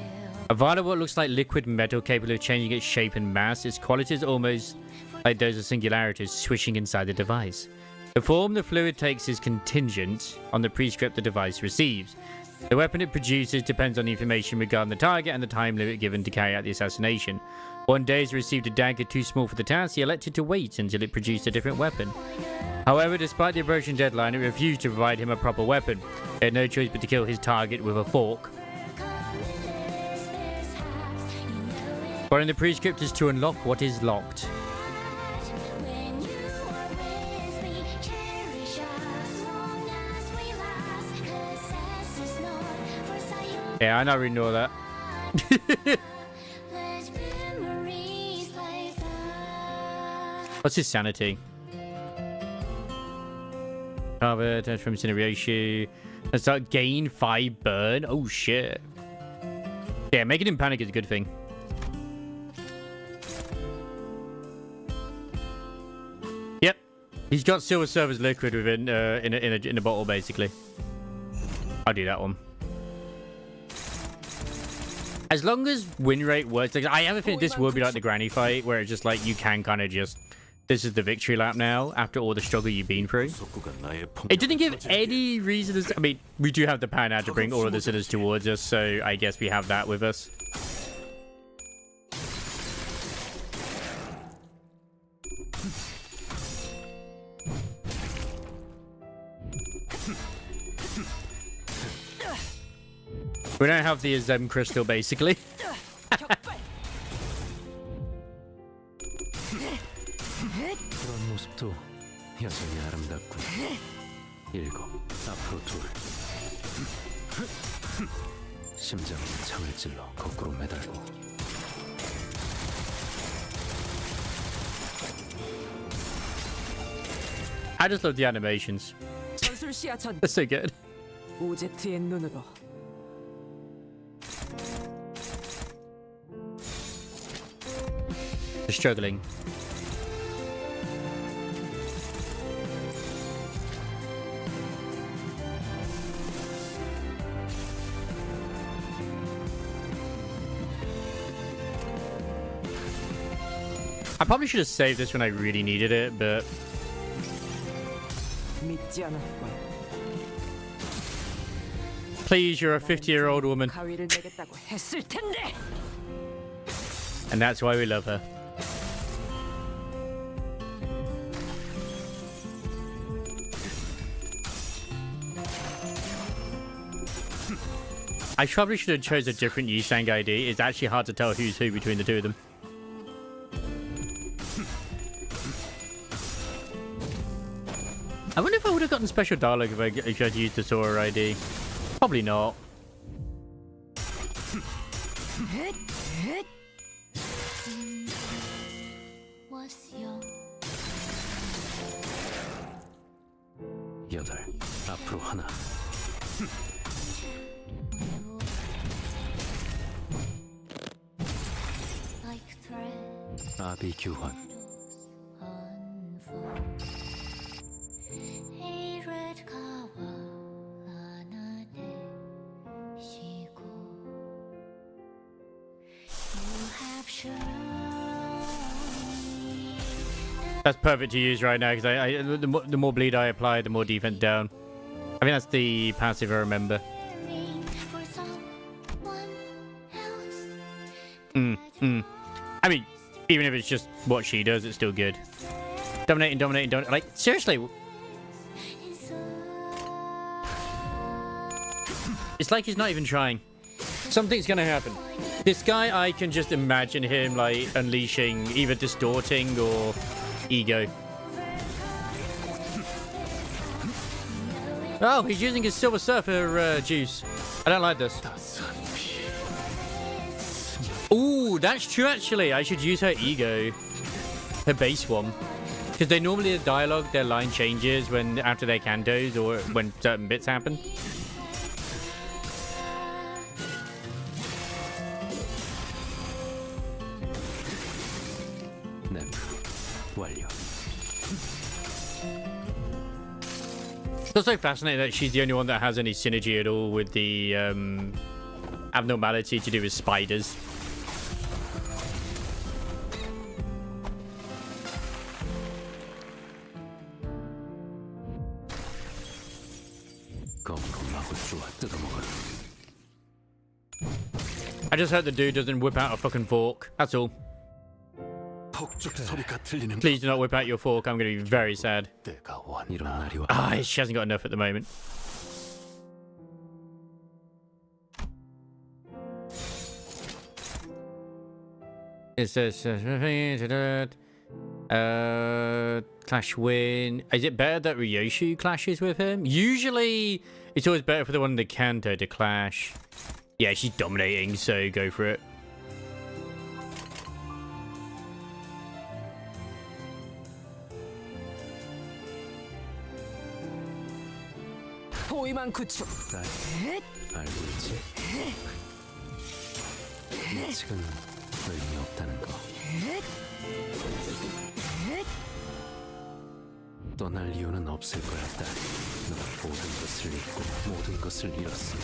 A vial of what looks like liquid metal capable of changing its shape and mass. Its quality is almost like those of singularities swishing inside the device. The form the fluid takes is contingent on the prescript the device receives. The weapon it produces depends on the information regarding the target and the time limit given to carry out the assassination. One day, he received a dagger too small for the task. He elected to wait until it produced a different weapon. However, despite the approaching deadline, it refused to provide him a proper weapon. He had no choice but to kill his target with a fork. Following the prescript is to unlock what is locked. Yeah, I never really know that. What's his sanity? Cover, turns from Ryoshi. Let's start gain 5 burn. Oh shit. Yeah, making him panic is a good thing. Yep. He's got Silver Surfer's liquid within in a bottle basically. I'll do that one. As long as win rate works, like, I have a feeling this will be like the granny fight, where it's just like you can kind of just this is the victory lap now after all the struggle you've been through. 속구가 나의 It didn't 폭력을 give 저지르기에 any reason. I mean, we do have the power now to bring all of the sinners towards us, so I guess we have that with us. We don't have the Azem crystal, basically. 그런 모습도 여전히 아름답군. 7 앞으로 2 심장에 창을 찔러 거꾸로 매달고 I just love the animations. 전술 시야 전 They're so good. 오제트의 눈으로 They're struggling. I probably should have saved this when I really needed it, but 믿지 않았군. please, you're a 50-year-old woman, 가위를 내겠다고 했을 텐데. and that's why we love her. I probably should have chose a different Yusang ID. It's actually hard to tell who's who between the two of them. I wonder if I would have gotten special dialogue if I'd used the Sora ID. Probably not. 여덟 앞으로 하나 아비 규환 That's perfect to use right now because the more bleed I apply, the more defense down. I mean, that's the passive I remember. I mean, even if it's just what she does, it's still good. Dominating. Like, seriously. It's like he's not even trying. Something's gonna happen. This guy, I can just imagine him, like, unleashing either distorting or ego. Oh, he's using his Silver Surfer juice. I don't like this. Ooh, that's true, actually. I should use her ego. Her base one. Because they normally, the dialogue, their line changes when after their cantos or when certain bits happen. 완료. It's also fascinating that she's the only one that has any synergy at all with the abnormality to do with spiders. 검검하고 쪼아 뜯어먹어라. I just hope the dude doesn't whip out a fucking fork. That's all. 폭죽 소리가 들리는 Please do not whip out your fork. I'm going to be very sad. 때가 이런 왔나. 날이 와. Ah, she hasn't got enough at the moment. It says clash win. Is it better that Ryoshu clashes with him? Usually, it's always better for the one in the Canto to clash. Yeah, she's dominating, so go for it. 포위만 구축. 알고 있지? 예측은 의미 없다는 거. 떠날 이유는 없을 거야, 딸. 넌 모든 것을 잃고 모든 것을 잃었어.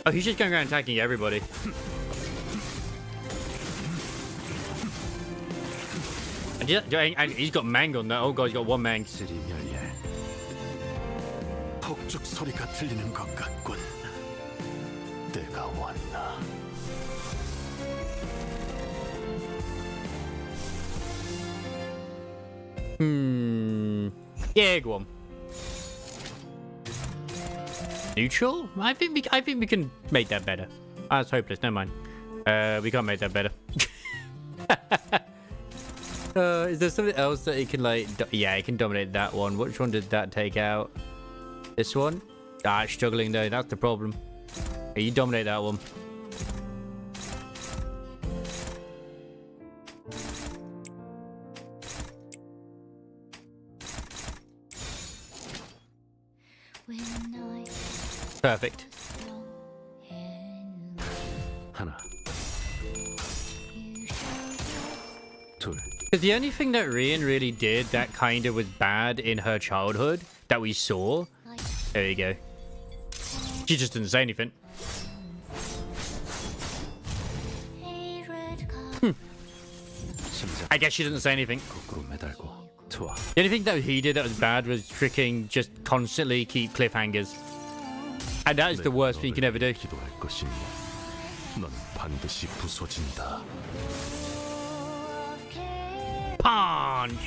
Oh, he's just going around attacking everybody. And he's got Mang on that. Oh god, he's got one Mang. 쓰리멸리알. 폭죽 소리가 들리는 것 같군. 때가 왔나. Yeah, go on. Neutral? I think we can make that better. That's hopeless. Never mind. We can't make that better. Is there something else that it can like? Yeah, it can dominate that one. Which one did that take out? This one? Ah, it's struggling though. That's the problem. Yeah, you dominate that one. Perfect. 하나, 둘. Because the only thing that Rian really did that kind of was bad in her childhood that we saw. There you go. She just didn't say anything. 심장 I guess she didn't say anything. 거꾸로 매달고 투하. The only thing that he did that was bad was tricking, just constantly keep cliffhangers. And that is the worst thing you can ever do. 기도할 것이니 넌 반드시 부서진다. Punch!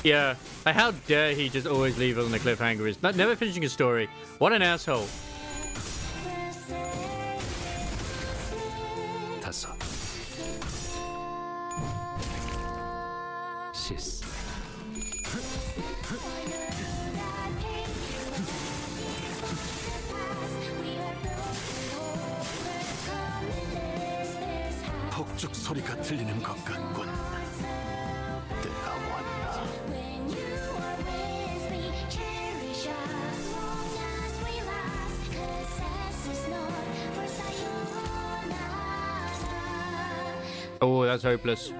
Yeah. Like, how dare he just always leave it on the cliffhanger? Is never finishing a story. What an asshole. 다섯. 시스. 폭죽 소리가 들리는 것 같군. 때가 왔나. Oh, that's hopeless.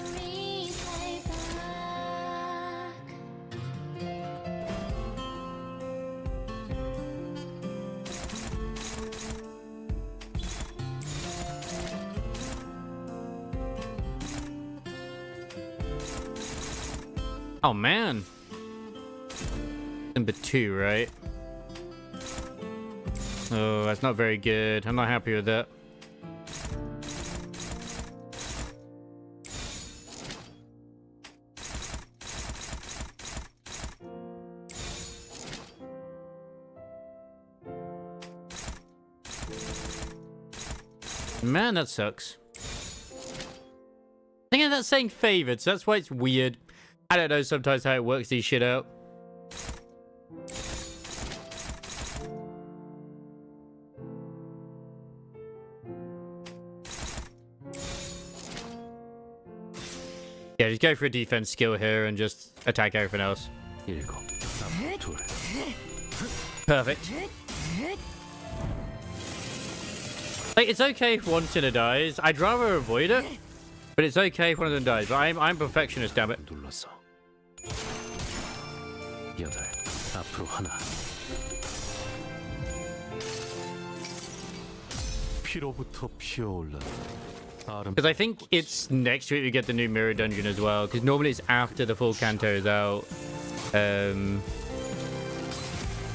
Oh man. Number 2, right? Oh, that's not very good. I'm not happy with that. Man, that sucks. I think that's saying favored, so that's why it's weird. I don't know sometimes how it works these shit out. Yeah, just go for a defense skill here and just attack everything else. 일곱. 둘. Perfect. Like, it's okay if one sinner dies. I'd rather avoid it, but it's okay if one of them dies. But I'm perfectionist, damn it. 눌렀어. 여덟. 앞으로 하나. 피로부터 피어올라. Because I think it's next week we get the new mirror dungeon as well. Because normally it's after the full Canto is out. And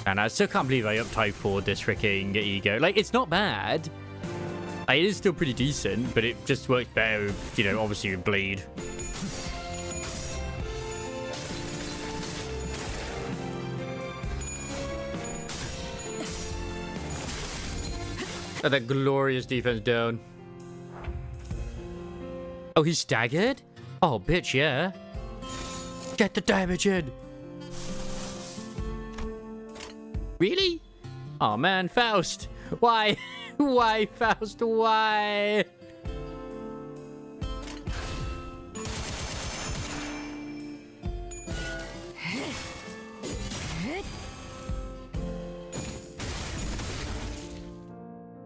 I still can't believe I up-typed for this freaking ego. Like, it's not bad. Like, it is still pretty decent, but it just works better with, you know, obviously with bleed. Oh, that glorious defense down. Oh, he's staggered? Oh, bitch, yeah. Get the damage in. Really? Oh, man, Faust. Why? Why, Faust? Why?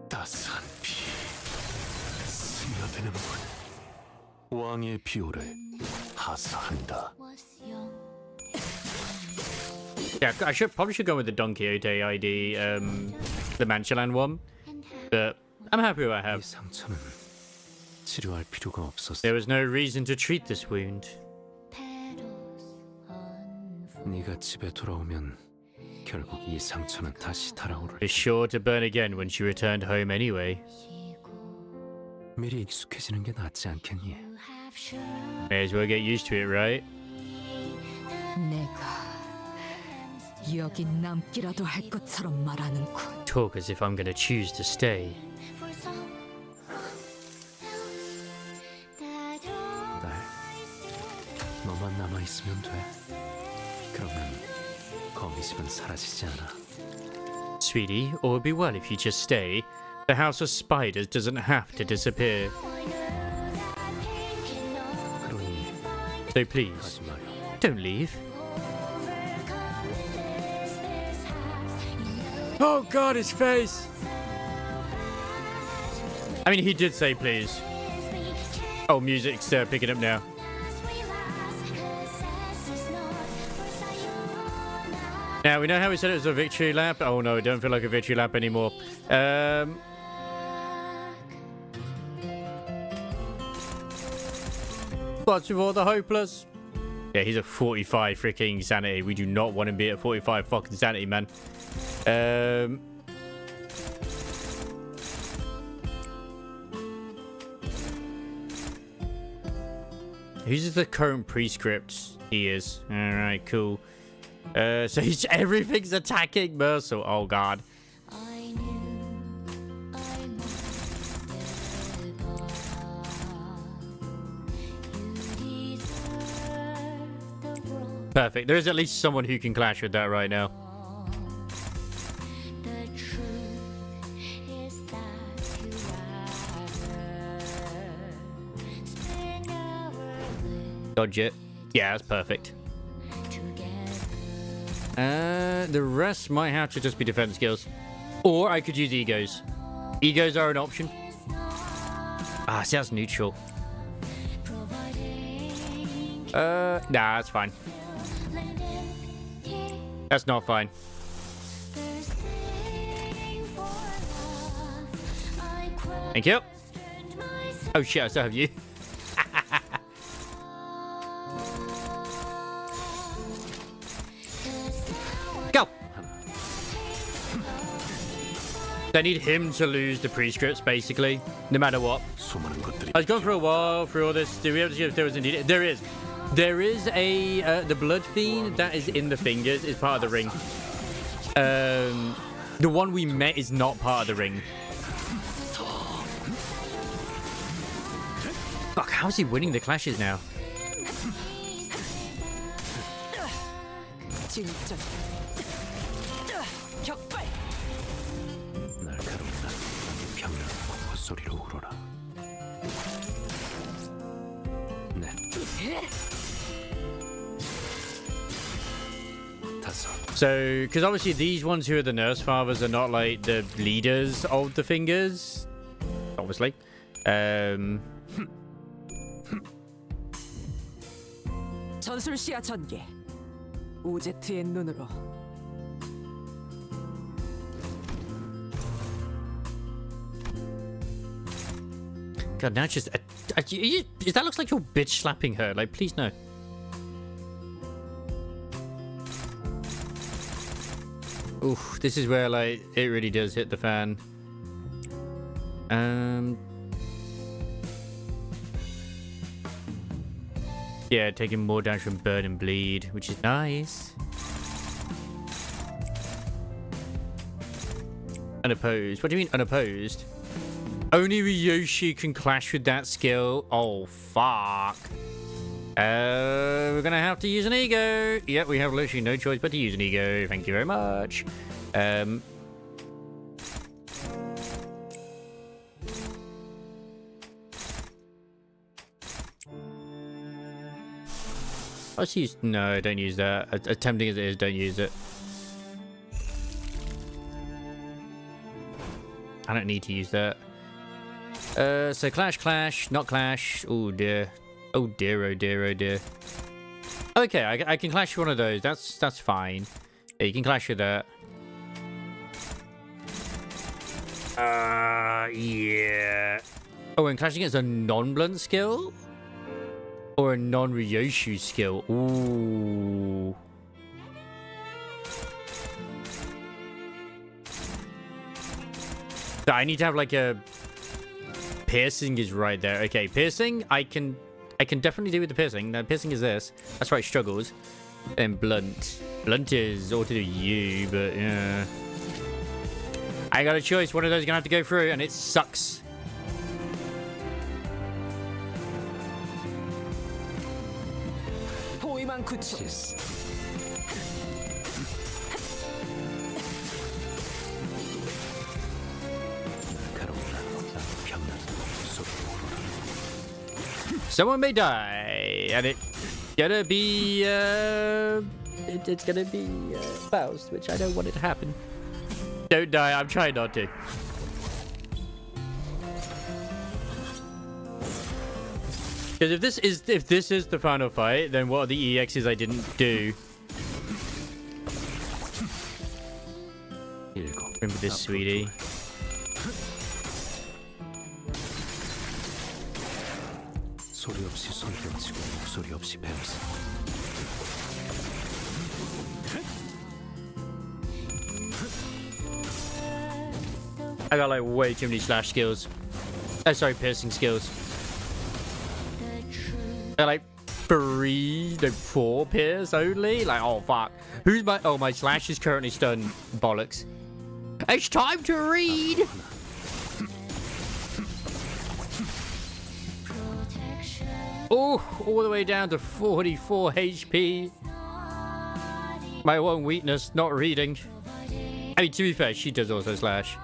따스한 피 스며드는군. 왕의 비호를 하사한다. Yeah, I probably should go with the Don Quixote ID, the Manchalan one. But I'm happy with what I 이 have. 상처는 치료할 필요가 없었어. There was no reason to treat this wound. 네가 집에 돌아오면 결국 이 상처는 다시 달아오를. It's sure to burn again when she returned home anyway. 미리 익숙해지는 게 낫지 않겠니? May as well get used to it, right? 내가 여기 남기라도 할 것처럼 말하는군. Talk as if I'm gonna choose to stay. 날 너만 남아 있으면 돼. 그러면 거미집은 사라지지 않아. Sweetie, all would be well if you just stay. The house of spiders doesn't have to disappear. 그러니 So please, 가지 마요. don't leave. Oh god, his face! I mean, he did say please. Oh, music's picking up now. Now, we know how we said it was a victory lap. Oh no, it don't feel like a victory lap anymore. What's with all the hopeless? Yeah, he's at 45 freaking sanity. We do not want him to be at 45 fucking sanity, man. Who's the current prescript? He is. Alright, cool. So he's, everything's attacking Mercil. Oh god. Perfect. There is at least someone who can clash with that right now. Dodge it. Yeah, that's perfect. The rest might have to just be defense skills. Or I could use egos. Egos are an option. Ah, see, that's neutral. Nah, that's fine. That's not fine. Thank you. Oh shit, I still have you. Go! I need him to lose the prescripts, basically, no matter what. 수많은 것들이 I was going for a while through all this. Do we have to see if there was indeed? There is. There is a the blood fiend that is in the fingers is part of the ring. The one we met is not part of the ring. Fuck, how is he winning the clashes now? 진짜 격발. 날카로운 이 병을 콧소리로 울어라. 네. 다섯. So, because obviously these ones who are the nurse fathers are not like the leaders of the fingers, obviously. 전술 시야 전개. 오제트의 눈으로. God, now it's just that looks like you're bitch slapping her. Like, please no. Oof, this is where like it really does hit the fan. Yeah, taking more damage from burn and bleed, which is nice. Unopposed. What do you mean unopposed? Only Ryoshi can clash with that skill. Oh, fuck. We're gonna have to use an ego. Yep, we have literally no choice but to use an ego. Thank you very much. Let's use... No, don't use that. As tempting as it is, don't use it. I don't need to use that. So clash, not clash. Oh dear. Oh dear, oh dear, oh dear. Okay, I can clash one of those. That's fine. Yeah, you can clash with that. Yeah. Oh, and clashing is a non-blunt skill? Or a non-Ryoshu skill? Ooh. So I need to have like a piercing is right there. Okay, piercing. I can definitely do with the piercing. Now piercing is this. That's why it struggles. And blunt. Blunt is all to do you, but yeah. I got a choice. One of those is gonna have to go through, and it sucks. 호위만 구축. Someone may die, and it's gonna be it's gonna be Faust, which I don't want it to happen. Don't die. I'm trying not to. Because if this is the final fight, then what are the EXs I didn't do? Remember this, sweetie. 소리 없이 손 펴치고 목소리 없이 배웠어. I got like way too many slash skills. Oh, sorry, piercing skills. They're like 4 pierce only. Like, oh fuck. Who's my? Oh, my slash is currently stunned. Bollocks. It's time to read. Oh, all the way down to 44 HP. My one weakness, not reading. I mean, to be fair, she does also slash.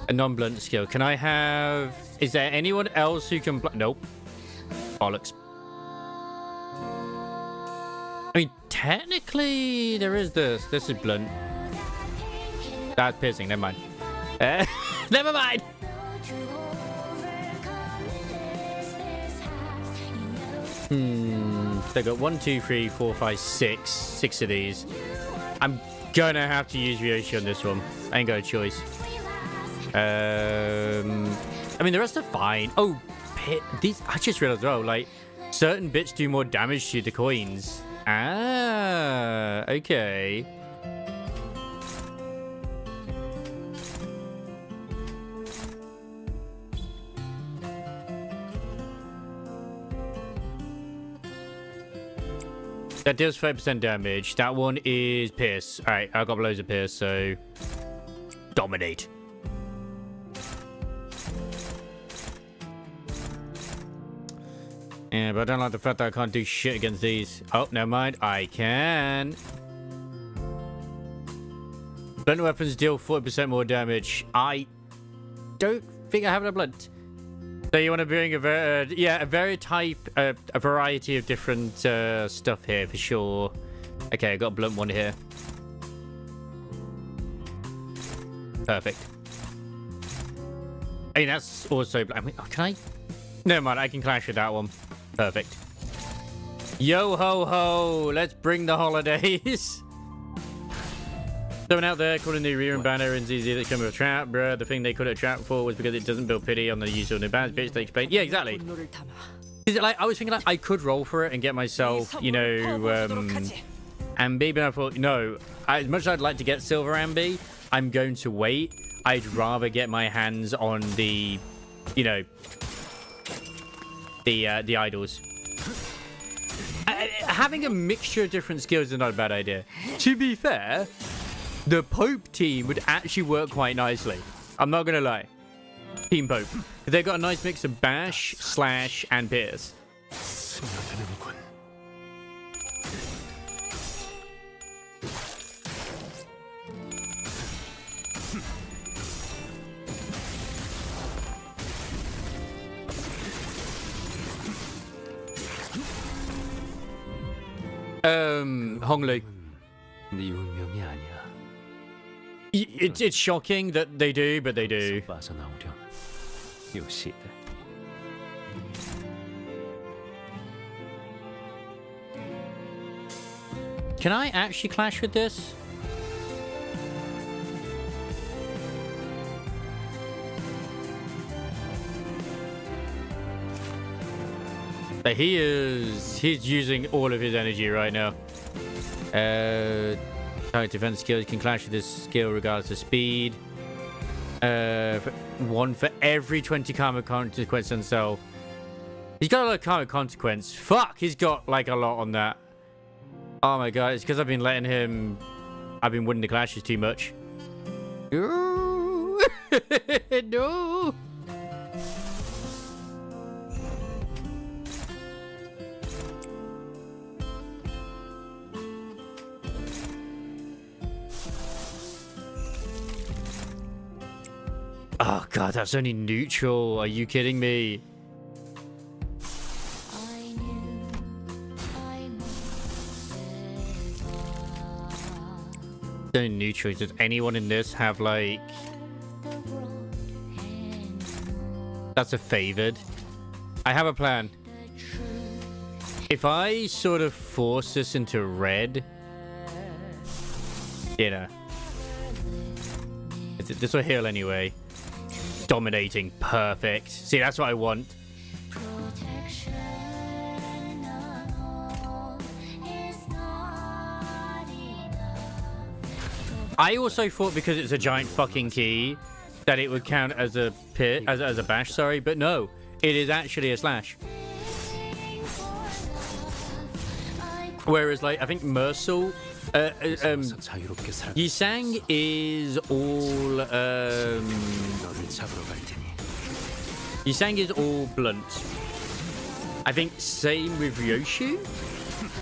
A non-blunt skill. Can I have... Is there anyone else who can... Nope. Bollocks. I mean, technically, there is this. This is blunt. That's piercing. Never mind. Never mind. They got 1, 2, 3, 4, 5, 6. 6 of these. I'm gonna have to use Ryoshi on this one. I ain't got a choice. I mean, the rest are fine. Oh, these... I just realized, oh, like, certain bits do more damage to the coins. Ah, okay. That deals 30% damage. That one is Pierce. Alright, I got loads of Pierce, so... Dominate. Yeah, but I don't like the fact that I can't do shit against these. Oh, never mind. I can. Blunt weapons deal 40% more damage. I don't think I have a blunt. So you want to bring a variety of different stuff here for sure. Okay, I got a blunt one here. Perfect. I mean, that's also... I mean, can I... Never mind, I can clash with that one. Perfect. Yo ho ho! Let's bring the holidays! Someone out there calling the Rear and banner and ZZ that come with a trap, bruh. The thing they call it a trap for was because it doesn't build pity on the usual new bands, bitch. They explain. Yeah, exactly. Is it like I was thinking like I could roll for it and get myself, you know, Ambi, but I thought no. As much as I'd like to get Silver Ambi, I'm going to wait. I'd rather get my hands on the, you know, the idols. Having a mixture of different skills is not a bad idea. To be fair, the Pope team would actually work quite nicely. I'm not gonna lie. Team Pope. They've got a nice mix of bash, slash, and pierce. Honglu. 네 운명이 아니야. It's shocking that they do, but they do. 빠져나오렴. 요시대. Can I actually clash with this? But he's using all of his energy right now. Target defense skills can clash with this skill regardless of speed. One for every 20 karma consequence on self. He's got a lot of karma consequence. Fuck, he's got like a lot on that. Oh my god, it's because I've been letting him... I've been winning the clashes too much. No! No! Oh god, that's only neutral. Are you kidding me? Only neutral. Does anyone in this have like... That's a favored. I have a plan. If I sort of force this into red... You know. This will heal anyway. Dominating. Perfect. See, that's what I want. I also thought because it's a giant fucking key that it would count as a pit, as a bash, sorry, but no. It is actually a slash. Whereas, like, I think Mercil... Yisang is all... Yisang is all blunt. I think same with Ryoshu.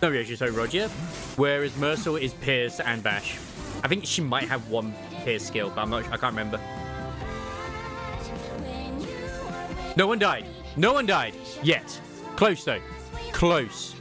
No, Ryoshu, sorry, Roger. Whereas Mercil is Pierce and Bash. I think she might have one Pierce skill, but I'm not... I can't remember. No one died. No one died. Yet. Close, though. Close.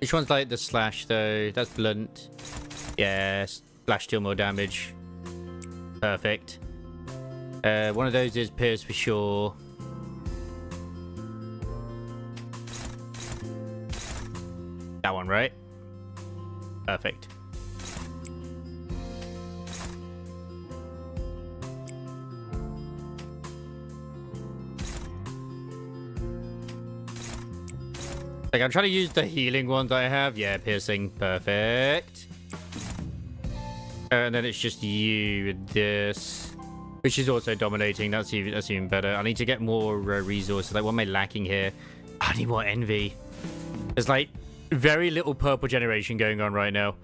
Which one's like the slash though? That's blunt. Yeah, slash deal more damage. Perfect. One of those is pierce for sure. That one, right? Perfect. Like, I'm trying to use the healing ones I have. Yeah, piercing. Perfect. And then it's just you with this. Which is also dominating. That's even better. I need to get more resources. Like, what am I lacking here? I need more envy. There's, like, very little purple generation going on right now.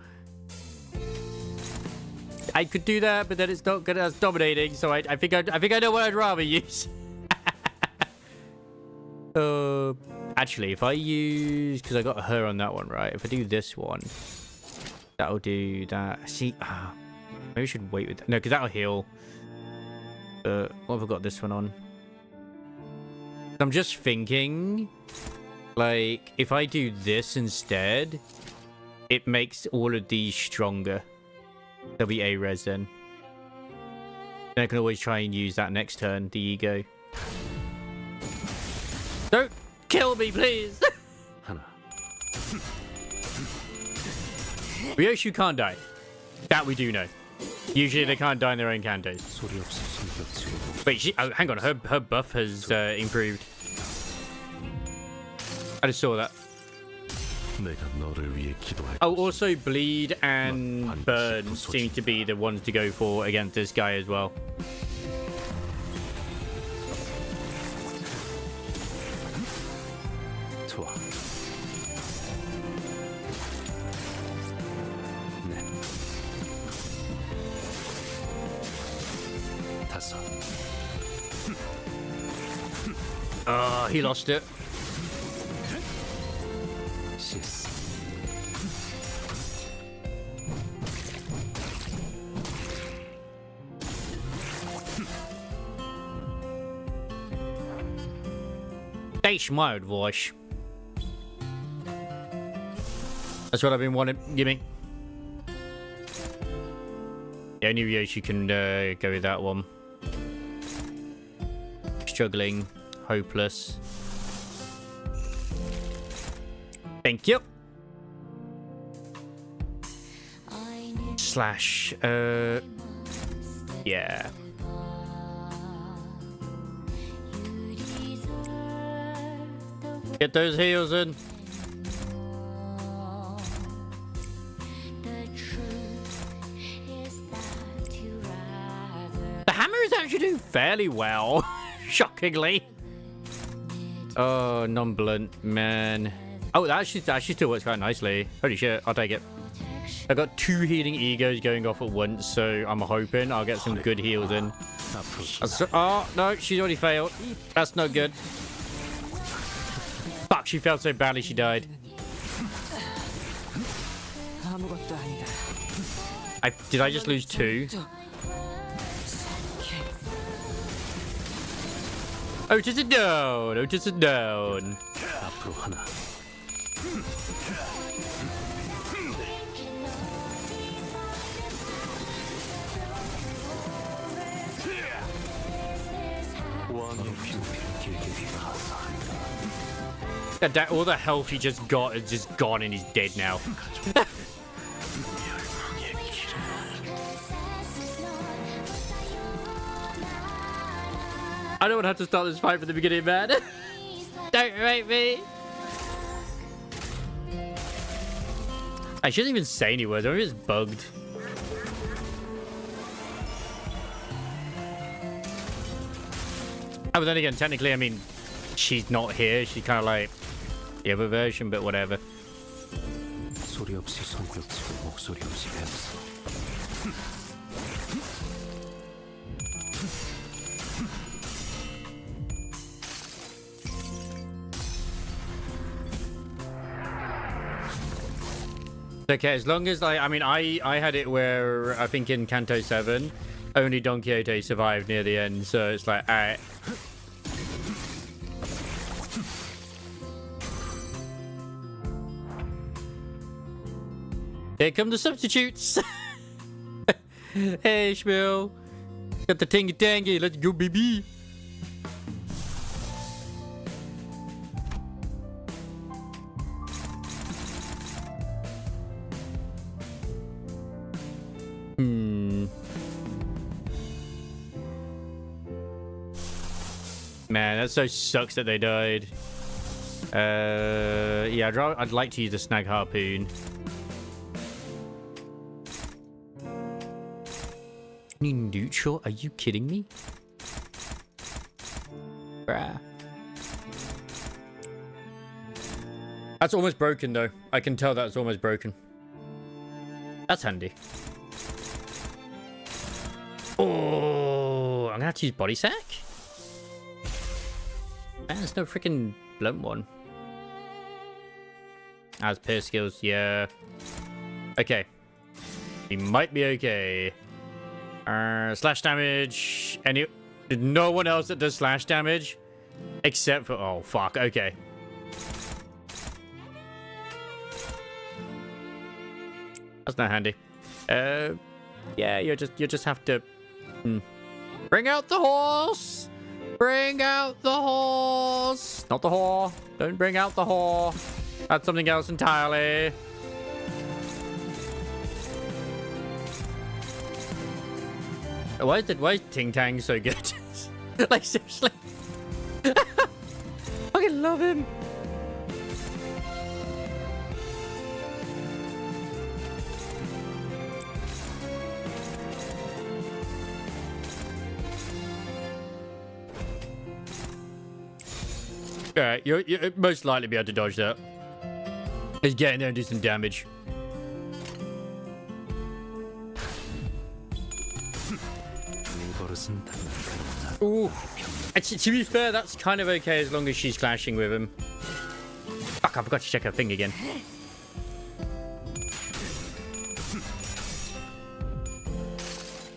I could do that, but then it's not good as dominating. So I think I know what I'd rather use. Actually, if I use... Because I got her on that one, right? If I do this one, that'll do that. See, maybe I should wait with... No, because that'll heal. What have I got this one on? I'm just thinking... Like, if I do this instead, it makes all of these stronger. There'll be A-res then. Then I can always try and use that next turn, the ego. Don't kill me, please! Ryoshu can't die. That we do know. Usually they can't die in their own cantos. Wait, hang on. Her buff has improved. I just saw that. Oh, also bleed and burn seem to be the ones to go for against this guy as well. Oh, he lost it. That's my advice. That's what I've been wanting. Gimme. The only Yoshi can go with that one. Struggling. Hopeless. Thank you. Slash. Yeah. Get those heals in. The hammer is actually doing fairly well, shockingly. Oh, non-blunt, man. Oh, that actually still works quite nicely. Holy shit, I'll take it. I got 2 healing egos going off at once, so I'm hoping I'll get some good heals in. Oh, no, she's already failed. That's not good. Fuck, she failed so badly she died. Did I just lose 2? Oh, just a down. Oh, just a down. That all the health he just got is just gone and he's dead now. I don't have to start this fight from the beginning, man. Don't rape me. I shouldn't even say any words. I'm just bugged. Oh, but then again, technically, I mean, she's not here. She's kind of like the other version, but whatever. Okay, as long as I mean, I had it where I think in Canto 7, only Don Quixote survived near the end, so it's like, alright. Here come the substitutes. Hey, Shmuel. Got the tingy tangy. Let's go, baby. Man, that so sucks that they died. Yeah, I'd like to use the snag harpoon. Neutral? Are you kidding me? Bruh. That's almost broken, though. I can tell that's almost broken. That's handy. Oh, I'm gonna have to use body sack. Man, there's no freaking blunt one. As pierce skills, yeah. Okay. We might be okay. Slash damage. No one else that does slash damage? Except for... Oh, fuck. Okay. That's not handy. Yeah, you just have to... Bring out the horse! Bring out the horse! Not the whore. Don't bring out the whore. That's something else entirely. Why is Ting Tang so good? Like, seriously. I fucking love him. Alright, you'll most likely be able to dodge that. Let's get in there and do some damage. Ooh. To be fair, that's kind of okay as long as she's clashing with him. Fuck, I forgot to check her thing again.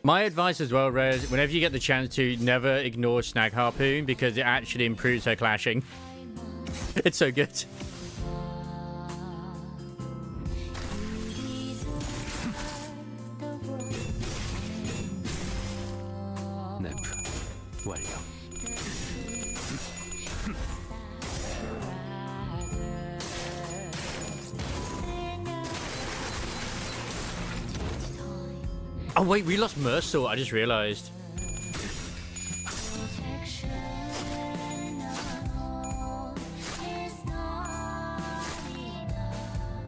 My advice as well, Rez, whenever you get the chance to, never ignore Snag Harpoon because it actually improves her clashing. It's so good. 네프 완료. Oh wait, we lost Mercer. I just realized.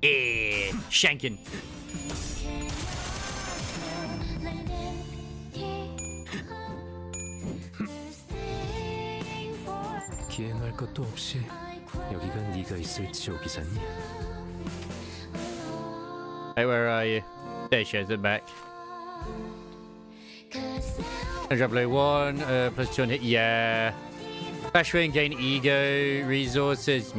Yeah, shanking. 기행할 것도 없이 여기가 네가 있을 지옥이잖니. Hey, where are you? There she is, at the back. Drop blue 1, plus 2 on hit. Yeah. Flash ring, gain ego, resources.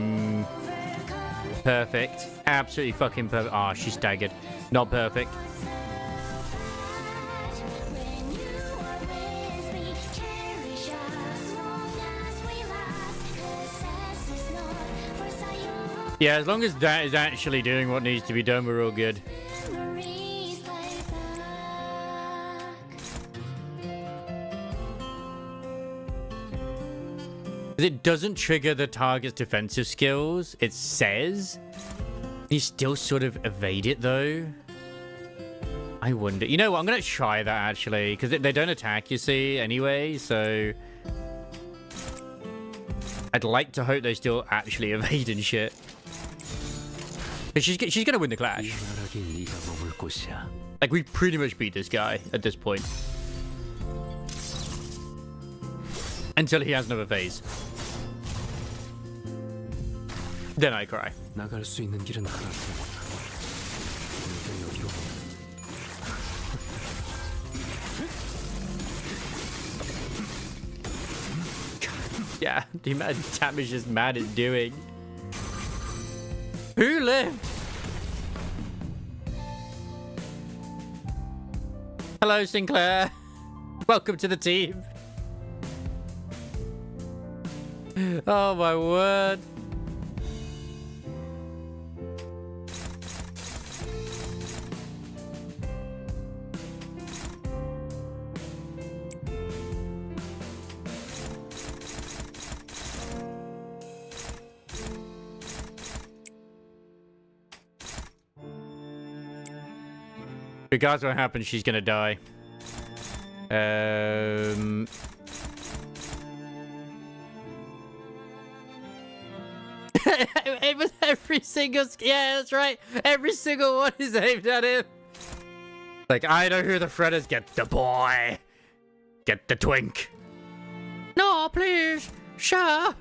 Perfect. Absolutely fucking perfect. Oh, she staggered. Not perfect. Yeah, as long as that is actually doing what needs to be done, we're all good. It doesn't trigger the target's defensive skills, it says. You still sort of evade it, though. I wonder. You know what? I'm going to try that, actually. Because they don't attack, you see, anyway. So I'd like to hope they still actually evade and shit. But she's going to win the clash. Like, we pretty much beat this guy at this point. Until he has another phase. Then I cry. 나갈 수 있는 길은 하나. 여기로. Yeah, the amount of damage this man is doing. Who lived? Hello, Sinclair. Welcome to the team. Oh my word. Regardless of what happens, she's gonna die. It was every single... Yeah, that's right. Every single one is aimed at him. Like, I know who the threat is. Get the boy. Get the twink. No, please. Sure.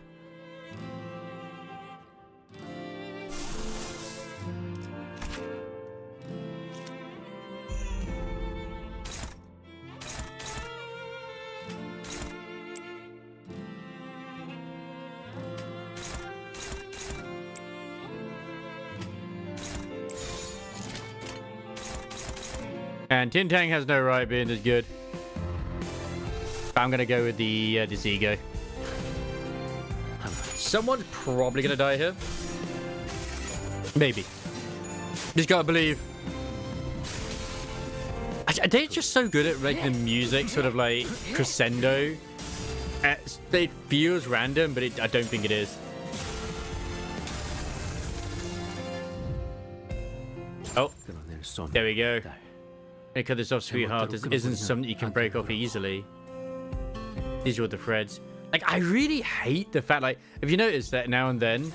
And Tintang has no right being as good. But I'm gonna go with the this ego. Someone's probably gonna die here. Maybe. Just gotta believe. They're just so good at making the music sort of like crescendo. It feels random, but I don't think it is. Oh, there we go. Cut this off, sweetheart. This isn't something you can break off easily. These are the threads. Like, I really hate the fact, like, if you notice that now and then,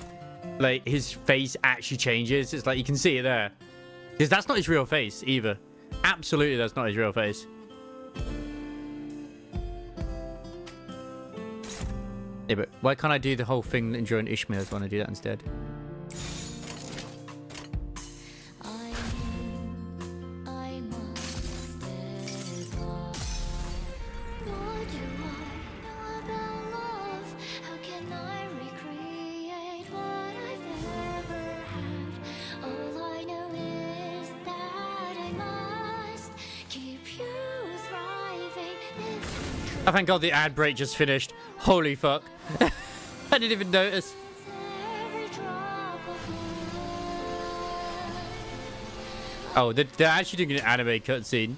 like, his face actually changes. It's like, you can see it there. Because that's not his real face, either. Absolutely, that's not his real face. Yeah, but why can't I do the whole thing enjoying Ishmael's when I do that instead? Oh, thank God the ad break just finished. Holy fuck. I didn't even notice. Oh, they're actually doing an anime cutscene.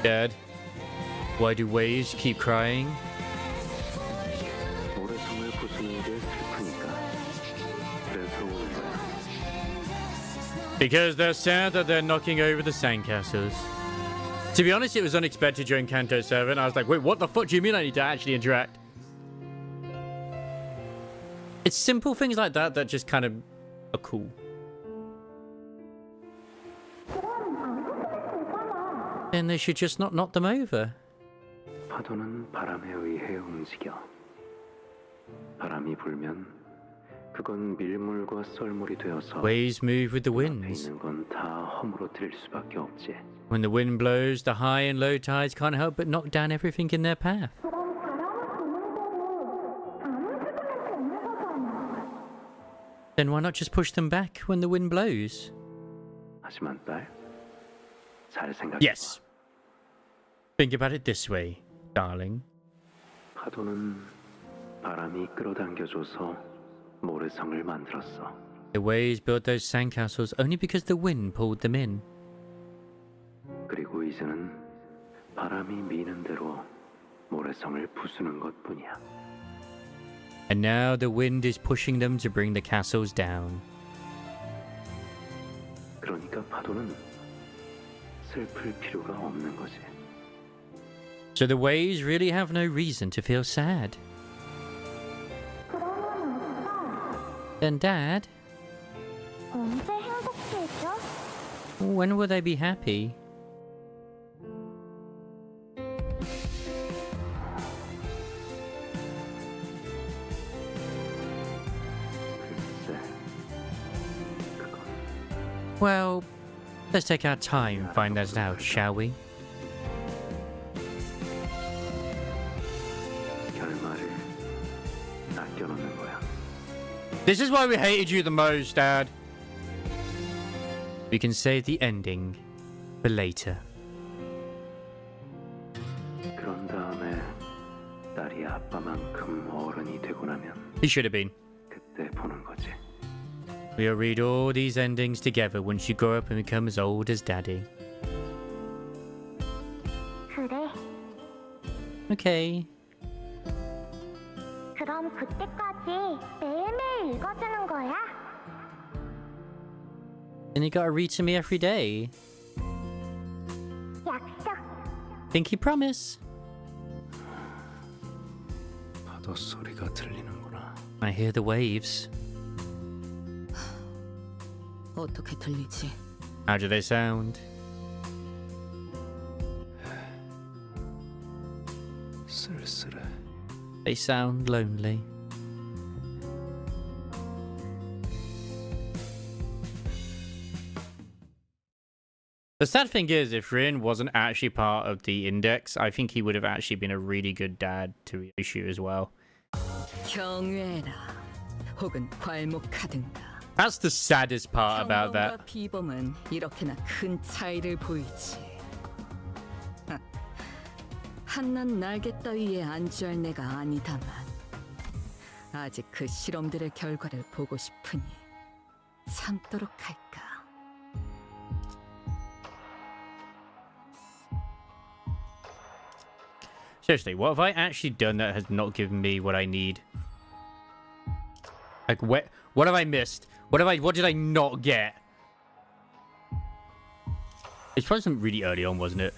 Dad, why do waves keep crying? 모래성을 부수는 게 슬프니까. 그래서 우는 거야. Because they're sad that they're knocking over the sandcastles. To be honest, it was unexpected during Canto 7. I was like, wait, what the fuck do you mean I need to actually interact? It's simple things like that that just kind of are cool. Then they should just not knock them over. 파도는 바람에 의해 움직여. 바람이 불면 그건 밀물과 썰물이 되어서 Waves move with the 앞에 winds. 있는 건 다 허물어뜨릴 수밖에 없지. When the wind blows, the high and low tides can't help but knock down everything in their path. Then why not just push them back when the wind blows? 하지만 딸, 잘 생각해봐. Yes. Think about it this way, darling. 파도는 바람이 끌어당겨줘서 모래성을 만들었어. The waves built those sandcastles only because the wind pulled them in. 그리고 이제는 바람이 미는 대로 모래성을 부수는 것뿐이야. And now the wind is pushing them to bring the castles down. 그러니까 파도는 슬플 필요가 없는 거지. So the waves really have no reason to feel sad. Then Dad, 언제 행복해져? when will they be happy? 글쎄, 그건 Well, let's take our time and find that out, shall we? 결말을 아껴놓는 거야. This is why we hated you the most, Dad. We can save the ending for later. 그런 다음에 딸이 아빠만큼 어른이 되고 나면 He should have been. 그때 보는 거지. We'll read all these endings together once you grow up and become as old as Daddy. 그래. Okay. 그럼 그때까지 매일매일 읽어주는 거야? And you gotta read to me every day. 약속. Pinky promise. 파도 소리가 들리는구나. I hear the waves. 어떻게 들리지? How do they sound? 쓸쓸해. They sound lonely. The sad thing is, if Rin wasn't actually part of the index, I think he would have actually been a really good dad to Ryoshu as well. 경외라 혹은 괄목하든가. That's the saddest part about that. 평범과 비범은 이렇게나 큰 차이를 보이지. 한낱 날개 따위에 안주할 내가 아니다만 아직 그 실험들의 결과를 보고 싶으니 참도록 할까. Seriously, what have I actually done that has not given me what I need? Like, what have I missed? What did I not get? It's probably something really early on, wasn't it?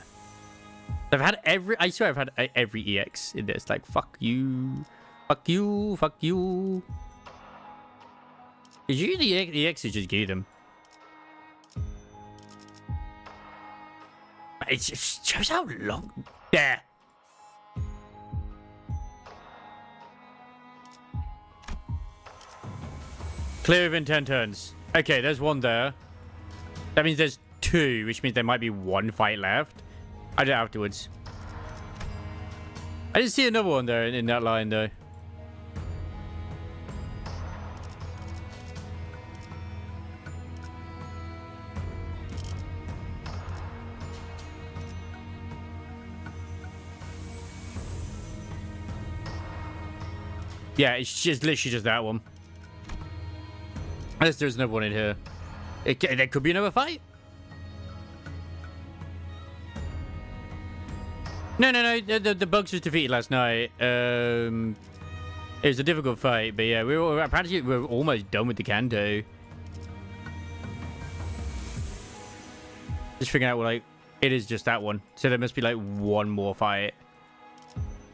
I swear I've had every EX in this. Like, fuck you. Fuck you. Fuck you. It's usually the EXs just gave them. It just shows how long. There. Clear within 10 turns. Okay, there's one there. That means there's two, which means there might be one fight left. I do it afterwards. I didn't see another one there in that line, though. Yeah, it's just literally just that one. Unless there's another one in here. There could be another fight. No. The bugs was defeated last night. It was a difficult fight, but yeah, apparently we're almost done with the Canto. Just figuring out what, like, it is just that one. So there must be like one more fight.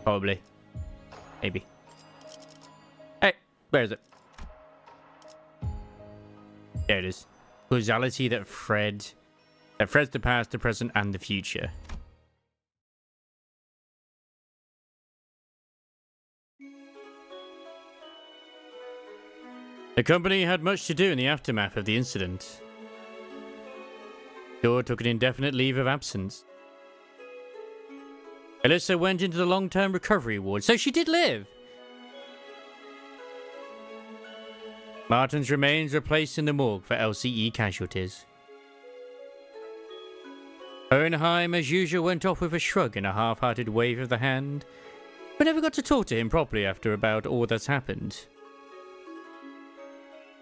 Probably. Maybe. Hey, where is it? There it is. Causality that Fred's the past, the present, and the future. The company had much to do in the aftermath of the incident. Shaw took an indefinite leave of absence. Alyssa went into the long-term recovery ward, so she did live. Martin's remains were placed in the morgue for LCE casualties. Hohenheim, as usual, went off with a shrug and a half-hearted wave of the hand, but never got to talk to him properly after about all that's happened.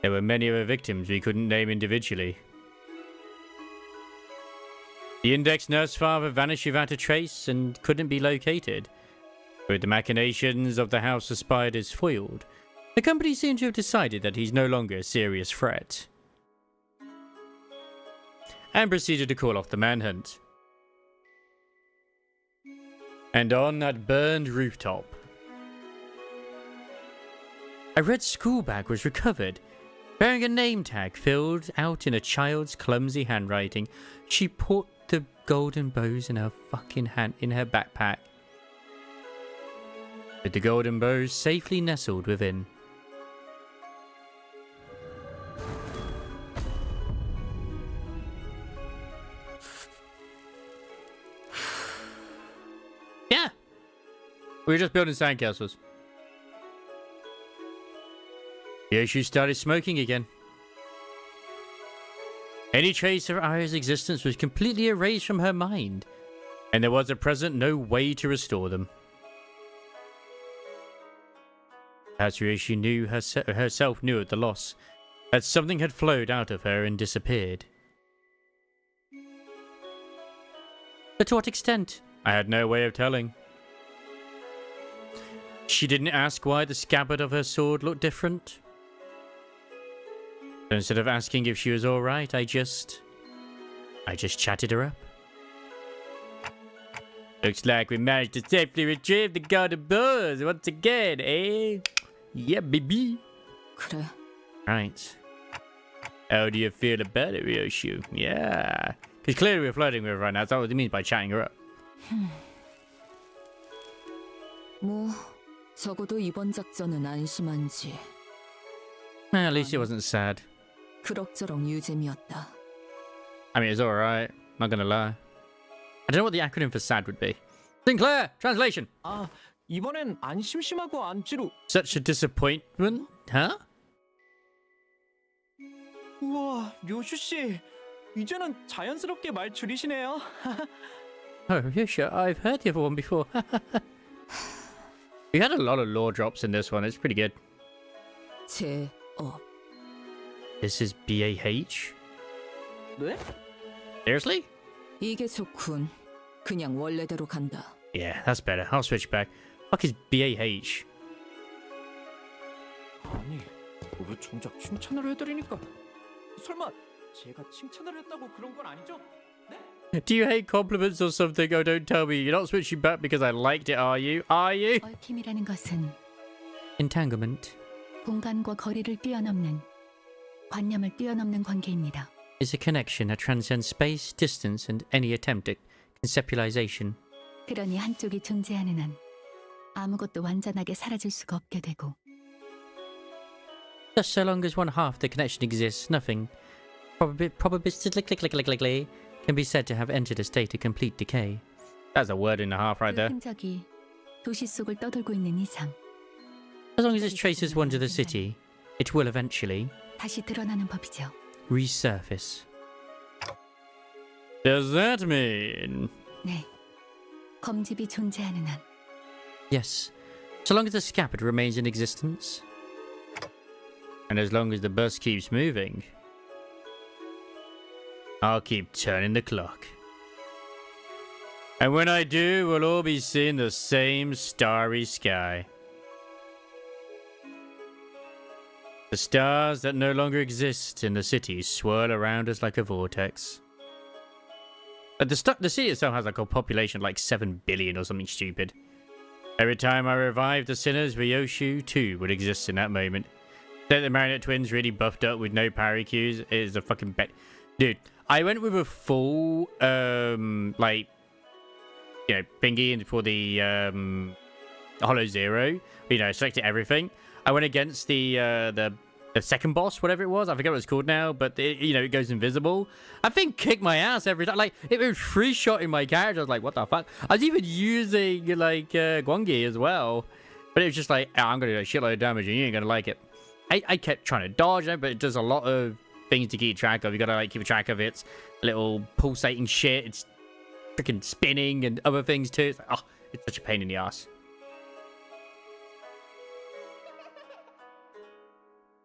There were many other victims we couldn't name individually. The index nurse father vanished without a trace and couldn't be located. With the machinations of the House of Spiders foiled, the company seemed to have decided that he's no longer a serious threat, and proceeded to call off the manhunt. And on that burned rooftop, a red school bag was recovered, bearing a name tag filled out in a child's clumsy handwriting. She put the golden bows in her fucking hand in her backpack, with the golden bows safely nestled within. Yeah, we were just building sandcastles. Yoshu started smoking again. Any trace of Aya's existence was completely erased from her mind, and there was at present no way to restore them. As Yoshu knew herself knew of the loss, that something had flowed out of her and disappeared. But to what extent? I had no way of telling. She didn't ask why the scabbard of her sword looked different. So instead of asking if she was alright, I just chatted her up. Looks like we managed to safely retrieve the golden bows once again, eh? Yeah, baby. 그래. Right. How do you feel about it, Ryoshu? Yeah. Because clearly we're flirting with her right now. That's what it means by chatting her up. 뭐 적어도 이번 작전은 안심한지. At least it wasn't sad. 그럭저럭 유잼이었다. I mean, it's alright. Not gonna lie. I don't know what the acronym for sad would be. Sinclair! Translation! 아, 이번엔 안 심심하고 안 지루. Such a disappointment? Huh? 우와, 료슈 씨. 이제는 자연스럽게 말 줄이시네요. Oh, yeah, sure. I've heard the other one before. We had a lot of lore drops in this one. It's pretty good. 제업. This is BAH? 네? Seriously? 이게 좋군. 그냥 원래대로 간다. Yeah, that's better. I'll switch back. Fuck is BAH? 아니, 왜 정작 칭찬을 해드리니까? 설마 제가 칭찬을 했다고 그런 건 아니죠? 네? Do you hate compliments or something? Oh, don't tell me. You're not switching back because I liked it, are you? Are you? 얽힘이라는 것은 Entanglement 공간과 거리를 뛰어넘는 관념을 뛰어넘는 관계입니다. is a connection that transcends space, distance, and any attempt at conceptualization. 그러니 한쪽이 존재하는 한 아무것도 완전하게 사라질 수가 없게 되고 Just so long as one half the connection exists, nothing probabilistically can be said to have entered a state of complete decay. That's a word and a half right 그 there. 흔적이 도시 속을 떠돌고 있는 이상 As long as its traces wander the city, it will eventually 다시 드러나는 법이죠. resurface. Does that mean? 네, 검집이 존재하는 한 Yes. So long as the scapid remains in existence. And as long as the bus keeps moving, I'll keep turning the clock. And when I do, we'll all be seeing the same starry sky. The stars that no longer exist in the city swirl around us like a vortex. But the city itself has like a population of like 7 billion or something stupid. Every time I revive the sinners, Ryoshu too would exist in that moment. That the Marionette Twins really buffed up with no parry cues is a fucking bet. Dude, I went with a full, like, you know, thingy for the, Hollow Zero. You know, selected everything. I went against the second boss, whatever it was. I forget what it's called now, but, you know, it goes invisible. I think kicked my ass every time. Like, it was free-shotting my character. I was like, what the fuck? I was even using, like, Gwangi as well. But it was just like, oh, I'm going to do a shitload of damage and you ain't going to like it. I kept trying to dodge it, but it does a lot of things to keep track of. You gotta like keep track of its little pulsating shit. It's freaking spinning and other things too. It's like, oh, it's such a pain in the ass.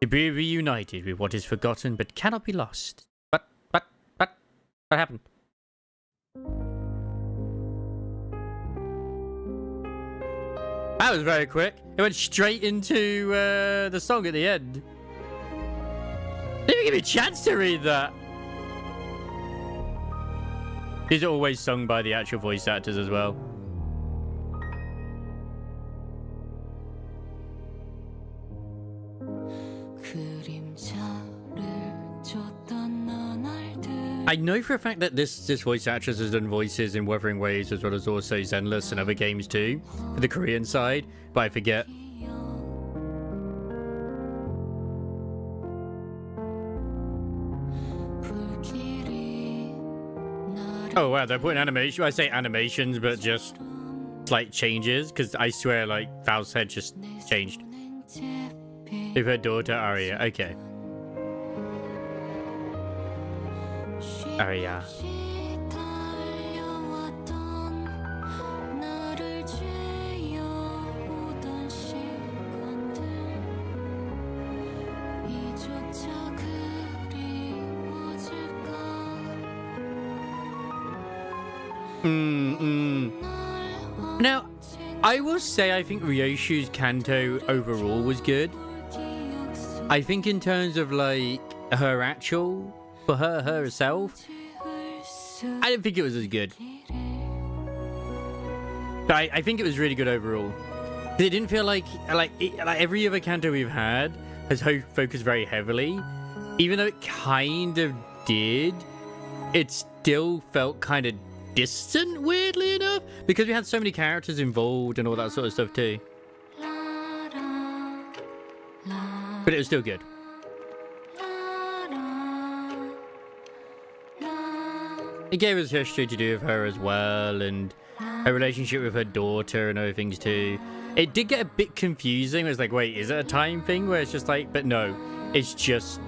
To be reunited with what is forgotten but cannot be lost. What happened? That was very quick. It went straight into the song at the end. Didn't even give me a chance to read that. These are always sung by the actual voice actors as well. I know for a fact that this voice actress has done voices in Wuthering Waves as well as also Zenless and other games too, for the Korean side, but I forget. Oh wow, they're putting animation. I say animations, but just slight changes, because I swear, like, Val's head just changed. With her daughter, Arya. Okay. Arya. Now, I will say I think Ryoshu's Canto overall was good. I think in terms of like her actual, for her herself, I didn't think it was as good. But I think it was really good overall. It didn't feel like every other Canto we've had has focused very heavily. Even though it kind of did, it still felt kind of distant, weirdly enough, because we had so many characters involved and all that sort of stuff too. But it was still good. It gave us history to do with her as well, and her relationship with her daughter and other things too. It did get a bit confusing. It was like, wait, is it a time thing where it's just like, but no, it's just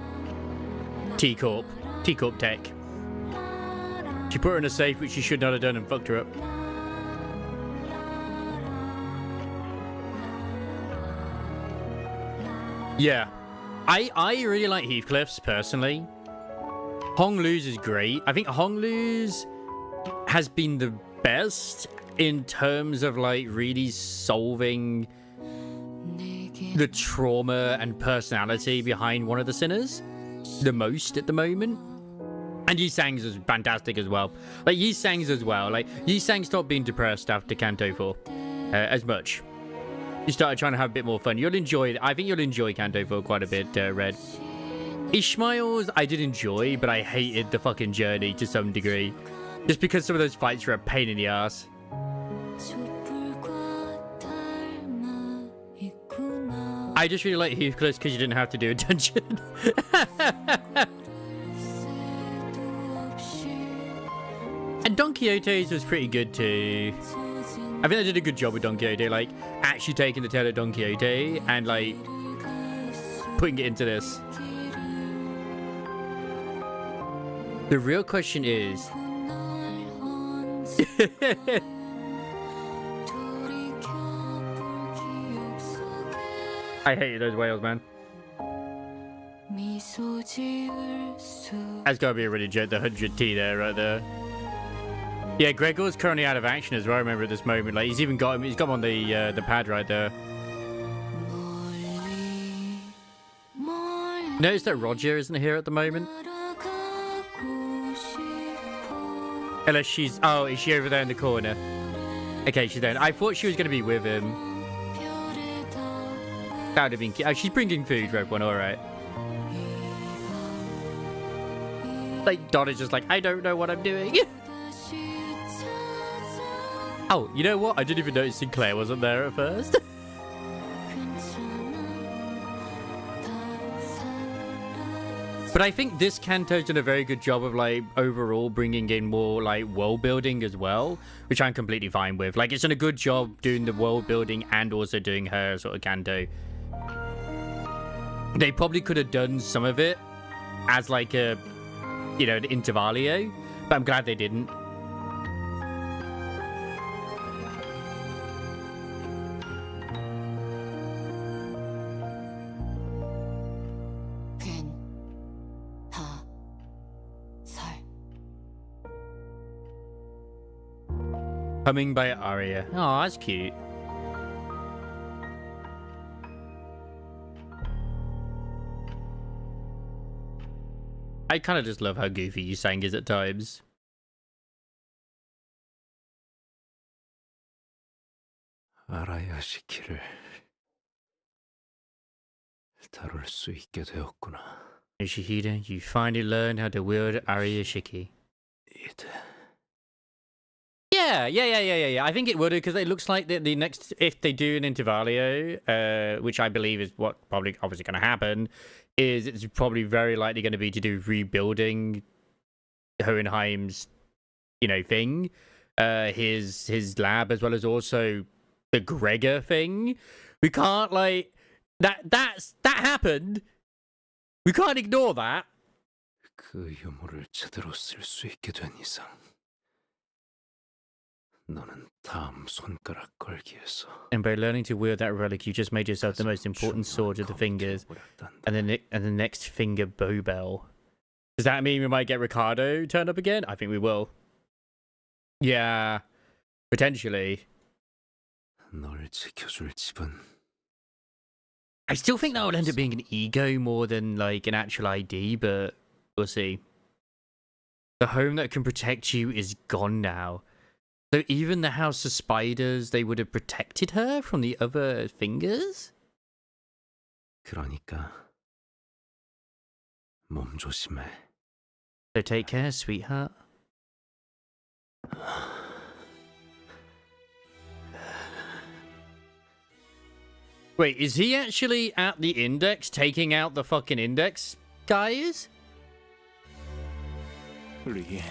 T-Corp tech. She put her in a safe, which she should not have done, and fucked her up. Yeah. I really like Heathcliff's, personally. Hong Lu's is great. I think Hong Lu's has been the best in terms of, like, really solving the trauma and personality behind one of the sinners the most at the moment. And Yi Sang's is fantastic as well. Like, Yi Sang's as well. Like, Yi Sang stopped being depressed after Canto 4 as much. You started trying to have a bit more fun. You'll enjoy it. I think you'll enjoy Canto 4 quite a bit, Red. Ishmael's I did enjoy, but I hated the fucking journey to some degree. Just because some of those fights were a pain in the ass. I just really like Heathcliff because you didn't have to do a dungeon. And Don Quixote's was pretty good too. I think they did a good job with Don Quixote, like actually taking the tale of Don Quixote and like putting it into this. The real question is I hated those whales, man. That's gotta be a really joke, the 100T there, right there. Yeah, Gregor's currently out of action as well, I remember at this moment. Like, he's got him on the pad right there. Notice that Roger isn't here at the moment. Unless she's... Oh, is she over there in the corner? Okay, she's there. I thought she was going to be with him. That would have been cute. Oh, she's bringing food for everyone, alright. Like, Donna's just like, I don't know what I'm doing. Oh, you know what? I didn't even notice Sinclair wasn't there at first. But I think this Canto's done a very good job of, like, overall bringing in more, like, world building as well, which I'm completely fine with. Like, it's done a good job doing the world building and also doing her sort of Canto. They probably could have done some of it as, like, a, you know, an intervalio, but I'm glad they didn't. Humming by Aria. Oh, that's cute. I kind of just love how goofy Yusang is at times. 알아야 시키를 다룰 수 있게 되었구나. Yoshihide, you finally learned how to wield Ariyashiki. 이제 Yeah. I think it would, because it looks like the next, if they do an intervalio, which I believe is what probably obviously going to happen, is it's probably very likely going to be to do rebuilding Hohenheim's, you know, thing, his lab, as well as also the Gregor thing. We can't, like, that happened. We can't ignore that. 그 유물을 제대로 쓸 수 있게 된 이상 너는 다음 손가락 걸기에서 And by learning to wield that relic, you just made yourself the most important sword of the fingers, and the next finger bow bell. Does that mean we might get Ricardo turned up again? I think we will. Yeah, potentially. 널 지켜줄 집은 I still think that would end up being an ego more than like an actual ID, but we'll see. The home that can protect you is gone now. So even the House of Spiders, they would have protected her from the other fingers? 그러니까 몸 조심해. So take care, sweetheart. Wait, is he actually at the index taking out the fucking index guys? 리엔,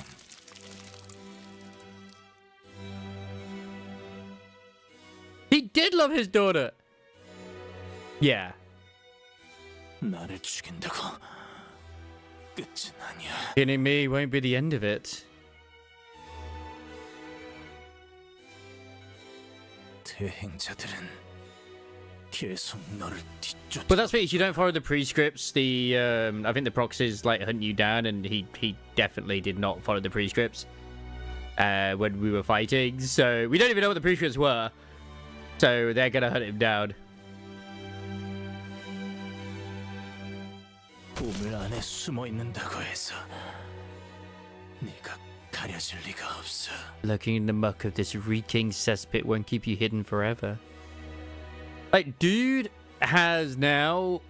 He did love his daughter. Yeah. 나를 죽인다고 끝은 아니야. Killing me won't be the end of it. 대행자들은 계속 너를 뒤쫓아. But that's it. You don't follow the prescripts. The I think the proxies like hunt you down, and he definitely did not follow the prescripts when we were fighting. So we don't even know what the prescripts were. So they're gonna hunt him down. 보물 안에 숨어 있는다고 해서 네가 가려질 리가 없어. Looking in the muck of this reeking cesspit won't keep you hidden forever. Like, dude has now,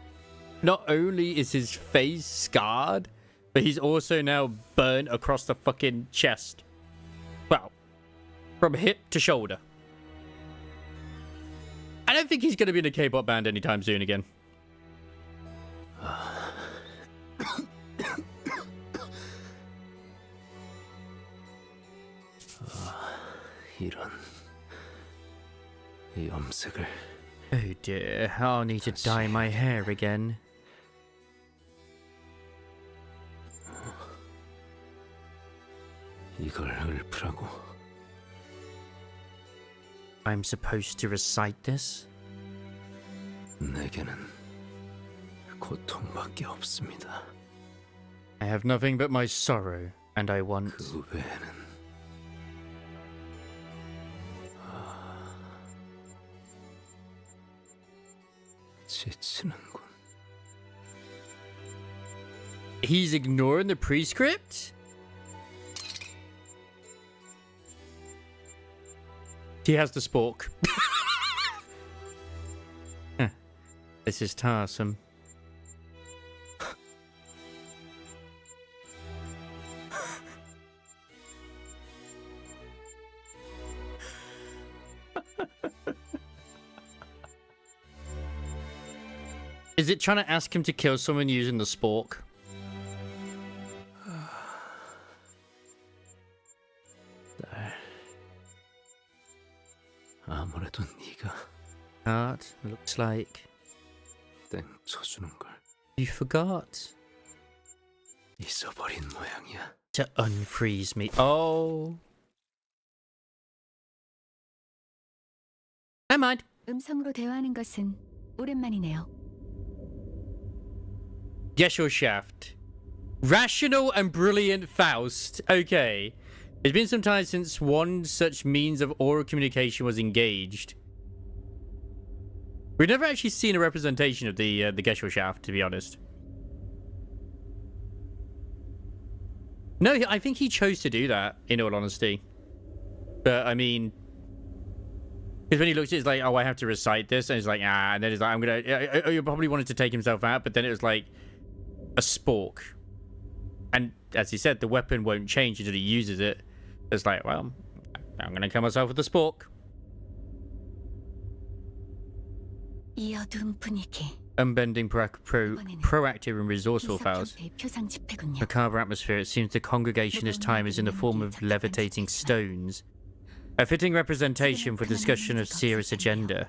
not only is his face scarred, but he's also now burnt across the fucking chest. Well, from hip to shoulder. I don't think he's going to be in a K-pop band anytime soon again. 이런 이 염색을 Oh dear, I'll need to dye my hair again. 이걸 읊으라고. I'm supposed to recite this? 내게는 고통밖에 없습니다. I have nothing but my sorrow, and I want. 그 외에는 지치는군. He's ignoring the prescript? He has the spork. Huh. This is tiresome. Is it trying to ask him to kill someone using the spork? 아무래도 네가 Heart, looks like 땡 쳐주는 걸 you forgot 잊어버린 모양이야. to unfreeze me. Oh. Never mind. 음성으로 대화하는 것은 오랜만이네요. Gesellschaft. Rational and brilliant Faust. Okay. It's been some time since one such means of oral communication was engaged. We've never actually seen a representation of the Gesellschaft, to be honest. No, I think he chose to do that, in all honesty. But, I mean... Because when he looked at it, it's like, oh, I have to recite this. And he's like, ah. And then he's like, I'm going to... He probably wanted to take himself out, but then it was like... a spork. And, as he said, the weapon won't change until he uses it. It's like, well, I'm going to kill myself with the spork. 이 어두운 분위기. Unbending, proactive and resourceful Faust. 이사평가의 표상 집회군요. Macabre atmosphere. It seems the congregation this time is in the form of levitating stones. A fitting representation for discussion of serious agenda.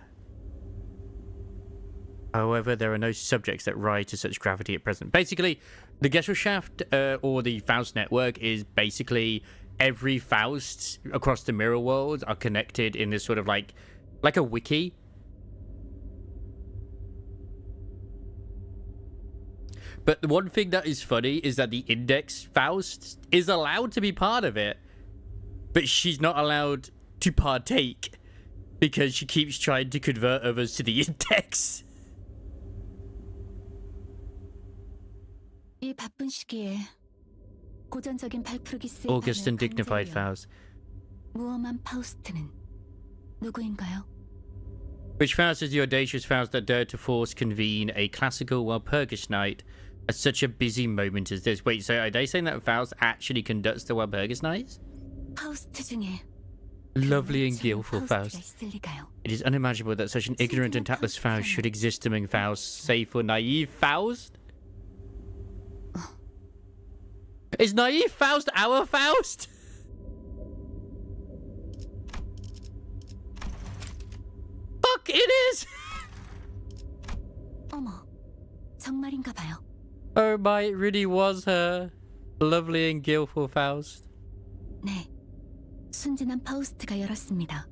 However, there are no subjects that rise to such gravity at present. Basically, the Gesellschaft, or the Faust network, is basically every Faust across the mirror worlds are connected in this sort of like a wiki. But the one thing that is funny is that the Index Faust is allowed to be part of it, but she's not allowed to partake because she keeps trying to convert others to the Index. 이 바쁜 시기에 고전적인 발프르기스의 August and dignified Faust. 무엄한 파우스트는 누구인가요? Which Faust is the audacious Faust that dared to force convene a classical Walpurgis night at such a busy moment as this? Wait, so are they saying that Faust actually conducts the Walpurgis nights? 파우스트 중에 Lovely and skillful 파우스트가 Faust. 있을 리가요. It is unimaginable that such an ignorant and tactless Faust should exist among Fausts, save for naive Faust? Is naive Faust our Faust? Fuck, it is! 어머, 정말인가 봐요. Oh my, it really was her. Lovely and skillful Faust. 네, 순진한 파우스트가 열었습니다.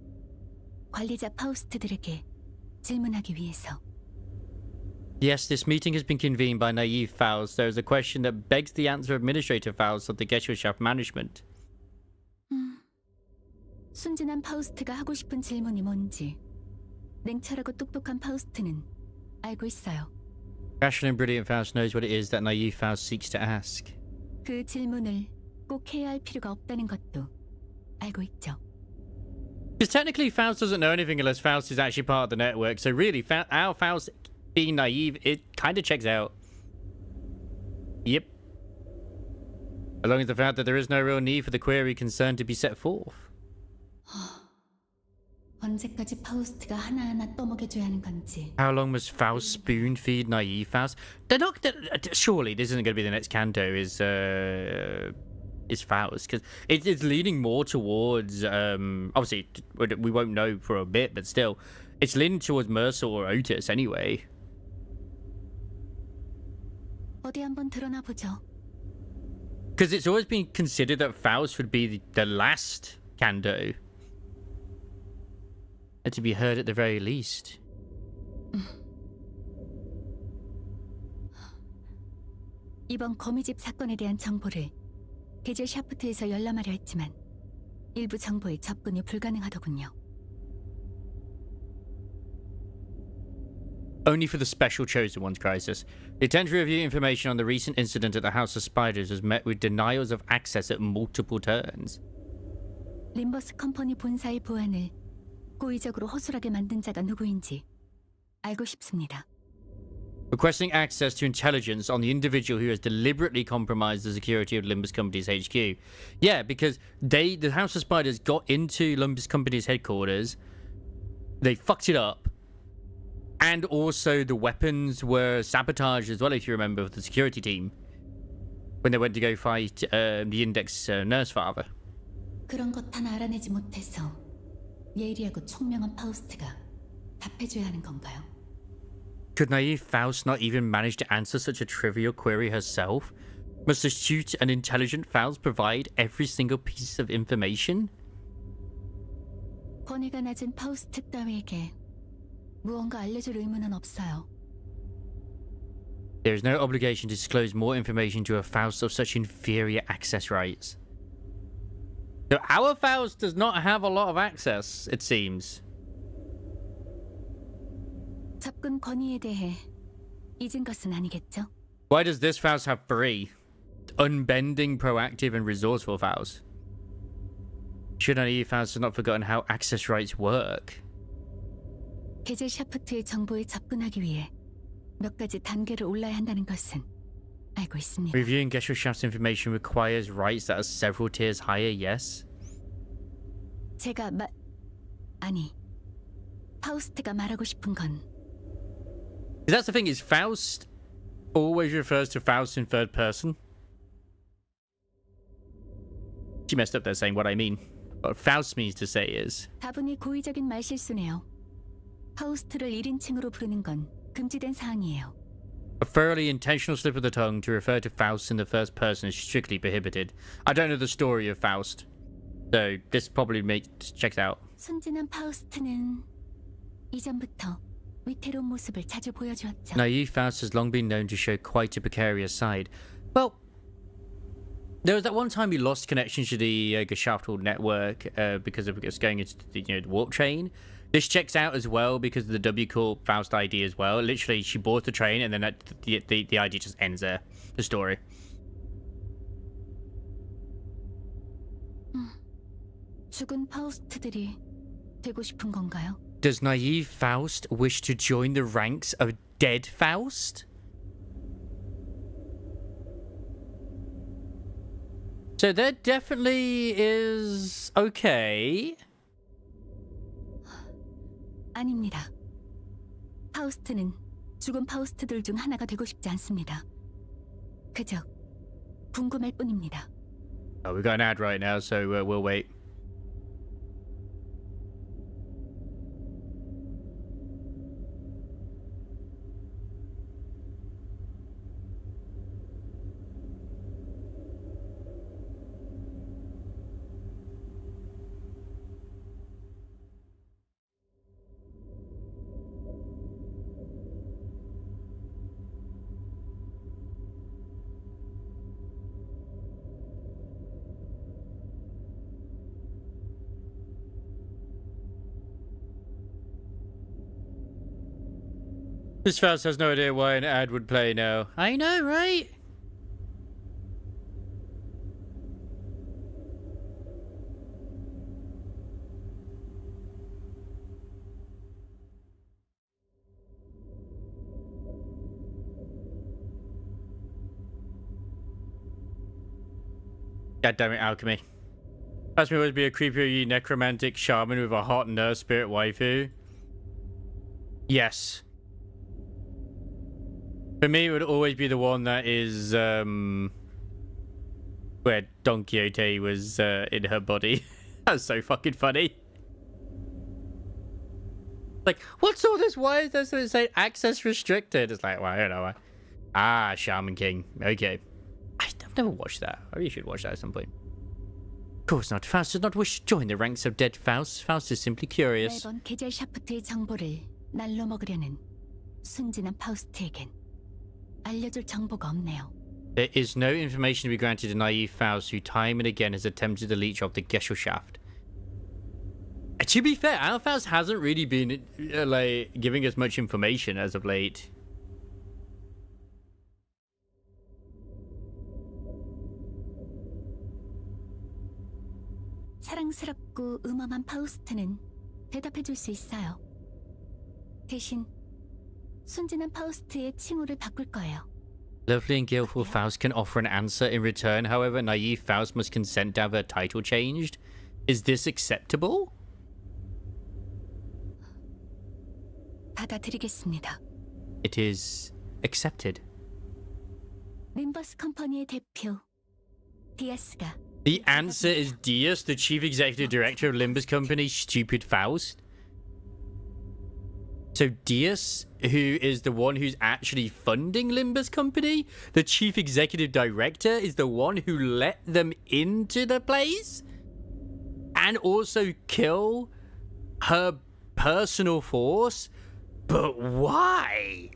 관리자 파우스트들에게 질문하기 위해서. Yes, this meeting has been convened by naive Faust. There is a question that begs the answer of Administrator Faust of the Gesellschaft Management. 순진한 파우스트가 하고 싶은 질문이 뭔지 냉철하고 똑똑한 파우스트는 알고 있어요. Rational and brilliant Faust knows what it is that naive Faust seeks to ask. 그 질문을 꼭 해야 할 필요가 없다는 것도 알고 있죠. Because technically Faust doesn't know anything unless Faust is actually part of the network. So really, our Faust being naive, it kind of checks out. Yep. As long as the fact that there is no real need for the query concern to be set forth. 언제까지 파우스트가 하나하나 떠먹여줘야 하는 건지. How long must Faust spoon feed naive Faust? They're not. Surely this isn't going to be the next Canto. Is Faust, because it's leaning more towards. Obviously, we won't know for a bit, but still, it's leaning towards Mercer or Otis anyway. 어디 한번 드러나 보죠. Because it's always been considered that Faust would be the last Canto. And to be heard at the very least. 이번 거미집 사건에 대한 정보를 게젤 샤프트에서 열람하려 했지만 일부 정보에 접근이 불가능하더군요. Only for the special chosen ones crisis. The attempt to review information on the recent incident at the House of Spiders was met with denials of access at multiple turns. 림버스 컴퍼니 본사의 보안을 고의적으로 허술하게 만든 자가 누구인지 알고 싶습니다. Requesting access to intelligence on the individual who has deliberately compromised the security of Limbus Company's HQ. Yeah, because the House of Spiders got into Limbus Company's headquarters, they fucked it up, and also the weapons were sabotaged as well, if you remember, with the security team when they went to go fight the Index nurse father. 그런 것 하나 알아내지 못해서 예리하고 총명한 파우스트가 답해줘야 하는 건가요? Could naive Faust not even manage to answer such a trivial query herself? Must astute and intelligent Faust provide every single piece of information? 권위가 낮은 파우스트 따위에게 무언가 알려줄 의무는 없어요. There is no obligation to disclose more information to a Faust of such inferior access rights. So our Faust does not have a lot of access, it seems. 접근 권위에 대해 잊은 것은 아니겠죠? Why does this Faust have three? Unbending, proactive, and resourceful Faust. Should naive Faust have not forgotten how access rights work? 게젤 샤프트의 정보에 접근하기 위해 몇 가지 단계를 올라야 한다는 것은 알고 있습니다. Reviewing Gesellschaft's information requires rights that are several tiers higher, yes? 제가 아니, 파우스트가 말하고 싶은 건 That's the thing, is Faust always refers to Faust in third person? She messed up there saying what I mean. What Faust means to say is... 다분히 고의적인 말실수네요. 파우스트를 1인칭으로 부르는 건 금지된 사항이에요. A thoroughly intentional slip of the tongue to refer to Faust in the first person is strictly prohibited. I don't know the story of Faust, so this probably checks out. 순진한 파우스트는 이전부터 위태로운 모습을 자주 보여주었죠. Naive Faust has long been known to show quite a precarious side. Well, there was that one time he lost connection to the Geschäftsordnung network because of us going into the warp train. This checks out as well because of the W Corp Faust ID as well. Literally, she boards the train and then the ID just ends there. The story. 죽은 파우스트들이 되고 싶은 건가요? Does naive Faust wish to join the ranks of dead Faust? So there definitely is... okay. 아닙니다. 파우스트는 죽은 파우스트들 중 하나가 되고 싶지 않습니다. 그저 궁금할 뿐입니다. Oh, we've got an ad right now, so we'll wait. This Faust has no idea why an ad would play now. I know, right? God damn it, alchemy. Faust may always be a creepy necromantic shaman with a hot nurse spirit waifu. Yes. For me, it would always be the one that is, where Don Quixote was, in her body. That's so fucking funny. Like, what's all this? Why is there something saying access restricted? It's like, well, I don't know. Ah, Shaman King. Okay. I've never watched that. I really should watch that at some point. Of course not. Faust does not wish to join the ranks of dead Faust. Faust is simply curious. 매번 게젤 샤프트의 정보를 날로 먹으려는 순진한 파우스트에겐 알려줄 정보가 없네요. There is no information to be granted to naive Faust, who time and again has attempted to leech off the Gesellschaft. To be fair, our Faust hasn't really been like giving us much information as of late. 사랑스럽고 음험한 파우스트는 대답해줄 수 있어요. 대신 순진한 파우스트의 칭호를 바꿀 거예요. Lovely and guileful Faust can offer an answer in return. However, naive Faust must consent to have her title changed. Is this acceptable? 받아들이겠습니다. It is accepted. 림버스 컴퍼니의 대표 디아스가 The answer is Diaz, the chief executive director of Limbus Company, stupid Faust. So Diaz, who is the one who's actually funding Limbus Company, the chief executive director, is the one who let them into the place and also kill her personal force. But why?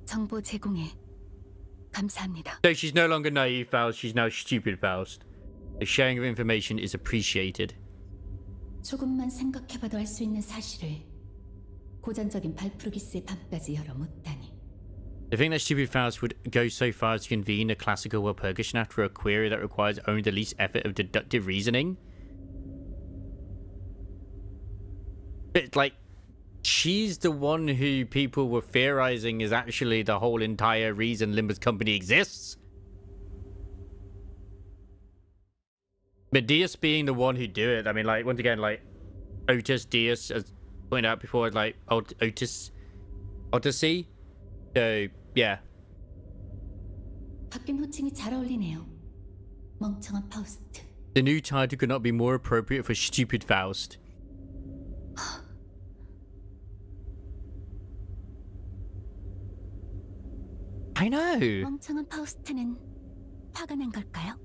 정보 제공에 감사합니다. So she's no longer naive Faust, she's now stupid Faust. The sharing of information is appreciated. 조금만 생각해봐도 알 수 있는 사실을 고전적인 발프루기스의 밥까지 열어 묻다니. I think that stupid Faust would go so far as to convene a classical Walpurgisnacht for a query that requires only the least effort of deductive reasoning. It's like, she's the one who people were theorizing is actually the whole entire reason Limbus Company exists. But Diaz being the one who do it, I mean, like, once again, like, Otis Diaz, as pointed out before, like, Odyssey. So, yeah. 바뀐 호칭이 잘 어울리네요. 멍청한 파우스트. The new title could not be more appropriate for stupid Faust. I know. 멍청한 파우스트는 화가 난 걸까요?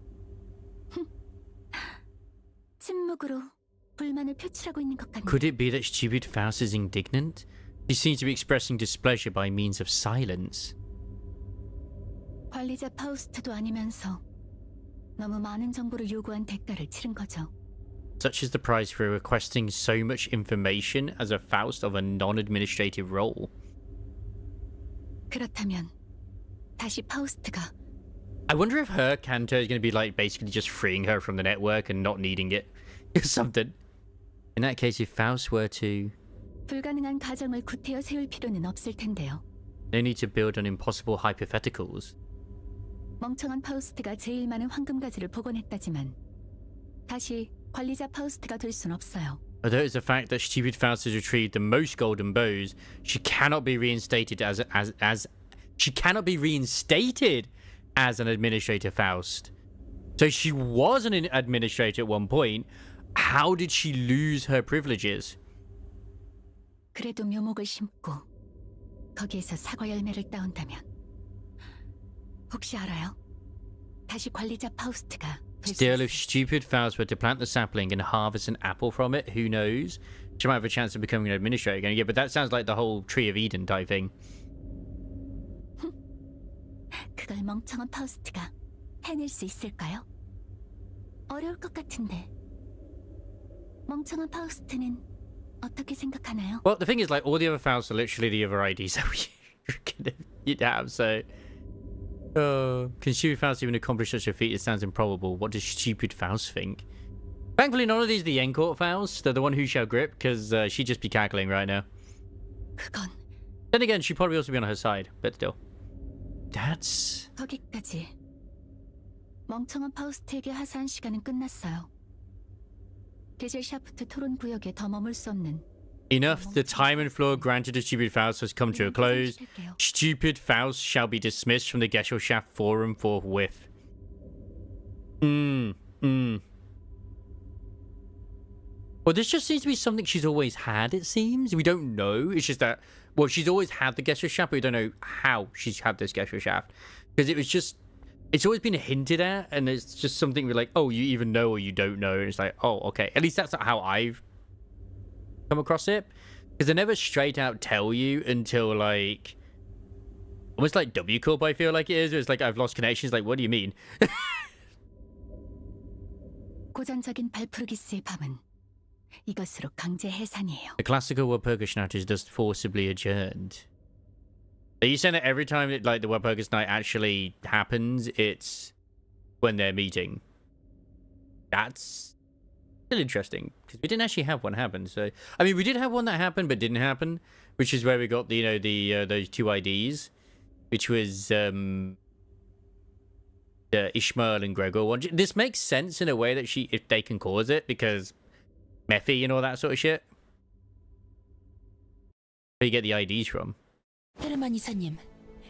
침묵으로 불만을 표출하고 있는 것 같네요. Could it be that stupid Faust is indignant? She seems to be expressing displeasure by means of silence. 관리자 파우스트도 아니면서 너무 많은 정보를 요구한 대가를 치른 거죠. Such is the price for requesting so much information as a Faust of a non-administrative role. 그렇다면 다시 파우스트가 I wonder if her Canto is going to be like basically just freeing her from the network and not needing it or something. In that case, if Faust were to... 불가능한 가정을 구태여 세울 필요는 없을 텐데요. No need to build on impossible hypotheticals. 멍청한 파우스트가 제일 많은 황금가지를 복원했다지만 다시 관리자 파우스트가 될 순 없어요. Although it's a fact that stupid Faust has retrieved the most golden bows, she cannot be reinstated as she cannot be reinstated as an administrator Faust. So she was an administrator at one point. How did she lose her privileges? 그래도 묘목을 심고 거기에서 사과 열매를 따온다면 혹시 알아요? 다시 관리자 파우스트가 될 수 Still, if 있어요. stupid Faust were to plant the sapling and harvest an apple from it, who knows? She might have a chance of becoming an administrator again. Yeah, but that sounds like the whole Tree of Eden type thing. 그걸 멍청한 파우스트가 해낼 수 있을까요? 어려울 것 같은데. 멍청한 파우스트는 어떻게 생각하나요? Well, the thing is, like, all the other Fausts are literally the other IDs that you'd have, so... can stupid Faust even accomplish such a feat? It sounds improbable. What does stupid Faust think? Thankfully, none of these are the Encore Faust. They're the one who shall grip, because she'd just be cackling right now. 그건 Then again, she'd probably also be on her side, but still. That's... 거기까지. 멍청한 파우스트에게 하사한 시간은 끝났어요. 게젤샤프트 토론 구역에 더 머물 수 없는 Enough. The time and floor granted to stupid Faust has come to a close. Stupid Faust shall be dismissed from the Gesellschaft Forum forthwith. Well, this just seems to be something she's always had, it seems. We don't know. It's just that, well, she's always had the Gesellschaft, but we don't know how she's had this Gesellschaft. Because it was just, it's always been hinted at, and it's just something we're like, oh, you even know or you don't know. And it's like, oh, okay. At least that's not how I've come across it. Because they never straight out tell you until, like, almost like W Corp, I feel like it is. It's like I've lost connections. Like, what do you mean? 고전적인 발푸르기스의 밤은 이것으로 강제 해산이에요. The classical Walpurgis night is just forcibly adjourned. Are you saying that every time that, like, the Walpurgis night actually happens, it's when they're meeting? That's still interesting, because we didn't actually have one happen. So, I mean, we did have one that happened but didn't happen, which is where we got the, you know, the those two IDs, which was Ishmael and Gregor one. This makes sense in a way that if they can cause it, because Mephi and all that sort of shit. Where you get the IDs from? 헤르만 이사님,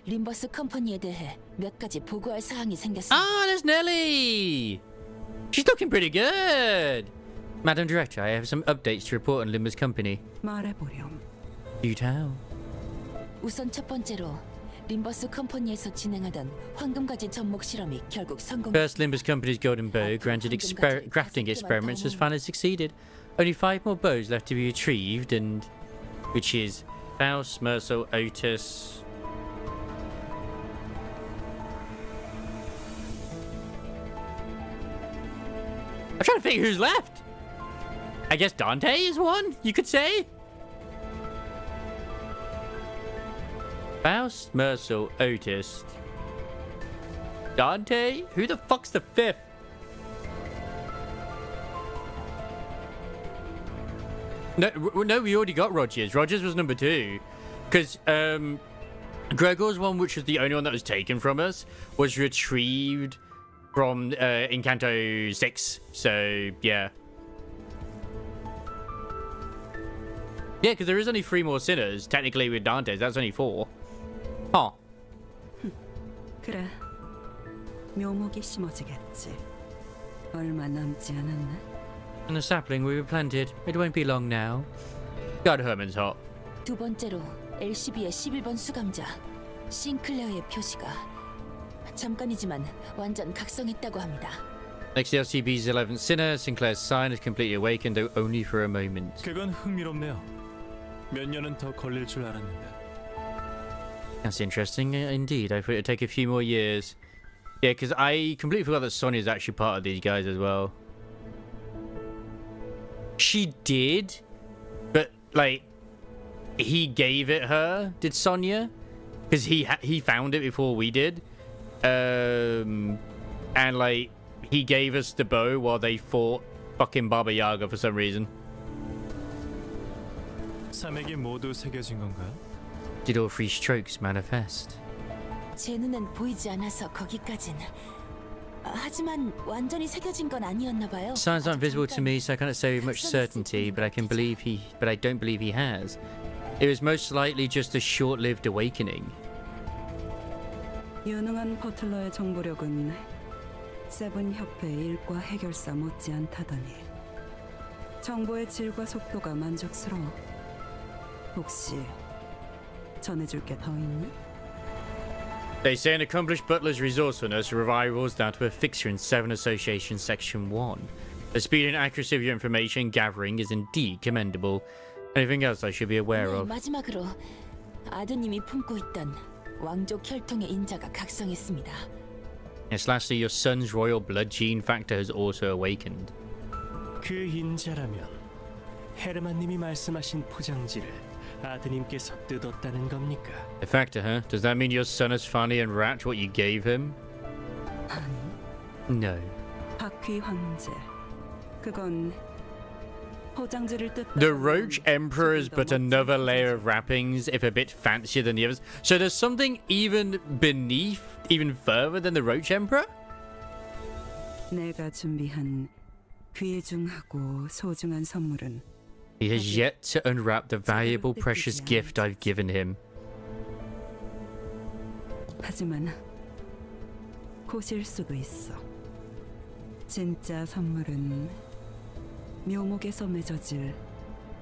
림버스 컴퍼니에 대해 몇 가지 보고할 사항이 생겼습니다. Ah, there's Nelly. She's looking pretty good. Madam Director, I have some updates to report on Limba's company. 말해보렴. Do tell. 우선 첫 번째로 림버스 컴퍼니에서 진행하던 황금가지 접목 실험이 결국 성공. First, Limba's company's golden bow granted grafting experiments has finally succeeded. Only 5 more bows left to be retrieved, and which is Faust, Mercel, Otis. I'm trying to think who's left. I guess Dante is one, you could say. Faust, Mercel, Otis. Dante? Who the fuck's the 5th? No, we already got Rogers. Rogers was number 2. Because Gregor's one, which was the only one that was taken from us, was retrieved from in Canto 6. So, yeah. Yeah, because there is only 3 more sinners, technically, with Dante's. That's only 4. Huh. 그래. 묘목이 심어지겠지. 얼마 남지 않았나? And the sapling we replanted. It won't be long now. God, Herman's hot. 두 번째로 LCB의 11번 수감자 싱클레어의 표시가 잠깐이지만 완전 각성했다고 합니다. Next, the LCB's 11th sinner, Sinclair's sign is completely awakened, though only for a moment. 그건 흥미롭네요. 몇 년은 더 걸릴 줄 알았는데. That's interesting, indeed. I thought it'd take a few more years. Yeah, because I completely forgot that Sonya's actually part of these guys as well. She did, but like he gave it her. Did Sonya? Because he found it before we did, and like he gave us the bow while they fought fucking Baba Yaga for some reason. 삼액이 모두 새겨진 건가요? Did all 3 strokes manifest? 제 눈엔 보이지 않아서 거기까진. 하지만 완전히 새겨진 건 아니었나 봐요. Signs aren't visible to me, so I cannot say with much certainty. But I don't believe he has. It was most likely just a short-lived awakening. 유능한 버틀러의 정보력은 세븐 협회 일과 해결사 못지않다더니 정보의 질과 속도가 만족스러워. 혹시 전해줄 게 더 있니? They say an accomplished butler's resourcefulness rivals that of a fixer in 7 Association Section 1. The speed and accuracy of your information gathering is indeed commendable. Anything else I should be aware of? 마지막으로 아드님이 품고 있던 왕족 혈통의 인자가 각성했습니다. Yes, lastly, your son's royal blood gene factor has also awakened. 그 인자라면 헤르만님이 말씀하신 포장지를 아드님께서 뜯었다는 겁니까? The factor, huh? Does that mean your son has finally unwrapped what you gave him? 아니, No. 바퀴 황제. 그건 포장지를 뜯다. The Roach Emperor is but another layer of wrappings, if a bit fancier than the others. So there's something even beneath, even further than the Roach Emperor? 내가 준비한 귀중하고 소중한 선물은 He has yet to unwrap the valuable, precious gift I've given him. 하지만 고실 수도 있어. 진짜 선물은 묘목에서 맺어질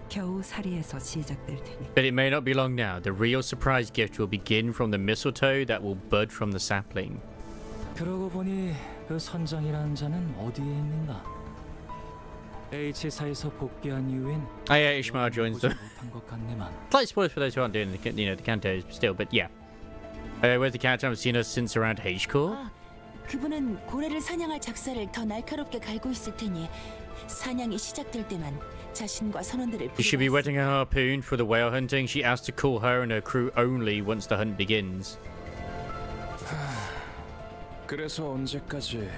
겨우살이에서 시작될 테니. But it may not be long now. The real surprise gift will begin from the mistletoe that will bud from the sapling. 그러고 보니 그 선장이라는 자는 어디에 있는가? H사에서 복귀한 이후엔 Yeah, Ishmael joins them. 못한 것 같네만. Slight spoilers for those who aren't doing the, the cantos still, but yeah. Where's the character? I've seen her since around H Core. 아, 그분은 고래를 사냥할 작사를 더 날카롭게 갈고 있을 테니 사냥이 시작될 때만 자신과 선원들을 You should be 부르고 wetting a harpoon for the whale hunting. She asked to call her and her crew only once the hunt begins. 그래서 언제까지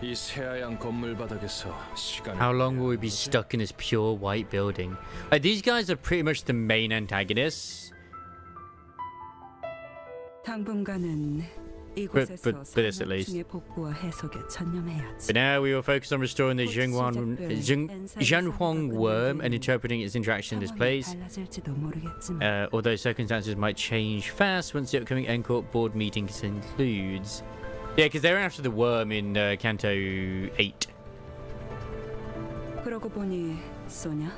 이 새하얀 건물 바닥에서 시간을 How long will we be stuck in this pure white building? These guys are pretty much the main antagonists. 당분간은 But 이곳에서 this at least. 상층의 복구와 해석에 전념해야지. But now we will focus on restoring the Zhenhuang worm and interpreting its interaction in this place. 달라질지도 모르겠지만 Although circumstances might change fast once the upcoming N-Corp board meeting concludes. Yeah, because they're after the worm in Canto 8. 그러고 보니 소냐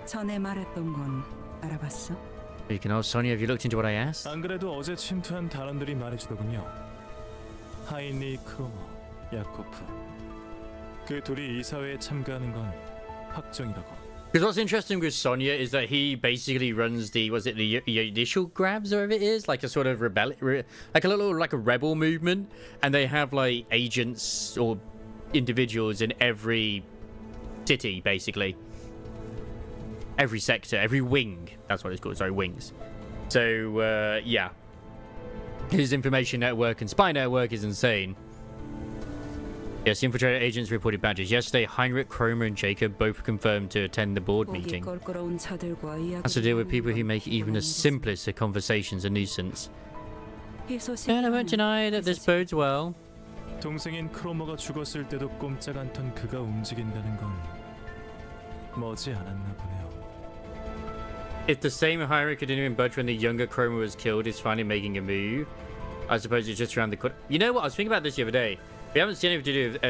전에 말했던 건 알아봤어? You can ask Sonia, have you looked into what I asked? 안 그래도 어제 침투한 단원들이 말해주더군요. 하인리, 크로모, 야코프. 그 둘이 이사회에 참가하는 건 확정이라고. Because what's interesting with Sonia is that he basically runs the initial grabs or whatever it is, like a sort of like a rebel movement, and they have like agents or individuals in every city, basically. Every sector, every wing. That's what it's called. Sorry, wings. So yeah, his information network and spy network is insane. Yes, infiltrated agents reported badges. Yesterday, Heinrich, Kromer, and Jacob both confirmed to attend the board meeting. Has to deal with people who make even the simplest of conversations a nuisance. And I won't deny that this bodes well. 동생인 크로모가 죽었을 때도 꼼짝 않던 그가 움직인다는 건 머지 않았나 보네요. If the same Heinrich didn't even budge when the younger Kromer was killed, is finally making a move. I suppose it's just around the corner. You know what? I was thinking about this the other day. We haven't seen anything to do with,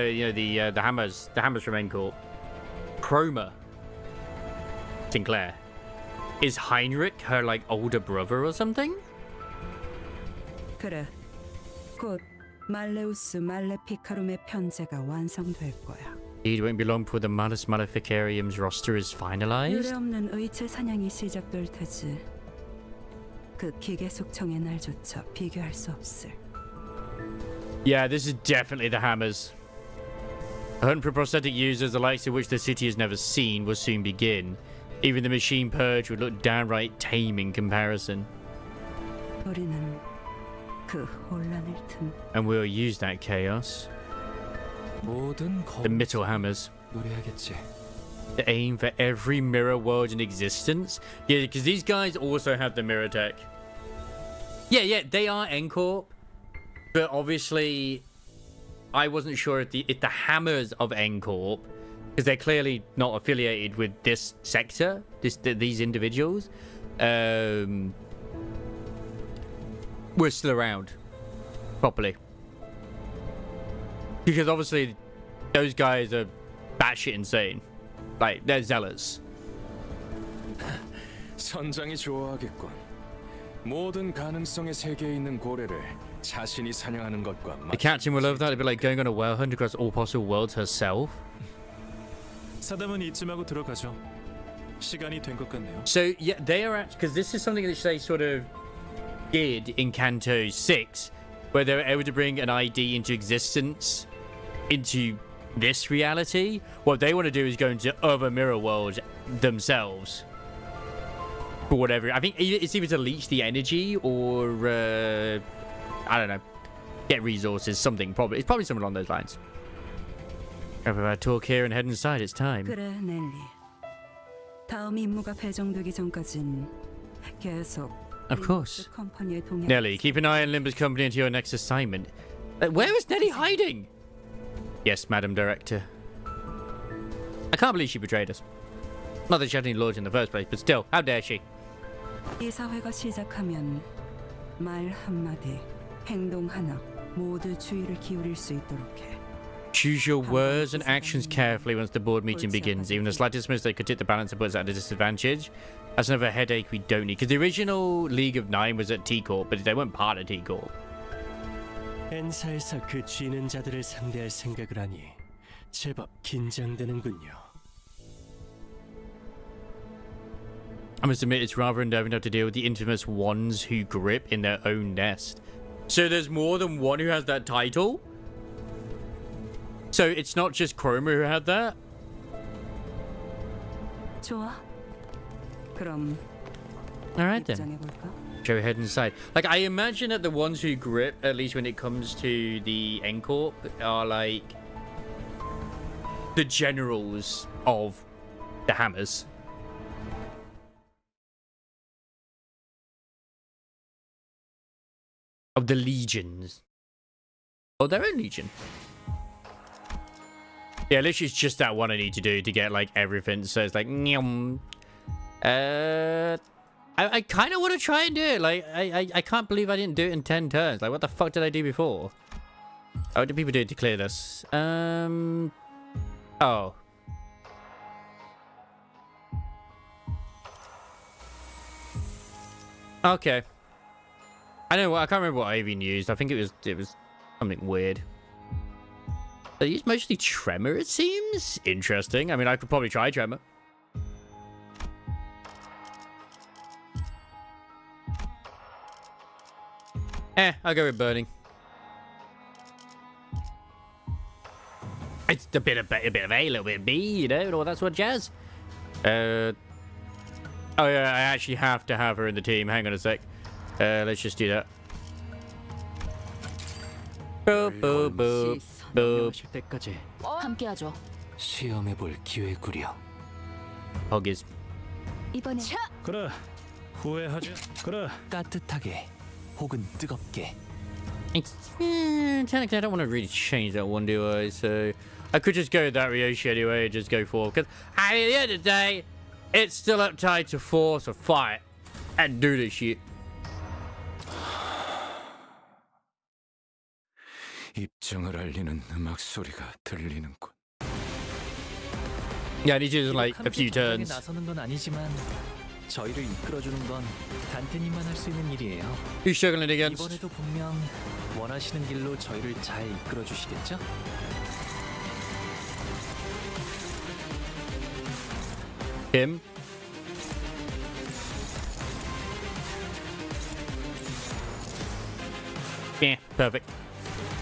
the hammers from N-Corp. Kromer, Sinclair, is Heinrich her like older brother or something? 그래. 곧 말레우스 말레피카룸의 편제가 완성될 거야. It won't be long before the Malus Maleficarium's roster is finalized. 유례없는 의체 사냥이 시작될 테지. 그 기계 숙청의 날조차 비교할 수 없을. Yeah, this is definitely the hammers. A hunt for prosthetic users, the likes of which the city has never seen, will soon begin. Even the machine purge would look downright tame in comparison. 우리는 그 혼란을 틈. And we'll use that chaos. The Mittel hammers. To aim for every mirror world in existence. Yeah, because these guys also have the mirror tech. Yeah, they are N-Corp. But obviously, I wasn't sure if the hammers of N-Corp, because they're clearly not affiliated with this sector, these individuals, were still around properly. Because obviously, those guys are batshit insane. Like, they're zealots. 선장이 좋아하겠군. 모든 가능성의 세계에 있는 고래를 자신이 사냥하는 것과 The captain will love that. It'd be like going on a whale hunt across all possible worlds herself. 사담은 이쯤하고 들어가죠. 시간이 된 것 같네요. So yeah, they are actually, because this is something that they sort of did in Canto 6, where they were able to bring an ID into existence into this reality. What they want to do is go into other mirror worlds themselves. For whatever, I think it's either to leech the energy or I don't know, get resources, something. Probably it's probably something along those lines. Have our talk here and head inside. It's time. 그래, 넬리. 다음 임무가 배정되기 전까진 계속. Of course. 컴퍼니에 동행. Nelly, keep an eye on Limbus Company until your next assignment. Where is Nelly hiding? Yes, Madam Director. I can't believe she betrayed us. Not that she had any loyalty in the first place, but still, how dare she? 이사회가 시작하면 말 한마디, 행동 하나 모두 주의를 기울일 수 있도록 해. Choose your words and actions carefully once the board meeting begins. Even the slightest mistake could tip the balance and put us at a disadvantage. That's another headache we don't need. Because the original League of Nine was at T-Corp, but they weren't part of T-Corp. 엔사에서 그 쥐는 자들을 상대할 생각을 하니 제법 긴장되는군요. I must admit, it's rather endearing to have to deal with the infamous ones who grip in their own nest. So there's more than one who has that title? So it's not just Chroma who had that? 좋아. 그럼 Alright then. 입장해볼까? Go ahead inside. Like, I imagine that the ones who grip, at least when it comes to the N-Corp, are like the generals of the hammers. Of the legions. Oh, their own legion. Yeah, literally it's just that one I need to do to get like everything. So it's like, nyum. I kind of want to try and do it. Like, I can't believe I didn't do it in 10 turns. Like, what the fuck did I do before? Oh, what did people do to clear this? Oh. Okay. I know what, I can't remember what I even used. I think it was something weird. They used mostly Tremor, it seems. Interesting. I mean, I could probably try Tremor. I'll go with Burning. It's a bit of A, a little bit of B, you know, and all that sort of jazz. Oh yeah, I actually have to have her in the team. Hang on a sec. Let's just do that. Boop, boop, boop, boop. 함께하죠. 시험해볼 기회구려. Hoggies. 이번에 그래. 후회하지. 그래. 따뜻하게 혹은 뜨겁게. Technically, I don't want to really change that one, do I? So I could just go with that Ryoshi anyway, just go for. Because at the end of the day, it's still up tied to force or fight and do this shit. 입장을 알리는 음악 소리가 들리는군. Yeah, I need to do like a few turns. 나서는 건 아니지만 저희를 이끌어주는 건 단테님만 할 수 있는 일이에요. Who's struggling against? 이번에도 분명 원하시는 길로 저희를 잘 이끌어 주시겠죠? Him. Yeah, perfect.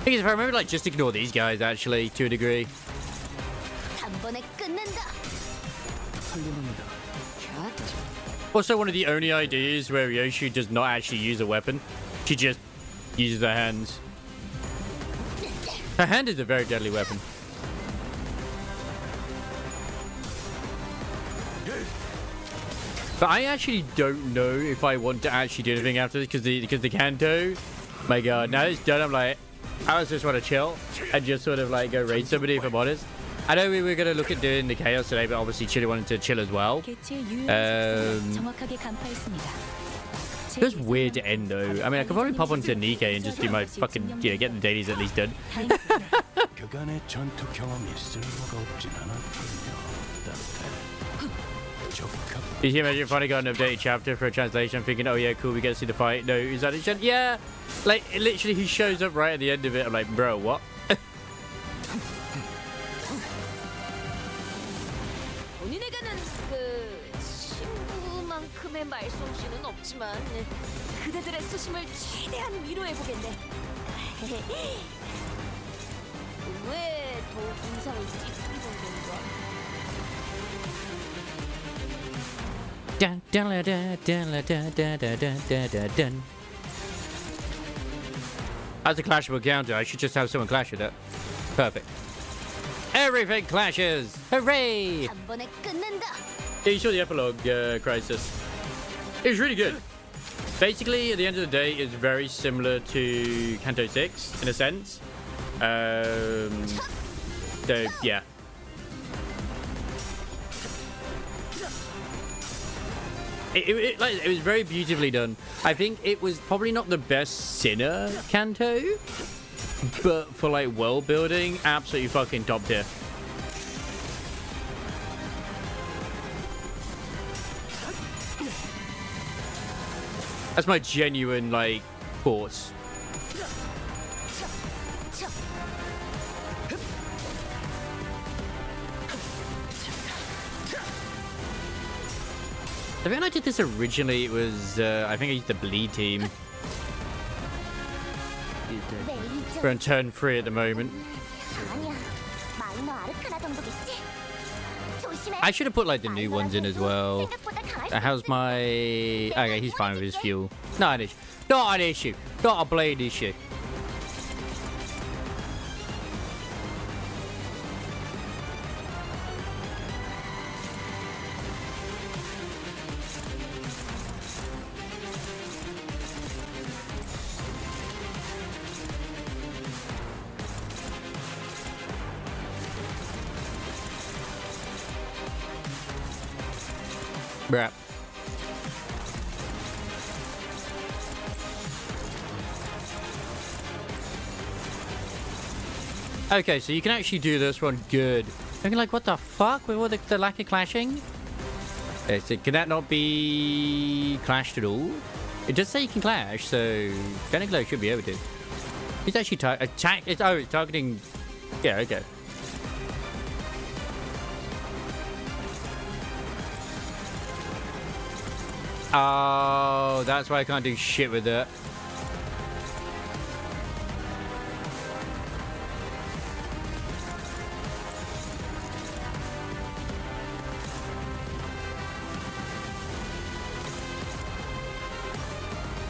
Because if I remember, like, just ignore these guys, actually, to a degree. 단번에 끝낸다. Also, one of the only ideas where Ryoshi does not actually use a weapon. She just uses her hands. Her hand is a very deadly weapon. But I actually don't know if I want to actually do anything after this because the Canto. My god, now it's done, I'm like, I just want to chill and just sort of like go raid somebody if I'm honest. I know we were going to look at doing the Chaos today, but obviously Chili wanted to chill as well. It was weird to end though. I mean, I could probably pop onto Nikkei and just do my fucking, you know, get the dailies at least done. You can imagine if I got an updated chapter for a translation, I'm thinking, oh yeah, cool, we get to see the fight. No, is that it? Yeah, like, literally he shows up right at the end of it. I'm like, bro, what? 본인에게는 그 친구만큼의 말솜씨는 없지만 그대들의 수심을 최대한 위로해보겠네. 왜 더욱 인상을 찌푸리던 건가? Dun, dun, dun, dun, dun, dun, dun, dun, dun, dun. That's a clashable counter. I should just have someone clash with it. Perfect. Everything clashes! Hooray! 단번에 끝낸다. Yeah, you saw the epilogue, Crisis. It was really good. Basically, at the end of the day, it's very similar to Canto 6, in a sense. So, yeah. It was very beautifully done. I think it was probably not the best Sinner Canto, but for like world building, absolutely fucking top tier. That's my genuine like thoughts. I think when I did this originally, it was, I think I used the bleed team. We're on turn 3 at the moment. I should have put like the new ones in as well. How's my... Okay, he's fine with his fuel. Not an issue. Not an issue. Not a blade issue. Bruh. Okay, so you can actually do this one good. I'm like, what the fuck? With all the lack of clashing? Okay, so can that not be clashed at all? It does say you can clash, so technically I should be able to. It's actually it's targeting. Yeah, okay. Oh, that's why I can't do shit with it.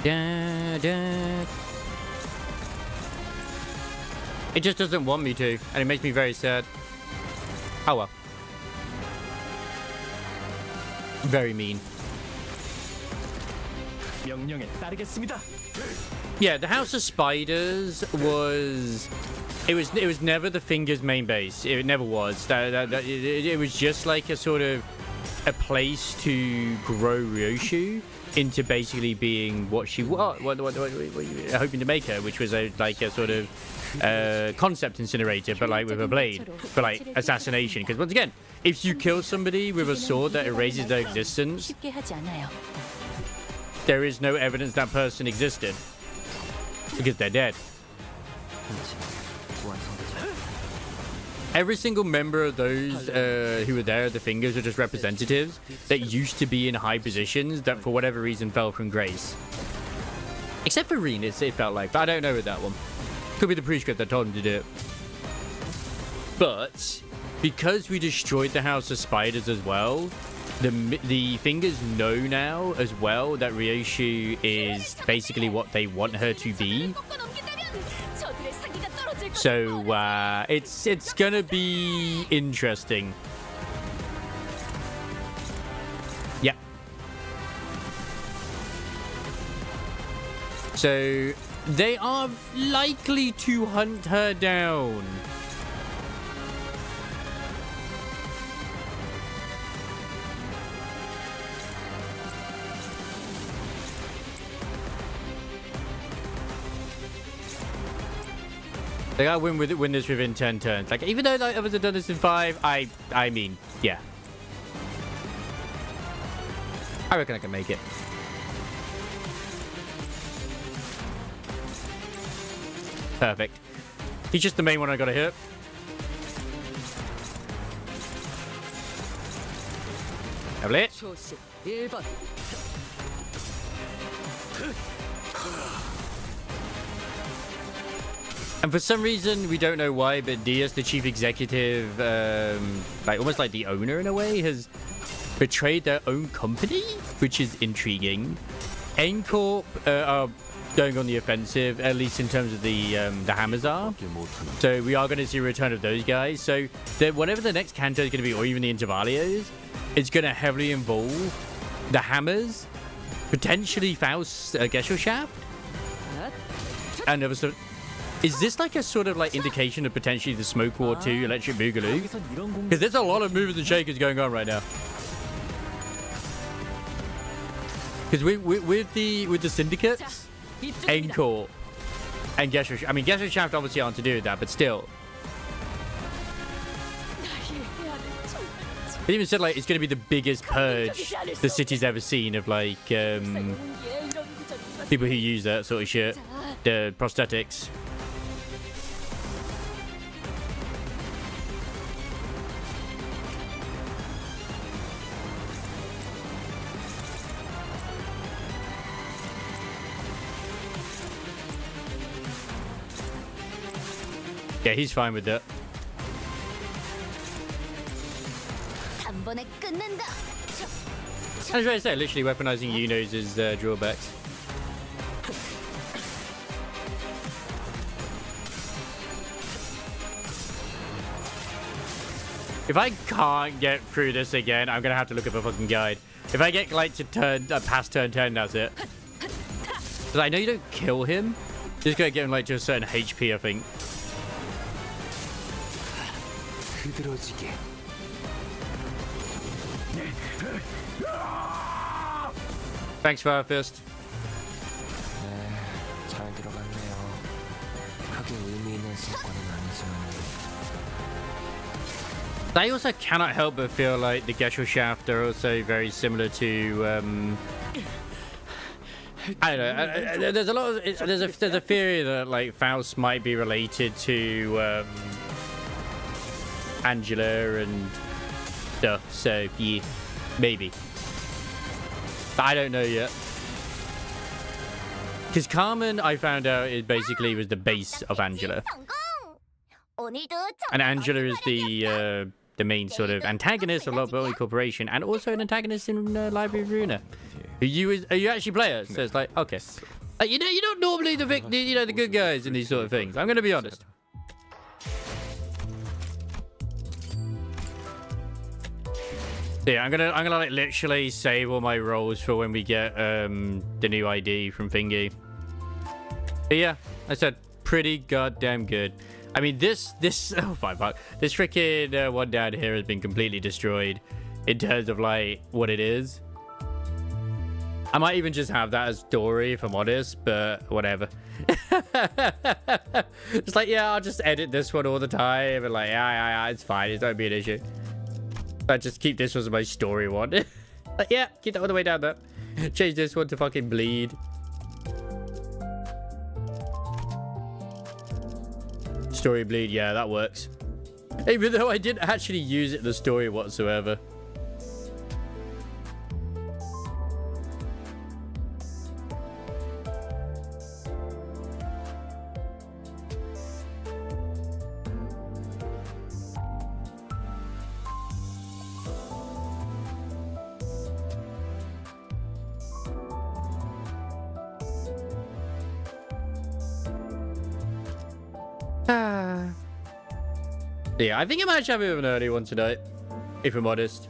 Da, da. It just doesn't want me to, and it makes me very sad. Oh well. Very mean. Yeah, the House of Spiders was... It was never the Finger's main base. It never was. It was just like a sort of a place to grow Ryoshu into basically being what she was, what hoping to make her, which was like a sort of concept incinerator, but like with a blade, for like assassination. Because once again, if you kill somebody with a sword that erases their existence, there is no evidence that person existed because they're dead. Every single member of those who were there, the Fingers, are just representatives that used to be in high positions that for whatever reason fell from grace. Except for Renus, it felt like, but I don't know with that one. Could be the prescript that told him to do it. But because we destroyed the House of Spiders as well, the Fingers know now as well that Ryoshu is basically what they want her to be. So it's gonna be interesting. Yeah. So they are likely to hunt her down. They gotta win this within 10 turns. Like, even though the others have done this in 5, I mean, yeah. I reckon I can make it. Perfect. He's just the main one I gotta hit. Have it. And for some reason, we don't know why, but Diaz, the chief executive, like almost like the owner in a way, has betrayed their own company, which is intriguing. N-Corp are going on the offensive, at least in terms of the Hammers are. So we are going to see a return of those guys. So whatever the next Canto is going to be, or even the Intervalios, it's going to heavily involve the Hammers, potentially Faust's Gesellschaft, and other stuff. Is this like a sort of like indication of potentially the Smoke War 2 Electric Boogaloo? Because there's a lot of movers and shakers going on right now. Because with the syndicates, Encore, and Gesellschaft. I mean, Gesellschaft obviously aren't to do with that, but still. They even said like it's going to be the biggest purge the city's ever seen of like people who use that sort of shit, the prosthetics. Yeah, he's fine with that. 단번에 끝낸다. I was going to say, literally weaponizing Yuno's is drawbacks. If I can't get through this again, I'm gonna have to look up a fucking guide. If I get like to turn past turn 10, that's it. Because I know you don't kill him. You just gotta get him like to a certain HP, I think. 흐드러지게. Thanks, Firefist. 네, 잘 들어갔네요. 크게 의미 있는 성과는 아니지만. I also cannot help but feel like the Gesell shaft are also very similar to I don't know. There's a lot of there's a theory that like Faust might be related to Angela and stuff. So yeah, maybe. But I don't know yet. Because Carmen, I found out, is basically was the base of Angela, and Angela is the main sort of antagonist of Lotbelly Corporation, and also an antagonist in Library of Ruina. Are you actually players? So it's like, okay, you know, you don't normally the good guys in these sort of things. I'm gonna be honest. Yeah, I'm gonna like literally save all my rolls for when we get the new ID from Thingy. But yeah, I said pretty goddamn good. I mean, this oh my fuck, this freaking one down here has been completely destroyed in terms of like what it is. I might even just have that as story if I'm honest, but whatever. It's like, yeah, I'll just edit this one all the time and like, yeah, it's fine, it's not be an issue. I just keep this one as my story one. Like, yeah, keep that all the way down there. Change this one to fucking bleed. Story bleed, yeah, that works. Even though I didn't actually use it in the story whatsoever. Yeah, I think I might have a bit of an early one tonight, if I'm honest.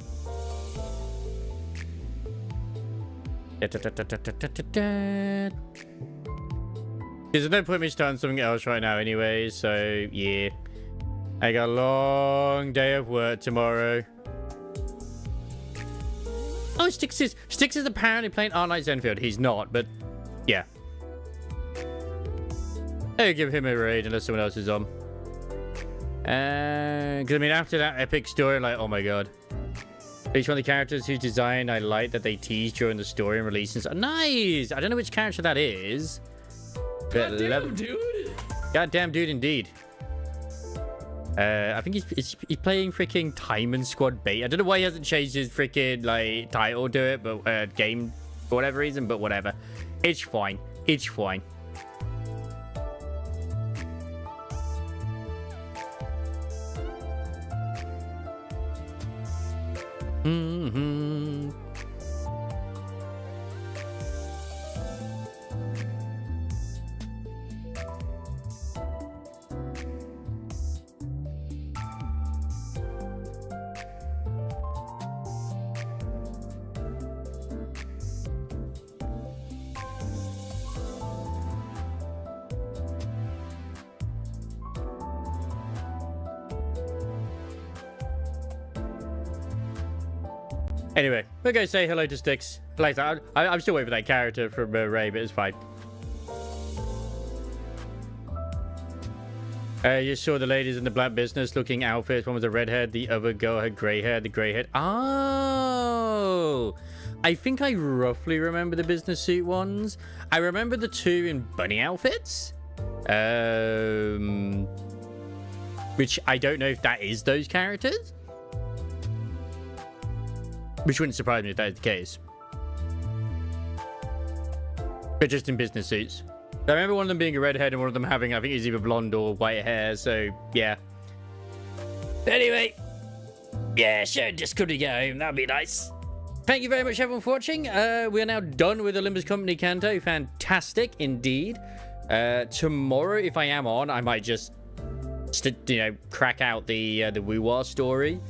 There's no point me starting something else right now anyway, so yeah. I got a long day of work tomorrow. Oh, Styx is apparently playing Art Knight Zenfield. He's not, but yeah. I'll give him a raid unless someone else is on. Because I mean, after that epic story, like, oh my god. Each one of the characters whose design I like that they teased during the story and release. And nice! I don't know which character that is. Goddamn dude! Goddamn dude indeed. I think he's playing freaking Timon Squad Bait. I don't know why he hasn't changed his freaking like title to it, but game for whatever reason, but whatever. It's fine. It's fine. Mm-hmm. Anyway, we're going to say hello to Styx. Like, I'm still waiting for that character from Ray, but it's fine. You saw the ladies in the black business looking outfits. One was a redhead, the other girl had grey hair, the grey head. Oh! I think I roughly remember the business suit ones. I remember the two in bunny outfits. Which I don't know if that is those characters. Which wouldn't surprise me if that is the case. But just in business suits. I remember one of them being a redhead and one of them having, I think it's either blonde or white hair, so yeah. Anyway, yeah, share Discord to get home, that'd be nice. Thank you very much everyone for watching. We are now done with Olympus Company Canto. Fantastic indeed. Tomorrow, if I am on, I might just crack out the Woo-Wah story.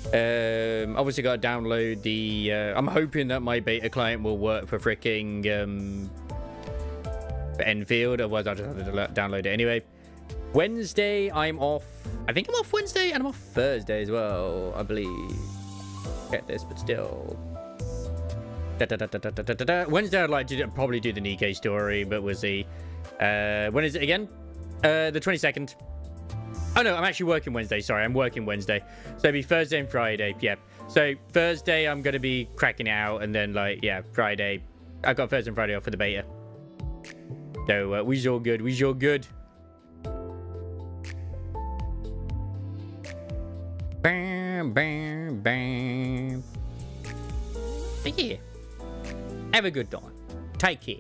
Obviously got to download the I'm hoping that my beta client will work for freaking Enfield, otherwise I'll just have to download it anyway. Wednesday I'm off. I think I'm off Wednesday and I'm off Thursday as well, I believe. Get this, but still. Wednesday I'd like to probably do the Nikkei story, but we'll see. When is it again? The 22nd. Oh no, I'm actually working Wednesday. Sorry, I'm working Wednesday. So it'll be Thursday and Friday. Yeah. So Thursday I'm going to be cracking it out, and then Friday I've got Thursday and Friday off for the beta. So we's all good. We's all good. Bam, bam, bam. But yeah. Have a good time. Take care.